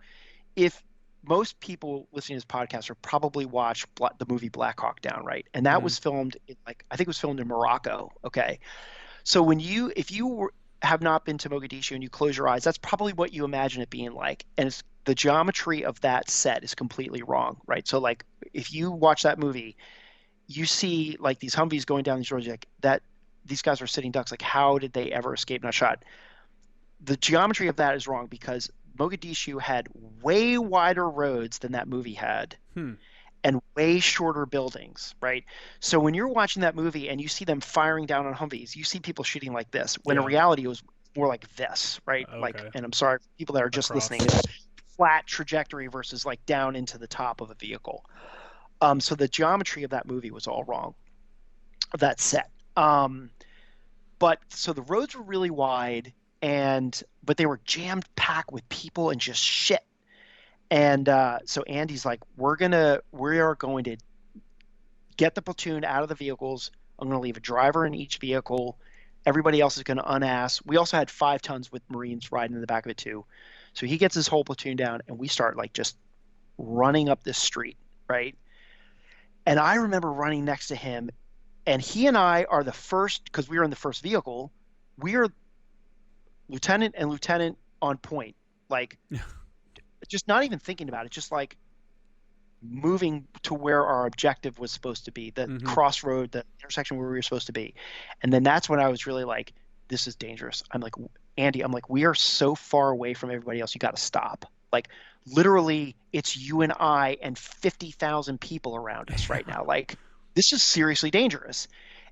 if most people listening to this podcast are probably watched the movie Black Hawk Down, right? And that was filmed in I think it was filmed in Morocco. Okay. So if you have not been to Mogadishu and you close your eyes, that's probably what you imagine it being like. And the geometry of that set is completely wrong, right? So like if you watch that movie, you see like these Humvees going down these roads, like that, these guys are sitting ducks. Like, how did they ever escape not shot? The geometry of that is wrong because Mogadishu had way wider roads than that movie had and way shorter buildings, right? So when you're watching that movie and you see them firing down on Humvees, you see people shooting like this, when in reality it was more like this, right? Okay. Like, and I'm sorry for people that are just listening, it's flat trajectory versus like down into the top of a vehicle. So the geometry of that movie was all wrong, of that set. But so the roads were really wide, but they were jammed packed with people and just shit. And so Andy's like, we are going to get the platoon out of the vehicles. I'm going to leave a driver in each vehicle. Everybody else is going to unass. We also had 5 tons with Marines riding in the back of it too. So he gets his whole platoon down, and we start like just running up this street, right? And I remember running next to him, and he and I are the first, because we were in the first vehicle. We are lieutenant and lieutenant on point, like just not even thinking about it, just like moving to where our objective was supposed to be, the crossroad, the intersection where we were supposed to be. And then that's when I was really like, this is dangerous. I'm like, Andy, we are so far away from everybody else. You got to stop. Like literally it's you and I and 50,000 people around us right now. Like this is seriously dangerous.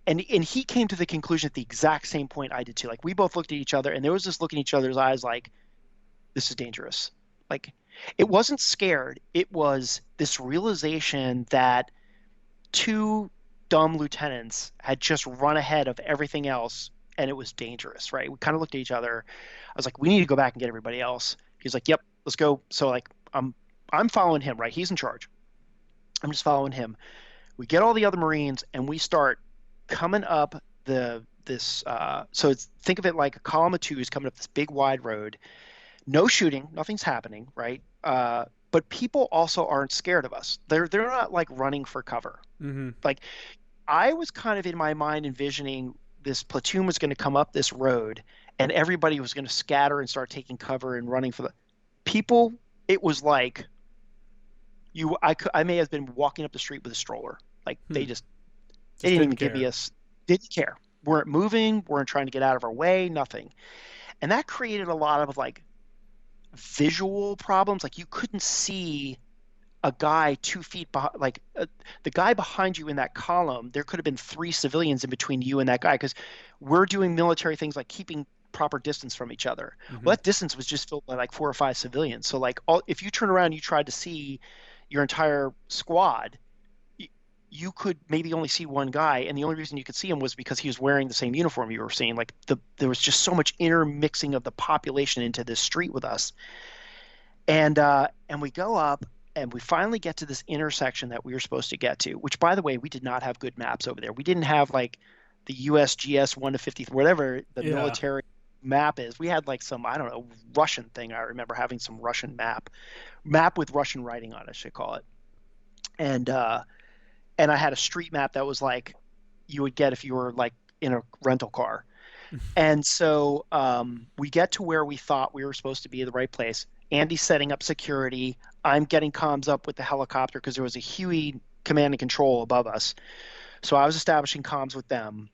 And he came to the conclusion at the exact same point I did too. Like we both looked at each other, and there was this look in each other's eyes like, this is dangerous. Like it wasn't scared. It was this realization that 2 dumb lieutenants had just run ahead of everything else, and it was dangerous, right? We kind of looked at each other. I was like, we need to go back and get everybody else. He's like, yep, let's go. So like I'm following him, right? He's in charge. I'm just following him. We get all the other Marines, and we start coming up so think of it like a column of 2s coming up this big wide road. No shooting, nothing's happening, right? But people also aren't scared of us. They're not like running for cover. Like I was kind of in my mind envisioning this platoon was going to come up this road, and everybody was going to scatter and start taking cover and running for the people. It was like I may have been walking up the street with a stroller. Like they didn't even give me didn't care. Weren't moving, weren't trying to get out of our way, nothing. And that created a lot of like visual problems. Like you couldn't see a guy 2 feet behind, like the guy behind you in that column. There could have been 3 civilians in between you and that guy, because we're doing military things like keeping proper distance from each other. Well, that distance was just filled by like 4 or 5 civilians. So like if you turn around and you tried to see your entire squad, you could maybe only see one guy, and the only reason you could see him was because he was wearing the same uniform you were seeing. Like there was just so much intermixing of the population into this street with us. And we go up, And we finally get to this intersection that we were supposed to get to, which, by the way, we did not have good maps over there. We didn't have like the USGS 1 to 50, whatever the military map is. We had like some, I don't know, Russian thing. I remember having some Russian map with Russian writing on it, I should call it. And I had a street map that was like you would get if you were like in a rental car. And so we get to where we thought we were supposed to be, the right place. Andy's setting up security. I'm getting comms up with the helicopter because there was a Huey command and control above us. So I was establishing comms with them.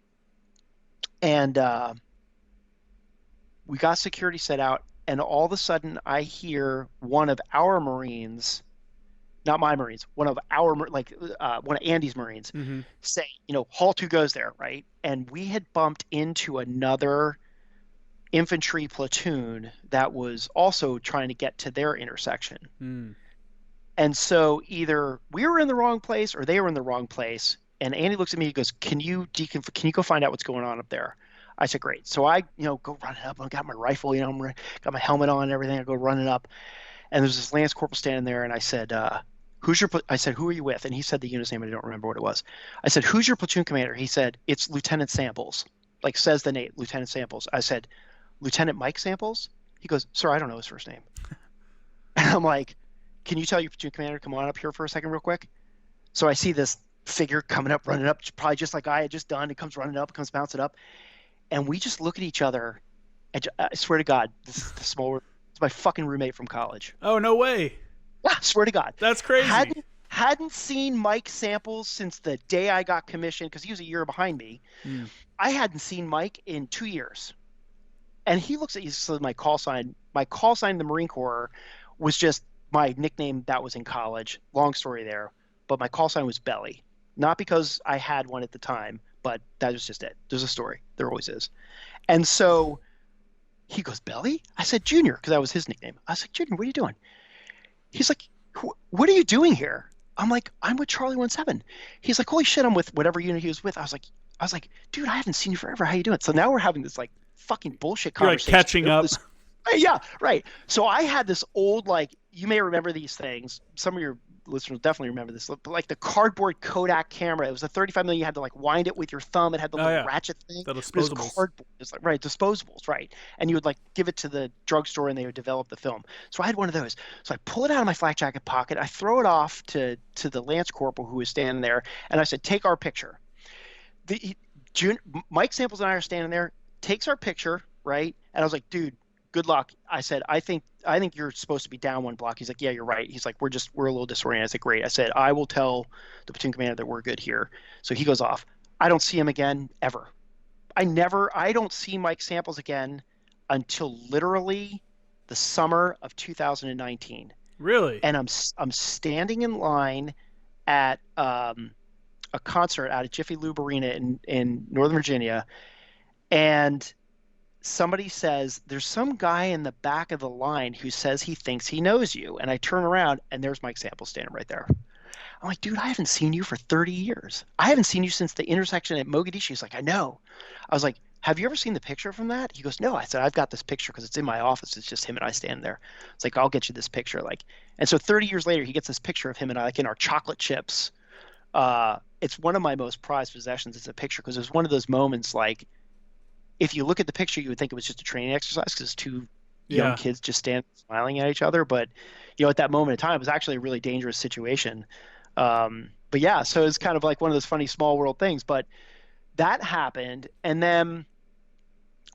And we got security set out. And all of a sudden, I hear one of our Marines, not my Marines, one of Andy's Marines say, halt, who goes there, right? And we had bumped into another infantry platoon that was also trying to get to their intersection. And so either we were in the wrong place or they were in the wrong place. And Andy looks at me, he goes, can you go find out what's going on up there? I said, great. So I, go run it up. I got my rifle, got my helmet on and everything. I go run it up. And there's this Lance Corporal standing there. And I said, who are you with? And he said the unit's name. I don't remember what it was. I said, who's your platoon commander? He said, it's Lieutenant Samples. Like says the name, Lieutenant Samples. I said, Lieutenant Mike Samples? He goes, sir, I don't know his first name. And I'm like, can you tell your platoon commander to come on up here for a second real quick? So I see this figure coming up, running up, probably just like I had just done. It comes running up, comes bouncing up. And we just look at each other. And I swear to God, this is the small. It's my fucking roommate from college. Oh, no way. Yeah, I swear to God. That's crazy. Hadn't seen Mike Samples since the day I got commissioned because he was a year behind me. I hadn't seen Mike in 2 years. And he looks at you, so my call sign in the Marine Corps was just my nickname that was in college. Long story there. But my call sign was Belly. Not because I had one at the time, but that was just it. There's a story. There always is. And so he goes, Belly? I said, Junior, because that was his nickname. I was like, Junior, what are you doing? He's like, what are you doing here? I'm like, I'm with Charlie 17. He's like, holy shit, I'm with whatever unit he was with. I was like, dude, I haven't seen you forever. How you doing? So now we're having this like fucking bullshit conversation. You're like catching up. Yeah, right. So I had this old, like, you may remember these things. Some of your listeners definitely remember this, but like the cardboard Kodak camera. It was a 35 millimeter. You had to like wind it with your thumb. It had the little ratchet thing. The disposables. Cardboard. It's like, right, disposables, right. And you would like give it to the drugstore and they would develop the film. So I had one of those. So I pull it out of my flak jacket pocket. I throw it off to the Lance Corporal who was standing there. And I said, take our picture. Mike Samples and I are standing there, takes our picture, right? And I was like, dude, good luck. I said, I think you're supposed to be down one block. He's like, yeah, you're right. He's like, we're a little disoriented. I said, great. I said, I will tell the platoon commander that we're good here. So he goes off. I don't see him again ever. I don't see Mike Samples again until literally the summer of 2019. Really? And I'm standing in line at a concert out at Jiffy Lube Arena in Northern Virginia, and somebody says, there's some guy in the back of the line who says he thinks he knows you. And I turn around and there's Mike Samples standing right there. I'm like, dude, I haven't seen you for 30 years. I haven't seen you since the intersection at Mogadishu. He's like, I know. I was like, have you ever seen the picture from that? He goes, no. I said, I've got this picture because it's in my office. It's just him and I standing there. It's like, I'll get you this picture. And so 30 years later, he gets this picture of him and I, like in our chocolate chips. It's one of my most prized possessions. It's a picture because it was one of those moments like, if you look at the picture, you would think it was just a training exercise because two young kids just standing smiling at each other. But, at that moment in time, it was actually a really dangerous situation. But yeah, so it's kind of like one of those funny small world things. But that happened. And then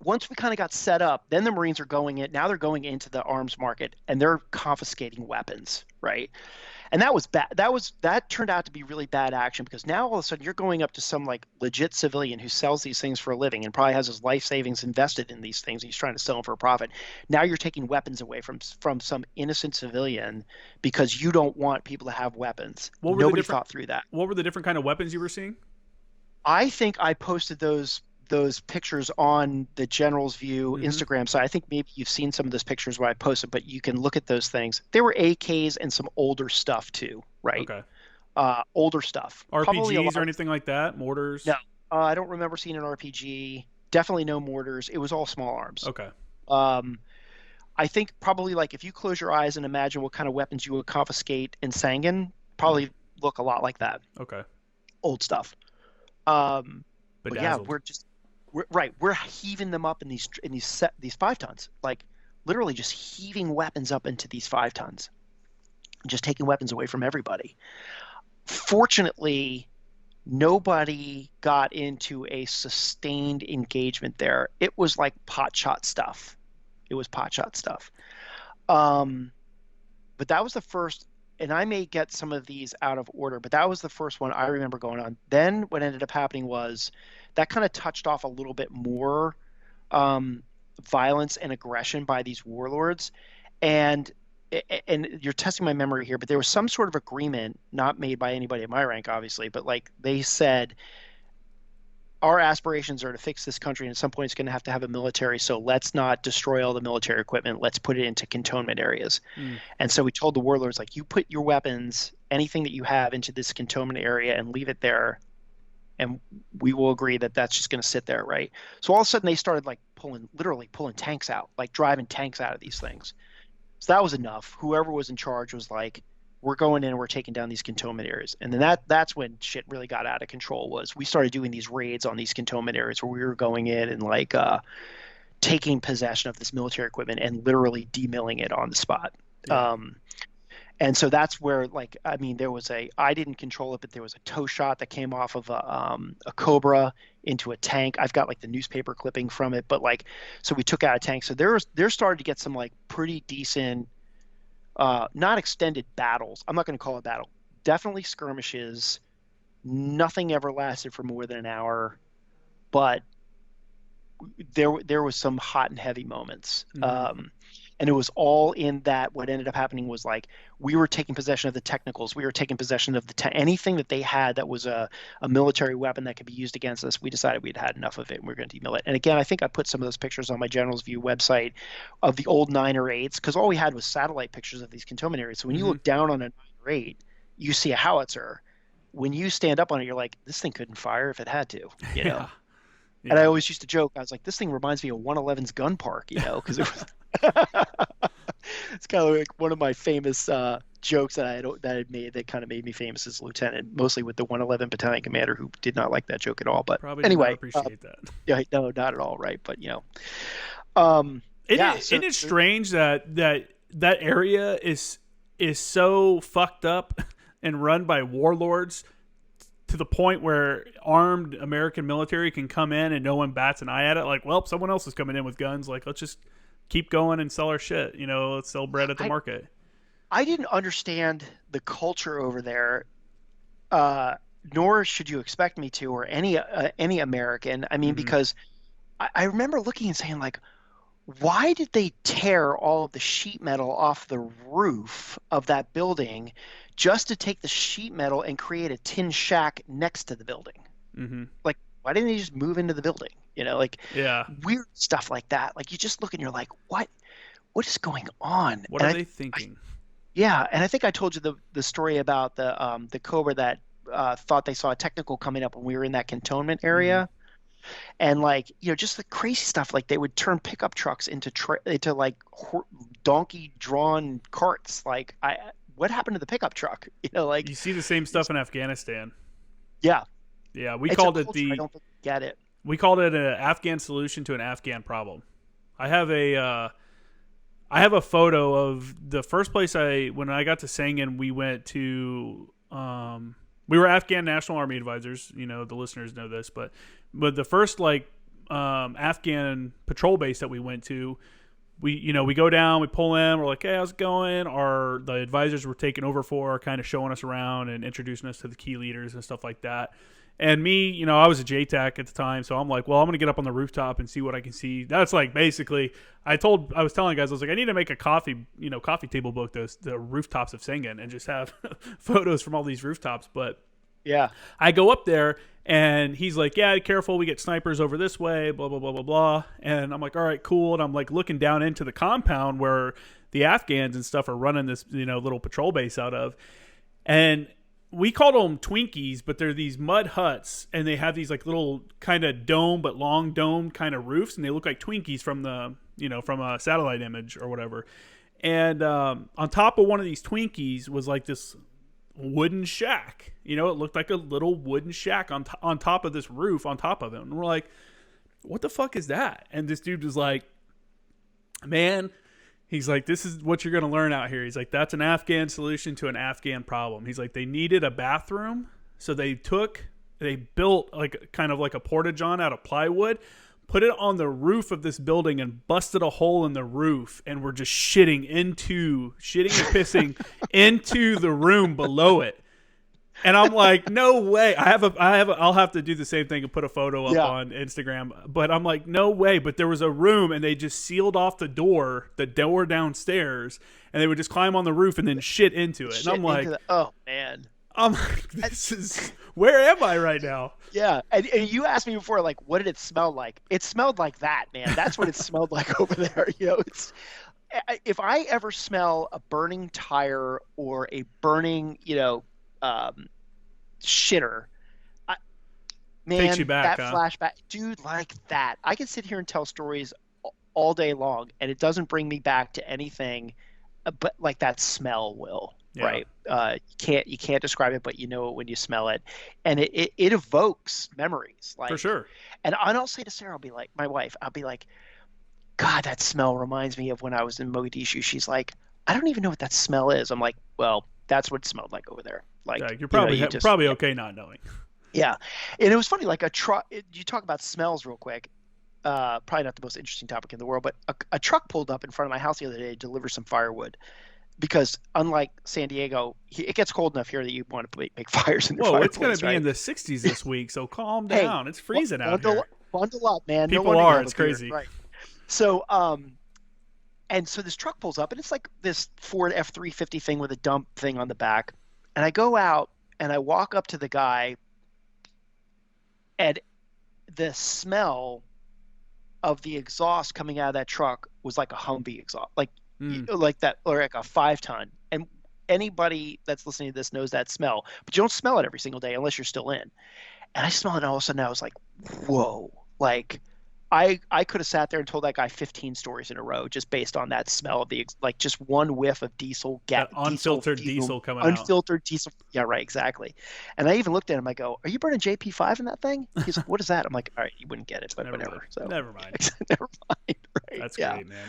once we kind of got set up, then the Marines are now they're going into the arms market and they're confiscating weapons, right? And that was bad. That turned out to be really bad action because now all of a sudden you're going up to some like legit civilian who sells these things for a living and probably has his life savings invested in these things. And he's trying to sell them for a profit. Now you're taking weapons away from some innocent civilian because you don't want people to have weapons. Nobody thought through that. What were the different kind of weapons you were seeing? I think I posted those pictures on the General's View Instagram site. I think maybe you've seen some of those pictures where I posted, but you can look at those things. They were AKs and some older stuff too, right? Okay. Older stuff. RPGs or anything like that? Mortars? No. I don't remember seeing an RPG. Definitely no mortars. It was all small arms. Okay. I think probably like if you close your eyes and imagine what kind of weapons you would confiscate in Sangan, probably look a lot like that. Okay. Old stuff. But yeah, Bedazzled. we're heaving them up in these 5 tons, like literally just heaving weapons up into these 5 tons, just taking weapons away from everybody. Fortunately, nobody got into a sustained engagement there. It was like pot shot stuff. It was pot shot stuff. But that was the first, and I may get some of these out of order, but that was the first one I remember going on. Then what ended up happening was that kind of touched off a little bit more violence and aggression by these warlords. And you're testing my memory here, but there was some sort of agreement, not made by anybody at my rank, obviously, but like they said, our aspirations are to fix this country, and at some point it's going to have a military. So let's not destroy all the military equipment. Let's put it into cantonment areas. And so we told the warlords, like, you put your weapons, anything that you have, into this cantonment area and leave it there, and we will agree that that's just going to sit there, right? So all of a sudden they started like literally pulling tanks out, like driving tanks out of these things. So that was enough. Whoever was in charge was like, we're going in and we're taking down these cantonment areas. And then that's when shit really got out of control. Was we started doing these raids on these cantonment areas where we were going in and like taking possession of this military equipment and literally demilling it on the spot. Yeah. And so that's where, like, I mean, I didn't control it, but there was a tow shot that came off of a Cobra into a tank. I've got like the newspaper clipping from it, but like, so we took out a tank. So there started to get some like pretty decent, not extended battles. I'm not going to call it battle. Definitely skirmishes. Nothing ever lasted for more than an hour, but there was some hot and heavy moments. Mm-hmm. And it was all in that. What ended up happening was like we were taking possession of the technicals. We were taking possession of anything that they had that was a military weapon that could be used against us. We decided we'd had enough of it and we were going to demil it. And again, I think I put some of those pictures on my General's View website of the old 9 or 8s, because all we had was satellite pictures of these cantonment areas. So when you look down on a 9 or 8, you see a howitzer. When you stand up on it, you're like, this thing couldn't fire if it had to, you know? Yeah. And I always used to joke, I was like, this thing reminds me of 111's gun park, you know, because it was it's kind of like one of my famous jokes that I made that kind of made me famous as a lieutenant, mostly with the 111 battalion commander, who did not like that joke at all. But probably anyway, did not appreciate that. Yeah, no, not at all, right? But you know, isn't it strange that area is so fucked up and run by warlords to the point where armed American military can come in and no one bats an eye at it? Like, well, someone else is coming in with guns. Like, let's just keep going and sell our shit. You know, let's sell bread at the market. I didn't understand the culture over there, nor should you expect me to, or any American. I mean, because I remember looking and saying, like, why did they tear all of the sheet metal off the roof of that building just to take the sheet metal and create a tin shack next to the building? Mm-hmm. Like, why didn't they just move into the building? You know, like, weird stuff like that. Like, you just look and you're like, what is going on? What are they thinking? And I think I told you the story about the Cobra that thought they saw a technical coming up when we were in that cantonment area. Mm-hmm. And like, you know, just the crazy stuff, like they would turn pickup trucks into like donkey drawn carts. Like, what happened to the pickup truck? You know, like, you see the same stuff in Afghanistan. Yeah. Yeah. We called it I don't think we get it. We called it an Afghan solution to an Afghan problem. I have a photo of the first place when I got to Sangan, we went to, we were Afghan National Army advisors. You know, the listeners know this, but the first Afghan patrol base that we went to, we go down, we pull in, we're like, hey, how's it going? The advisors were taking over kind of showing us around and introducing us to the key leaders and stuff like that. And me, you know, I was a JTAC at the time, so I'm like, well, I'm going to get up on the rooftop and see what I can see. That's like basically, I was telling guys, I was like, I need to make a coffee table book, the rooftops of Sangan, and just have photos from all these rooftops. But yeah, I go up there and he's like, yeah, careful, we get snipers over this way, blah, blah, blah, blah, blah. And I'm like, all right, cool. And I'm like looking down into the compound where the Afghans and stuff are running this, you know, little patrol base out of. And we called them Twinkies, but they're these mud huts, and they have these like little kind of dome, but long dome kind of roofs, and they look like Twinkies from the, from a satellite image or whatever. And on top of one of these Twinkies was like this wooden shack. It looked like a little wooden shack on top of this roof on top of it. And we're like, what the fuck is that? And this dude was like, man, he's like, this is what you're going to learn out here. He's like, that's an Afghan solution to an Afghan problem. He's like, they needed a bathroom. So they built like kind of like a porta-john out of plywood, put it on the roof of this building and busted a hole in the roof. And we're just shitting and pissing into the room below it. And I'm like, no way. I'll have to do the same thing and put a photo up on Instagram. But I'm like, no way. But there was a room, and they just sealed off the door downstairs, and they would just climb on the roof and then shit into it. And I'm like, oh man. I'm like, this is, where am I right now? Yeah. And you asked me before, like, what did it smell like? It smelled like that, man. That's what it smelled like over there. If I ever smell a burning tire or a burning, shitter, takes you back, that flashback, dude, like that. I can sit here and tell stories all day long, and it doesn't bring me back to anything, but like that smell will, right? You can't describe it, but you know it when you smell it, and it evokes memories, like, for sure. And I'll say to Sarah, my wife, I'll be like, God, that smell reminds me of when I was in Mogadishu. She's like, I don't even know what that smell is. I'm like, well, that's what it smelled like over there. Like, you're probably okay not knowing. Yeah. And it was funny, like a truck, you talk about smells real quick. Probably not the most interesting topic in the world, but a truck pulled up in front of my house the other day to deliver some firewood. Because unlike San Diego, it gets cold enough here that you want to make fires in your fireplace. It's going to be in the 60s this week, so calm down. It's freezing out here. Bundle up, man. People are. It's crazy. Right. So, and so this truck pulls up, and it's like this Ford F-350 thing with a dump thing on the back. And I go out, and I walk up to the guy, and the smell of the exhaust coming out of that truck was like a Humvee exhaust, like that, or like a 5-ton. And anybody that's listening to this knows that smell, but you don't smell it every single day unless you're still in. And I smell it, and all of a sudden I was like, whoa, like I could have sat there and told that guy 15 stories in a row just based on that smell of just one whiff of diesel gas, unfiltered diesel coming out. Unfiltered diesel. Yeah, right, exactly. And I even looked at him. I go, "Are you burning JP5 in that thing?" He's like, "What is that?" I'm like, "All right, you wouldn't get it, but whatever." So never mind. Never mind. Right? That's great, man.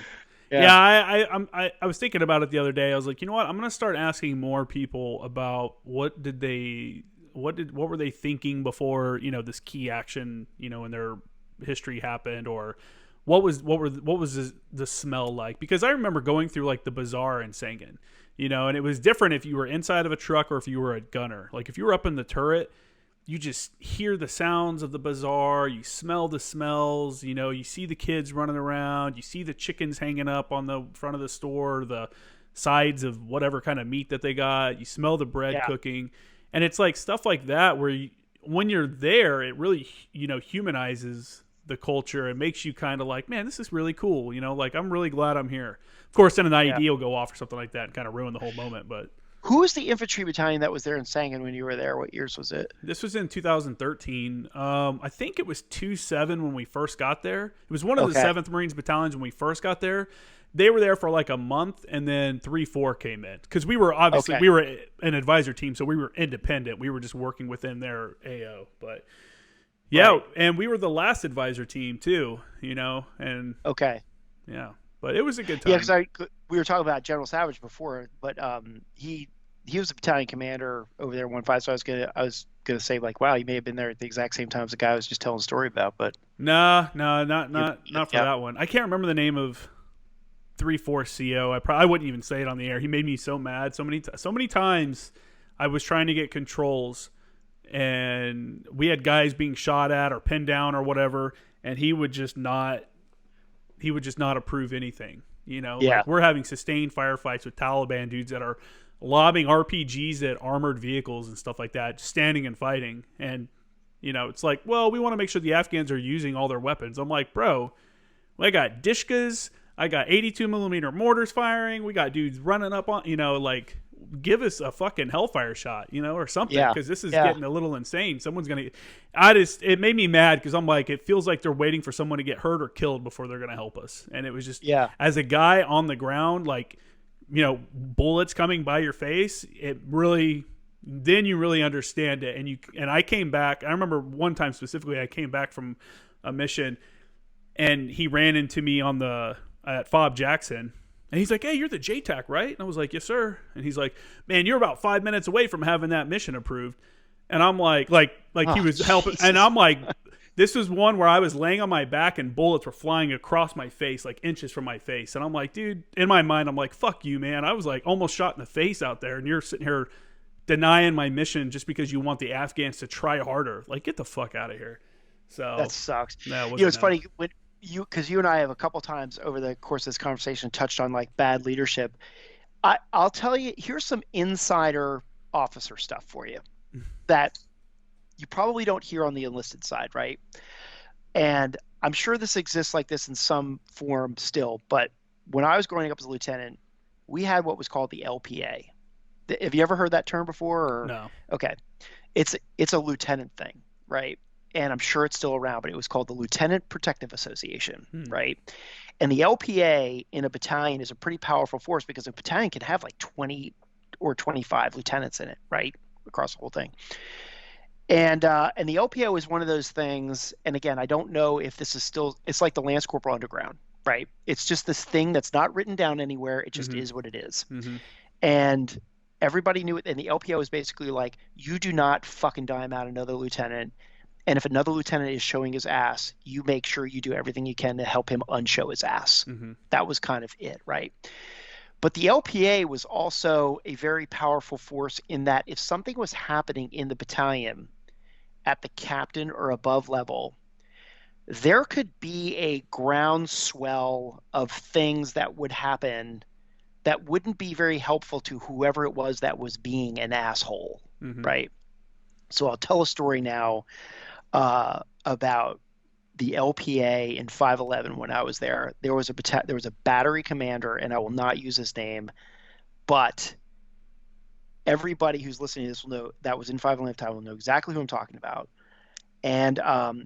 Yeah, I was thinking about it the other day. I was like, you know what? I'm gonna start asking more people about what were they thinking before this key action in their history happened, or what was the smell like? Because I remember going through like the bazaar in Sangin, and it was different if you were inside of a truck or if you were a gunner. Like if you were up in the turret, you just hear the sounds of the bazaar, you smell the smells, you see the kids running around, you see the chickens hanging up on the front of the store, the sides of whatever kind of meat that they got, you smell the bread cooking, and it's like stuff like that where when you're there, it really humanizes the culture. It makes you kind of like, man, this is really cool. Like I'm really glad I'm here. Of course, then an IED will go off or something like that and kind of ruin the whole moment. But who was the infantry battalion that was there in Sangin when you were there? What years was it? This was in 2013. I think it was 2-7 when we first got there. It was one of the 7th Marines battalions when we first got there. They were there for like a month, and then 3-4 came in because we were obviously we were an advisor team, so we were independent. We were just working within their AO, but. Yeah, and we were the last advisor team too, and yeah, but it was a good time. Yeah, because we were talking about General Savage before, but he was a battalion commander over there in 1-5, so I was gonna say like, wow, he may have been there at the exact same time as the guy I was just telling a story about, but no, not for that one. I can't remember the name of 3-4 CO. I wouldn't even say it on the air. He made me so mad so many times. I was trying to get controls. And we had guys being shot at or pinned down or whatever, and he would just not approve anything. Like we're having sustained firefights with Taliban dudes that are lobbing RPGs at armored vehicles and stuff like that, just standing and fighting. And it's like, well, we want to make sure the Afghans are using all their weapons. I'm like, bro, I got Dishkas, I got 82 millimeter mortars firing, we got dudes running up on, like give us a fucking Hellfire shot, or something, Yeah. because this is Yeah. getting a little insane. Someone's gonna. It made me mad because I'm like, it feels like they're waiting for someone to get hurt or killed before they're gonna help us, and it was just Yeah. as a guy on the ground, like, bullets coming by your face, it really. Then you really understand it, and I came back. I remember one time specifically, I came back from a mission, and he ran into me at Fob Jackson, and he's like, "Hey, you're the JTAC, right?" And I was like, "Yes, sir." And he's like, "Man, you're about 5 minutes away from having that mission approved." And I'm like he was helping, Jesus. and I'm like, this was one where I was laying on my back and bullets were flying across my face, like inches from my face, and I'm like, dude, in my mind, I'm like, "Fuck you, man." I was like almost shot in the face out there, and you're sitting here denying my mission just because you want the Afghans to try harder. Like, get the fuck out of here. So That sucks. no, It's funny when because you and I have a couple times over the course of this conversation touched on like bad leadership. I'll tell you, here's some insider officer stuff for you that you probably don't hear on the enlisted side, right? And I'm sure this exists like this in some form still, but when I was growing up as a lieutenant, we had what was called the LPA. Have you ever heard that term before? Or? No. Okay. It's a lieutenant thing, right? And I'm sure it's still around, but it was called the Lieutenant Protective Association, right? And the LPA in a battalion is a pretty powerful force because a battalion can have like 20 or 25 lieutenants in it, right? Across the whole thing. And the LPO is one of those things, and again, I don't know if this is still, it's like the Lance Corporal Underground, right? It's just this thing that's not written down anywhere. It just is what it is. And everybody knew it. And the LPO is basically like, you do not fucking dime out another lieutenant. And if another lieutenant is showing his ass, you make sure you do everything you can to help him unshow his ass. That was kind of it, right? But the LPA was also a very powerful force in that if something was happening in the battalion at the captain or above level, there could be a groundswell of things that would happen that wouldn't be very helpful to whoever it was that was being an asshole, right? So I'll tell a story now about the LPA in 511 when I was there. There was a battery commander, and I will not use his name, but everybody who's listening to this will know that was in 511 will know exactly who I'm talking about. And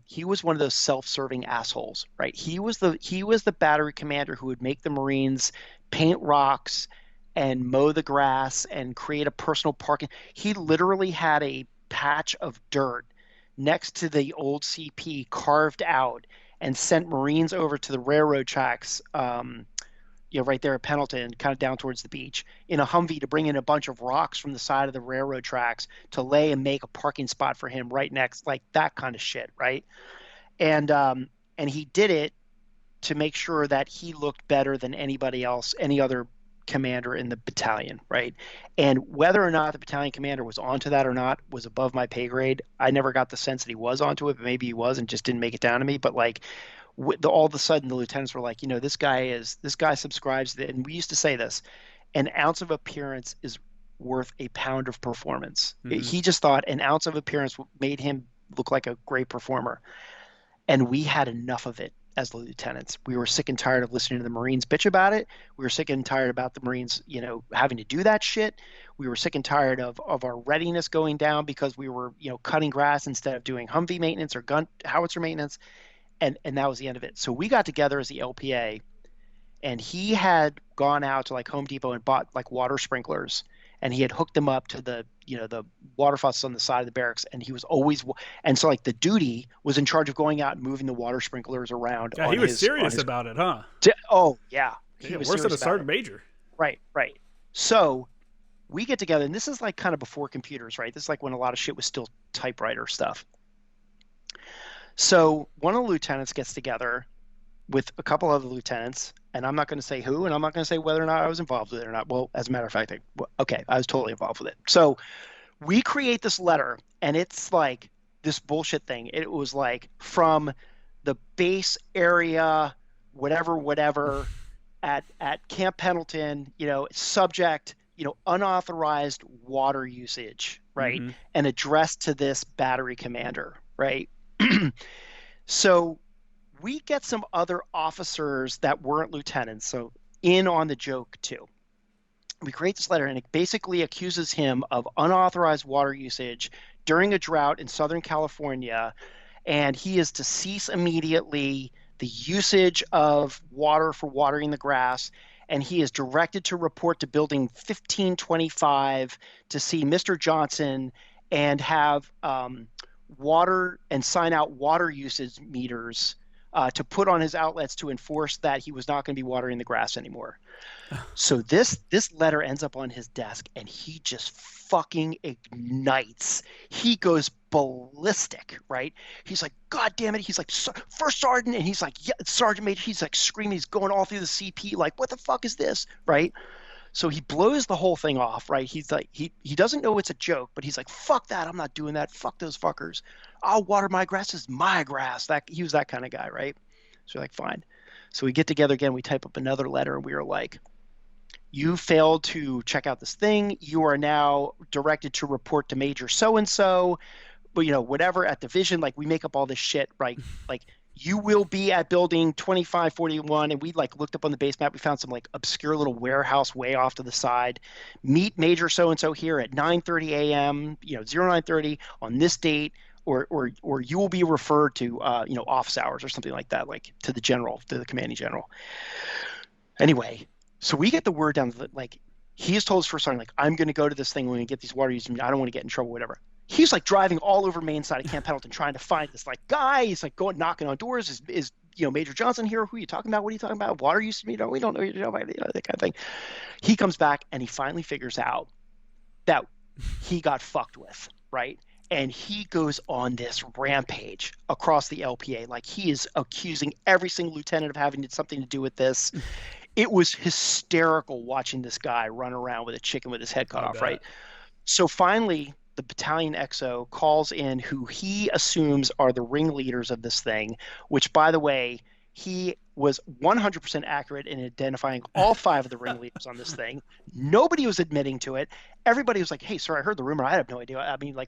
he was one of those self-serving assholes, right? He was the battery commander who would make the Marines paint rocks and mow the grass and create a personal parking. He literally had a patch of dirt next to the old CP carved out and sent Marines over to the railroad tracks, right there at Pendleton, kind of down towards the beach, in a Humvee to bring in a bunch of rocks from the side of the railroad tracks to lay and make a parking spot for him right next, like that kind of shit, right? And he did it to make sure that he looked better than anybody else, any other commander in the battalion, right? And whether or not the battalion commander was onto that or not was above my pay grade. I never got the sense that he was onto it, but maybe he was and just didn't make it down to me. But like, all of a sudden the lieutenants were like, this guy subscribes to it. And we used to say this: an ounce of appearance is worth a pound of performance. He just thought an ounce of appearance made him look like a great performer. And we had enough of it as the lieutenants. We were sick and tired of listening to the Marines bitch about it. We were sick and tired about the Marines, having to do that shit. We were sick and tired of our readiness going down because we were, cutting grass instead of doing Humvee maintenance or gun howitzer maintenance. And that was the end of it. So we got together as the LPA, and he had gone out to like Home Depot and bought like water sprinklers, and he had hooked them up to the water faucets on the side of the barracks. And he was always, and so like the duty was in charge of going out and moving the water sprinklers around. Yeah, he was serious about it, huh? Oh yeah. He was worse than a serious about sergeant it. major. Right. So we get together, and this is like kind of before computers, right? This is like when a lot of shit was still typewriter stuff. So one of the lieutenants gets together with a couple other lieutenants, and I'm not going to say who, and I'm not going to say whether or not I was involved with it or not. Well, as a matter of fact, I was totally involved with it. So we create this letter, and it's like this bullshit thing. It was like from the base area, whatever, at Camp Pendleton, subject, unauthorized water usage, right? And addressed to this battery commander, right? So we get some other officers that weren't lieutenants, so in on the joke too. We create this letter, and it basically accuses him of unauthorized water usage during a drought in Southern California, and he is to cease immediately the usage of water for watering the grass, and he is directed to report to building 1525 to see Mr. Johnson and have water and sign out water usage meters to put on his outlets to enforce that he was not going to be watering the grass anymore. So this letter ends up on his desk, and he just fucking ignites. He goes ballistic, right? He's like, God damn it. He's like, First Sergeant. And he's like, yeah, Sergeant Major. He's like screaming. He's going all through the CP, like, what the fuck is this, right? So he blows the whole thing off, right? He's like, he doesn't know it's a joke, but he's like, fuck that. I'm not doing that. Fuck those fuckers. I'll water my grass. It's my grass. He was that kind of guy, right? So we're like, fine. So we get together again. We type up another letter, and we are like, you failed to check out this thing. You are now directed to report to Major so-and-so, but whatever at division, like we make up all this shit, right? Like you will be at building 2541. And we like looked up on the base map. We found some like obscure little warehouse way off to the side. Meet Major so-and-so here at 9:30 a.m., 0930 on this date, or you will be referred to, office hours or something like that, like to the commanding general. Anyway, so we get the word down that like he has told us First Sergeant, like, I'm going to go to this thing when we get these water users. I don't want to get in trouble, whatever. He's like driving all over Main side of Camp Pendleton trying to find this like guy. He's like going knocking on doors. Is Major Johnson here? Who are you talking about? What are you talking about? Water usage? We don't know what you're talking about. That kind of thing. He comes back and he finally figures out that he got fucked with, right? And he goes on this rampage across the LPA. Like he is accusing every single lieutenant of having something to do with this. It was hysterical watching this guy run around with a chicken with his head cut off, right? So finally, the battalion XO calls in who he assumes are the ringleaders of this thing, which, by the way, he was 100% accurate in identifying all 5 of the ringleaders on this thing. Nobody was admitting to it. Everybody was like, hey, sir, I heard the rumor. I have no idea. I mean, like,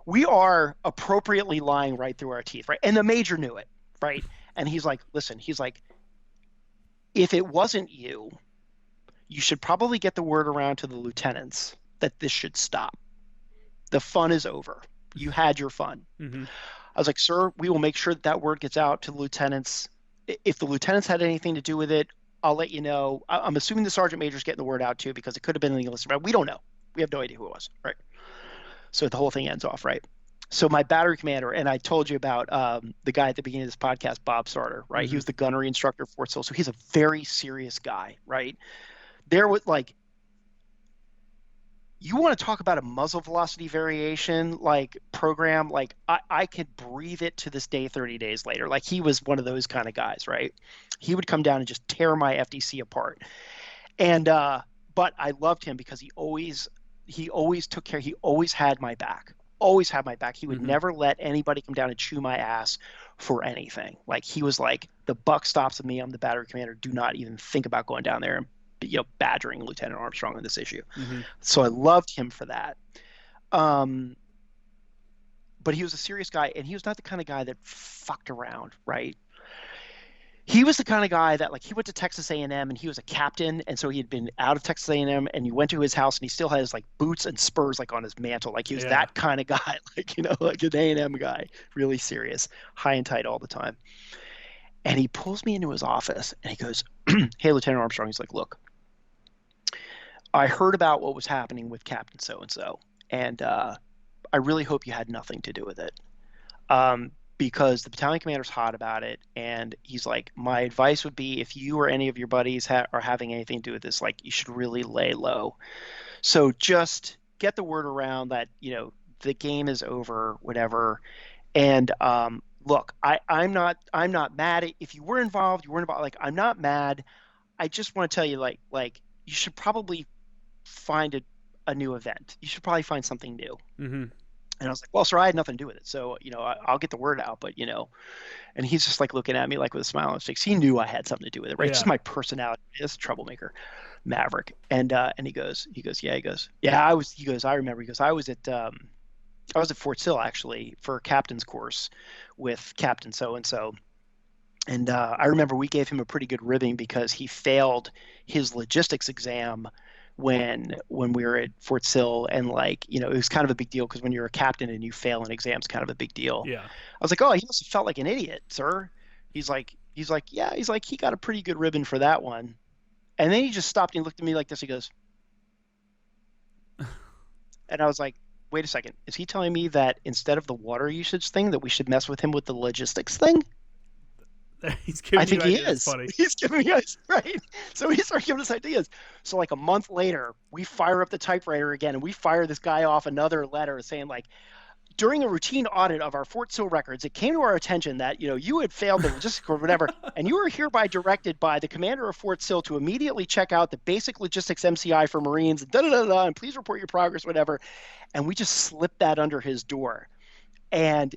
we are appropriately lying right through our teeth, right? And the major knew it, right? And he's like, listen, he's like, if it wasn't you, you should probably get the word around to the lieutenants that this should stop. The fun is over. You had your fun. Mm-hmm. I was like, sir, we will make sure that word gets out to the lieutenants. If the lieutenants had anything to do with it, I'll let you know. I'm assuming the sergeant major's getting the word out too, because it could have been in the enlisted, but we don't know. We have no idea who it was, right? So the whole thing ends off, right? So my battery commander, and I told you about the guy at the beginning of this podcast, Bob Sarter, right? Mm-hmm. He was the gunnery instructor at Fort Sill. So he's a very serious guy, right? There was like, you want to talk about a muzzle velocity variation like program, like I could breathe it to this day 30 days later. Like he was one of those kind of guys, right? He would come down and just tear my FDC apart. And but I loved him because he always took care. He always had my back. Always had my back. He would mm-hmm. never let anybody come down and chew my ass for anything. Like he was like, the buck stops with me. I'm the battery commander. Do not even think about going down there and badgering Lieutenant Armstrong on this issue. Mm-hmm. So I loved him for that. But he was a serious guy, and he was not the kind of guy that fucked around, right? He was the kind of guy that, like, he went to Texas A&M, and he was a captain, and so he had been out of Texas A&M, and you went to his house, and he still has, like, boots and spurs, like, on his mantle. Like, he was that kind of guy, like, like an A&M guy, really serious, high and tight all the time. And he pulls me into his office, and he goes, hey, Lieutenant Armstrong. He's like, look, I heard about what was happening with Captain so-and-so, and I really hope you had nothing to do with it, because the battalion commander's hot about it, and he's like, my advice would be if you or any of your buddies are having anything to do with this, like, you should really lay low. So just get the word around that, the game is over, whatever. And look, I'm not mad. If you were involved, you weren't involved. Like, I'm not mad. I just want to tell you, like you should probably find a new event. You should probably find something new. Mm-hmm. And I was like, well, sir, I had nothing to do with it. So, I'll get the word out, but, and he's just like looking at me like with a smile on his face. He knew I had something to do with it, right? Yeah. Just my personality. It's a troublemaker, maverick. And he goes, yeah, I remember. He goes, I was at Fort Sill actually for a captain's course with Captain so-and-so. And I remember we gave him a pretty good ribbing because he failed his logistics exam when we were at Fort Sill, and like, it was kind of a big deal because when you're a captain and you fail an exam, it's kind of a big deal. Yeah. I was like, oh, he must have felt like an idiot, sir. He's like, yeah, he's like, he got a pretty good ribbon for that one. And then he just stopped and he looked at me like this. He goes, and I was like, wait a second. Is he telling me that instead of the water usage thing, that we should mess with him with the logistics thing? He's giving I think you he ideas. is. Funny. He's giving us, right. So he started giving us ideas. So like a month later, we fire up the typewriter again, and we fire this guy off another letter saying like, during a routine audit of our Fort Sill records, it came to our attention that, you had failed the logistics or whatever, and you were hereby directed by the commander of Fort Sill to immediately check out the basic logistics MCI for Marines, and please report your progress, whatever. And we just slipped that under his door. And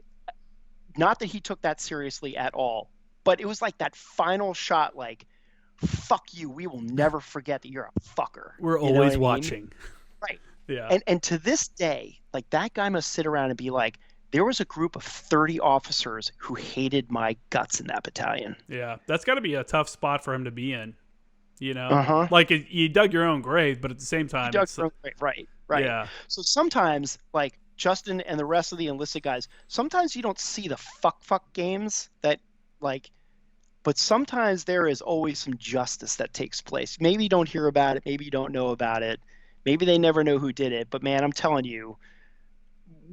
not that he took that seriously at all, but it was like that final shot, like, fuck you, we will never forget that you're a fucker. We're always watching. Right. Yeah. And to this day, like, that guy must sit around and be like, there was a group of 30 officers who hated my guts in that battalion. Yeah. That's got to be a tough spot for him to be in, Uh-huh. Like you dug your own grave, but at the same time, Right. Yeah. So sometimes, like, Justin and the rest of the enlisted guys, sometimes you don't see the fuck games that, like, but sometimes there is always some justice that takes place. Maybe you don't hear about it. Maybe you don't know about it. Maybe they never know who did it. But man, I'm telling you,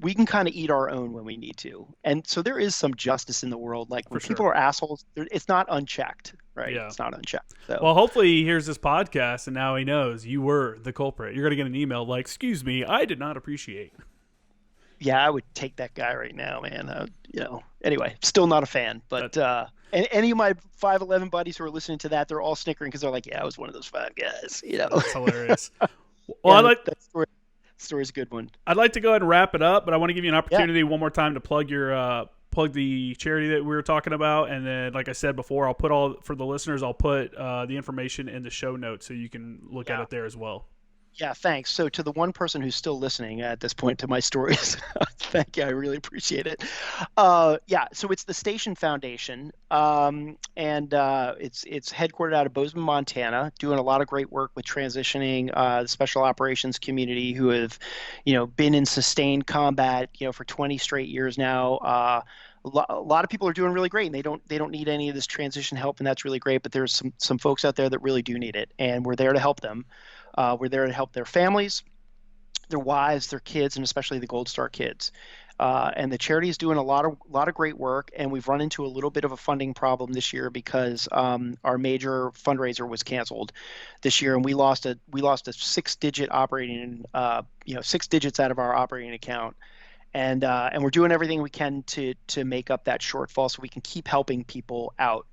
we can kind of eat our own when we need to. And so there is some justice in the world. Like, when people are assholes, it's not unchecked, right? Yeah. It's not unchecked. So. Well, hopefully he hears this podcast and now he knows you were the culprit. You're going to get an email like, excuse me, I did not appreciate. Yeah, I would take that guy right now, man. Anyway, still not a fan. But and any of my 5'11 buddies who are listening to that, they're all snickering because they're like, yeah, I was one of those 5 guys. That's hilarious. Well, yeah, that story's a good one. I'd like to go ahead and wrap it up, but I want to give you an opportunity one more time to plug your plug the charity that we were talking about, and then, like I said before, I'll put for the listeners, I'll put the information in the show notes so you can look at it there as well. Yeah, thanks. So to the one person who's still listening at this point to my stories, thank you. I really appreciate it. So it's the Station Foundation, and it's headquartered out of Bozeman, Montana, doing a lot of great work with transitioning the special operations community who have, been in sustained combat, for 20 straight years now. A lot of people are doing really great, and they don't need any of this transition help, and that's really great. But there's some folks out there that really do need it, and we're there to help them. We're there to help their families, their wives, their kids, and especially the Gold Star kids. And the charity is doing a lot of great work, and we've run into a little bit of a funding problem this year because our major fundraiser was canceled this year, and we lost a 6-digit operating, 6 digits out of our operating account. And we're doing everything we can to make up that shortfall so we can keep helping people out.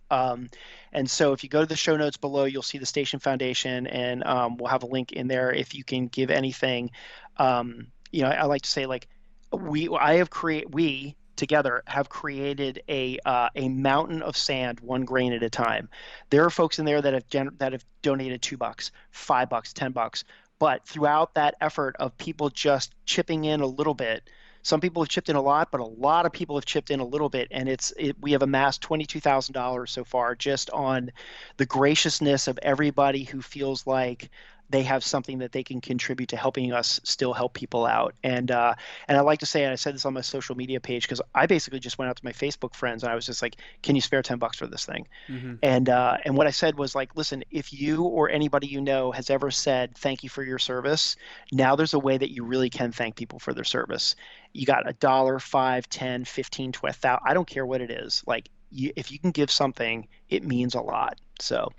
And so if you go to the show notes below, you'll see the Station Foundation, and we'll have a link in there if you can give anything. I like to say, like, we together have created a mountain of sand, 1 grain at a time. There are folks in there that have donated $2, $5, $10, but throughout that effort of people just chipping in a little bit. Some people have chipped in a lot, but a lot of people have chipped in a little bit, and we have amassed $22,000 so far just on the graciousness of everybody who feels like they have something that they can contribute to helping us still help people out. And I like to say, and I said this on my social media page, because I basically just went out to my Facebook friends and I was just like, can you spare $10 for this thing? Mm-hmm. And what I said was like, listen, if you or anybody you know has ever said thank you for your service, now there's a way that you really can thank people for their service. You got $1, $5, $10, $15, $20, I don't care what it is. Like, if you can give something, it means a lot. So,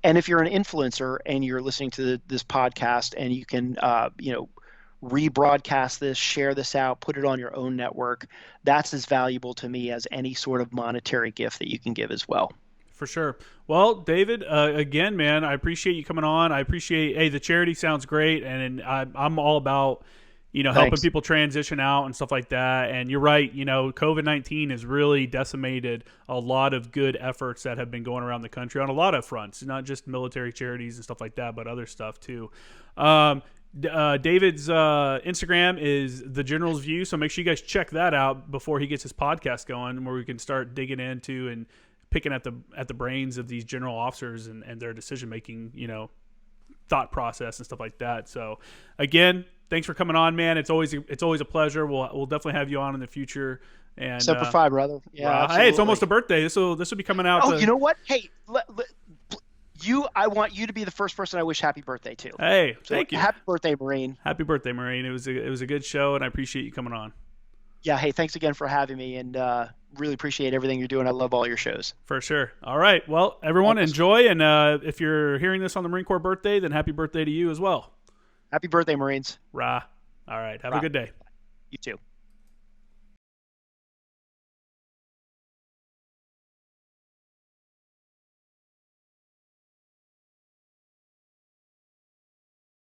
and if you're an influencer and you're listening to this podcast and you can, rebroadcast this, share this out, put it on your own network, that's as valuable to me as any sort of monetary gift that you can give as well. For sure. Well, David, again, man, I appreciate you coming on. I appreciate, the charity sounds great. And I'm all about, helping people transition out and stuff like that. And you're right, COVID-19 has really decimated a lot of good efforts that have been going around the country on a lot of fronts, not just military charities and stuff like that, but other stuff too. David's Instagram is The General's View, so make sure you guys check that out before he gets his podcast going, where we can start digging into and picking at the brains of these general officers and their decision making, thought process and stuff like that. So again, thanks for coming on, man. It's always a pleasure. We'll definitely have you on in the future. And Semper Fi, brother. Yeah, hey, it's almost a birthday. This will be coming out. Oh, you know what? Hey, I want you to be the first person I wish happy birthday to. Hey, thank you. Happy birthday, Marine. Happy birthday, Marine. It was a good show, and I appreciate you coming on. Yeah. Hey, thanks again for having me, and really appreciate everything you're doing. I love all your shows. For sure. All right. Well, everyone, enjoy, and if you're hearing this on the Marine Corps birthday, then happy birthday to you as well. Happy birthday, Marines. Rah. All right. Have a good day. You too.